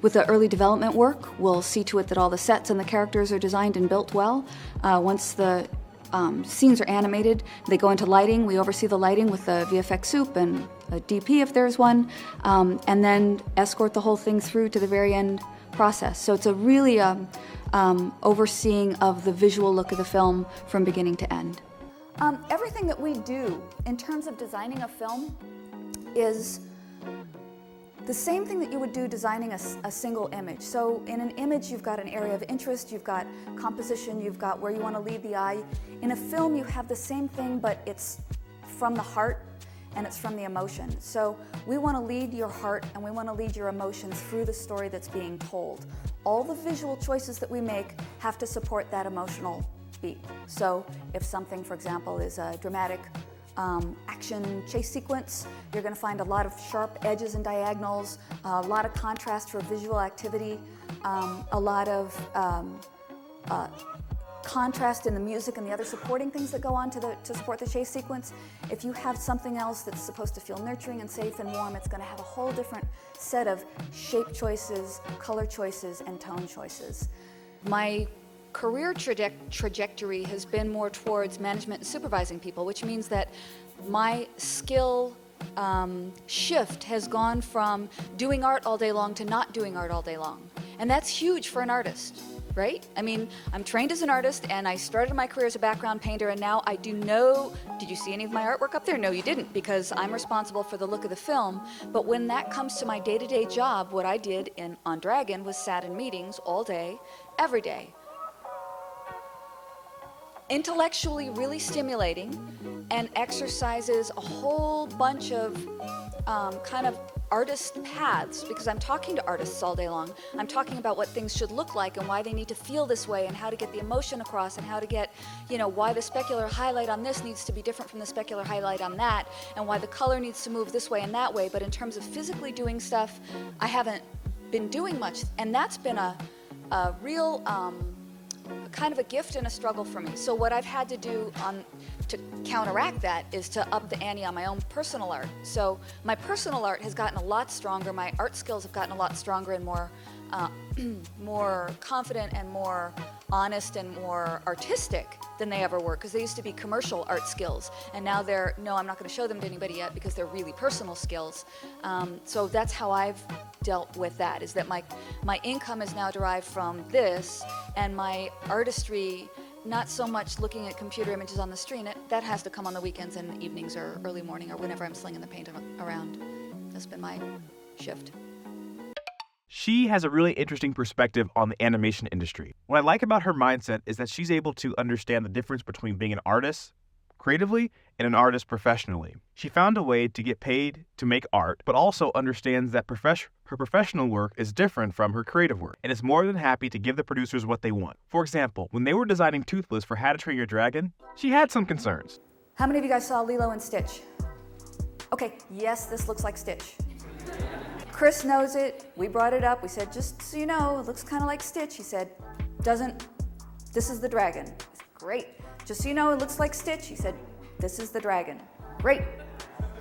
with the early development work. We'll see to it that all the sets and the characters are designed and built well. Once the scenes are animated, they go into lighting. We oversee the lighting with the VFX soup and a DP if there's one, and then escort the whole thing through to the very end process. So it's a really overseeing of the visual look of the film from beginning to end. Everything that we do in terms of designing a film is the same thing that you would do designing a single image. So in an image, you've got an area of interest, you've got composition, you've got where you want to lead the eye. In a film, you have the same thing, but it's from the heart and it's from the emotion. So we want to lead your heart and we want to lead your emotions through the story that's being told. All the visual choices that we make have to support that emotional beat. So if something, for example, is a dramatic action chase sequence, you're going to find a lot of sharp edges and diagonals, a lot of contrast for visual activity, a lot of contrast in the music and the other supporting things that go on to support the chase sequence. If you have something else that's supposed to feel nurturing and safe and warm, it's going to have a whole different set of shape choices, color choices, and tone choices. My career trajectory has been more towards management and supervising people, which means that my skill shift has gone from doing art all day long to not doing art all day long. And that's huge for an artist, right? I mean, I'm trained as an artist and I started my career as a background painter and now I do know, did you see any of my artwork up there? No, you didn't, because I'm responsible for the look of the film. But when that comes to my day-to-day job, what I did on Dragon was sat in meetings all day, every day. Intellectually really stimulating and exercises a whole bunch of kind of artist paths, because I'm talking to artists all day long. I'm talking about what things should look like and why they need to feel this way and how to get the emotion across and how to get, why the specular highlight on this needs to be different from the specular highlight on that and why the color needs to move this way and that way. But in terms of physically doing stuff, I haven't been doing much, and that's been a real kind of a gift and a struggle for me. So what I've had to do to counteract that is to up the ante on my own personal art. So my personal art has gotten a lot stronger. My art skills have gotten a lot stronger and more more confident and more honest and more artistic than they ever were, because they used to be commercial art skills, and now they're, no, I'm not going to show them to anybody yet because they're really personal skills. So that's how I've dealt with that, is that my income is now derived from this, and my artistry, not so much looking at computer images on the screen, that has to come on the weekends and evenings or early morning or whenever I'm slinging the paint around. That's been my shift. She has a really interesting perspective on the animation industry. What I like about her mindset is that she's able to understand the difference between being an artist creatively and an artist professionally. She found a way to get paid to make art, but also understands that her professional work is different from her creative work, and is more than happy to give the producers what they want. For example, when they were designing Toothless for How to Train Your Dragon, she had some concerns. How many of you guys saw Lilo and Stitch? Okay, yes, this looks like Stitch. Chris knows it. We brought it up. We said, just so you know, it looks kind of like Stitch. He said, this is the dragon. I said, great. Just so you know, it looks like Stitch. He said, this is the dragon. Great.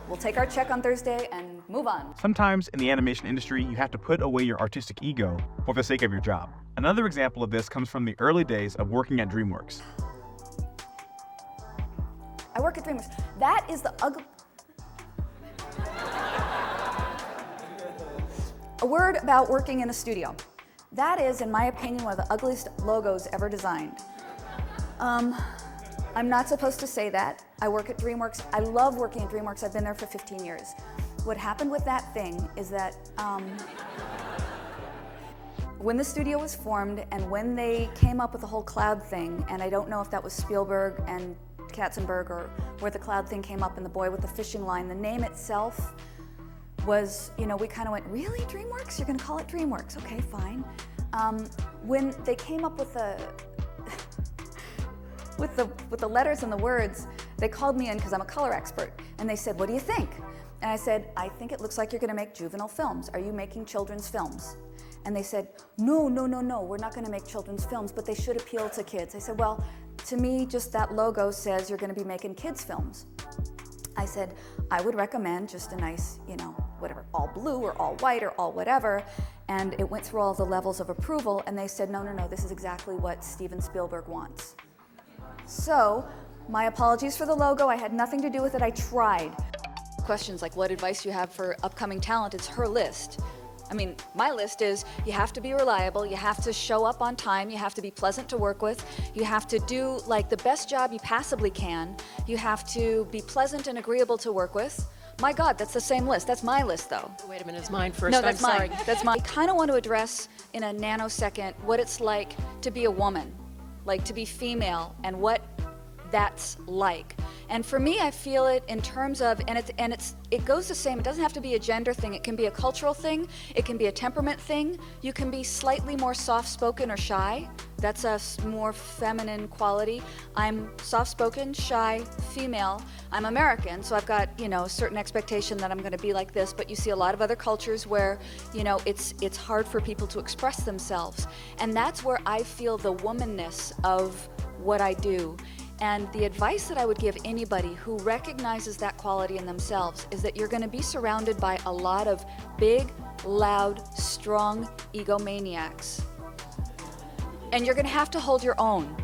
We'll take our check on Thursday and move on. Sometimes in the animation industry, you have to put away your artistic ego for the sake of your job. Another example of this comes from the early days of working at DreamWorks. I work at DreamWorks. That is the ugly... A word about working in a studio. That is, in my opinion, one of the ugliest logos ever designed. I'm not supposed to say that. I work at DreamWorks. I love working at DreamWorks. I've been there for 15 years. What happened with that thing is that when the studio was formed and when they came up with the whole cloud thing, and I don't know if that was Spielberg and Katzenberg or where the cloud thing came up and the boy with the fishing line, the name itself was, we kind of went, really, DreamWorks? You're going to call it DreamWorks? Okay, fine. When they came up with the with the letters and the words, they called me in because I'm a color expert, and they said, what do you think? And I said, I think it looks like you're going to make juvenile films. Are you making children's films? And they said, no, we're not going to make children's films, but they should appeal to kids. I said, well, to me, just that logo says you're going to be making kids' films. I said, I would recommend just a nice, whatever, all blue or all white or all whatever. And it went through all the levels of approval, and they said, no, this is exactly what Steven Spielberg wants. So, my apologies for the logo. I had nothing to do with it. I tried. Questions like what advice you have for upcoming talent, it's her list. I mean, my list is you have to be reliable, you have to show up on time, you have to be pleasant to work with, you have to do like the best job you possibly can, you have to be pleasant and agreeable to work with. My God, that's the same list. That's my list, though. Wait a minute, it's mine first. No, that's I'm mine. sorry. That's mine. I kind of want to address in a nanosecond what it's like to be a woman, like to be female, and what that's like. And for me, I feel it in terms of, it goes the same. It doesn't have to be a gender thing. It can be a cultural thing. It can be a temperament thing. You can be slightly more soft-spoken or shy. That's a more feminine quality. I'm soft-spoken, shy, female. I'm American, so I've got, a certain expectation that I'm going to be like this. But you see a lot of other cultures where, it's hard for people to express themselves. And that's where I feel the womanness of what I do. And the advice that I would give anybody who recognizes that quality in themselves is that you're going to be surrounded by a lot of big, loud, strong egomaniacs. And you're going to have to hold your own.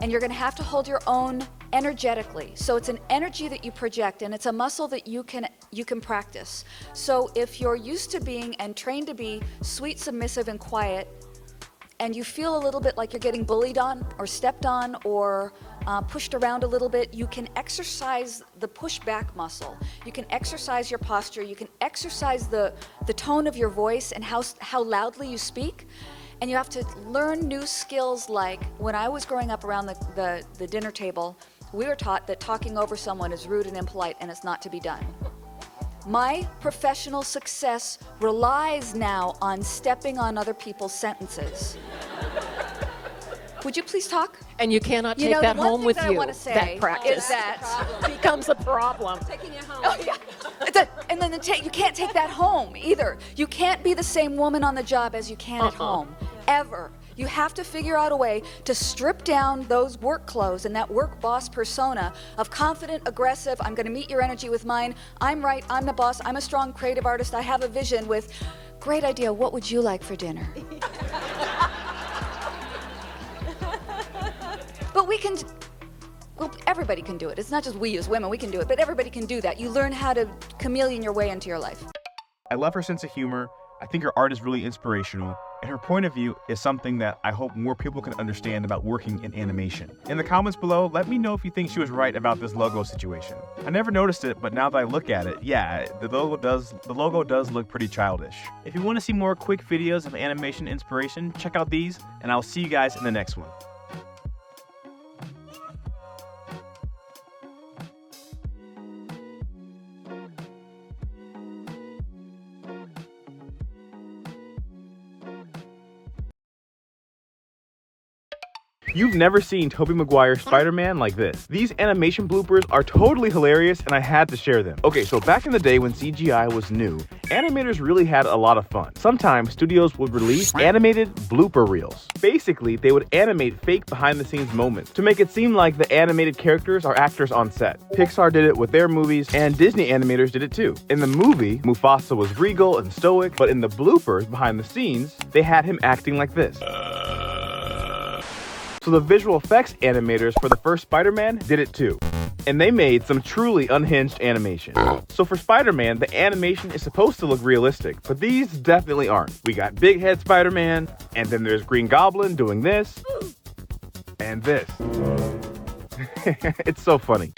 And you're going to have to hold your own energetically. So it's an energy that you project, and it's a muscle that you can practice. So if you're used to being and trained to be sweet, submissive, and quiet, and you feel a little bit like you're getting bullied on or stepped on or pushed around a little bit, you can exercise the push-back muscle. You can exercise your posture. You can exercise the tone of your voice and how loudly you speak. And you have to learn new skills, like when I was growing up around the dinner table, we were taught that talking over someone is rude and impolite and it's not to be done. My professional success relies now on stepping on other people's sentences. Would you please talk? And you cannot take know, that the one home thing with that I you. want to say that practice is that becomes a problem. Taking it home. Oh, yeah. And then you can't take that home either. You can't be the same woman on the job as you can at home, ever. You have to figure out a way to strip down those work clothes and that work boss persona of confident, aggressive, I'm going to meet your energy with mine, I'm right, I'm the boss, I'm a strong creative artist, I have a vision with, great idea, what would you like for dinner? But well, everybody can do it. It's not just we as women, we can do it, but everybody can do that. You learn how to chameleon your way into your life. I love her sense of humor. I think her art is really inspirational, and her point of view is something that I hope more people can understand about working in animation. In the comments below, let me know if you think she was right about this logo situation. I never noticed it, but now that I look at it, yeah, the logo does look pretty childish. If you want to see more quick videos of animation inspiration, check out these, and I'll see you guys in the next one. You've never seen Tobey Maguire's Spider-Man like this. These animation bloopers are totally hilarious and I had to share them. Okay, so back in the day when CGI was new, animators really had a lot of fun. Sometimes studios would release animated blooper reels. Basically, they would animate fake behind-the-scenes moments to make it seem like the animated characters are actors on set. Pixar did it with their movies, and Disney animators did it too. In the movie, Mufasa was regal and stoic, but in the bloopers behind the scenes, they had him acting like this. So the visual effects animators for the first Spider-Man did it too. And they made some truly unhinged animation. So for Spider-Man, the animation is supposed to look realistic, but these definitely aren't. We got Big Head Spider-Man, and then there's Green Goblin doing this, and this. It's so funny.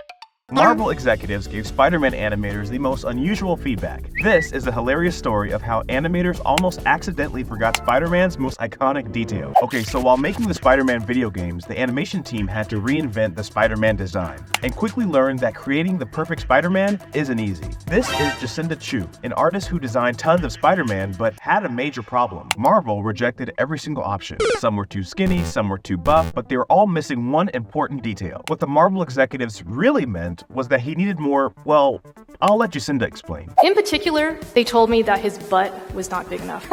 Marvel executives gave Spider-Man animators the most unusual feedback. This is a hilarious story of how animators almost accidentally forgot Spider-Man's most iconic detail. Okay, so while making the Spider-Man video games, the animation team had to reinvent the Spider-Man design, and quickly learned that creating the perfect Spider-Man isn't easy. This is Jacinda Chu, an artist who designed tons of Spider-Man but had a major problem. Marvel rejected every single option. Some were too skinny, some were too buff, but they were all missing one important detail. What the Marvel executives really meant was that he needed more, well, I'll let Jacinda explain. In particular, they told me that his butt was not big enough.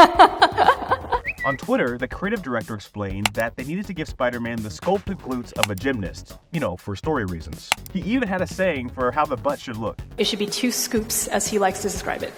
On Twitter, the creative director explained that they needed to give Spider-Man the sculpted glutes of a gymnast, you know, for story reasons. He even had a saying for how the butt should look. It should be 2 scoops, as he likes to describe it.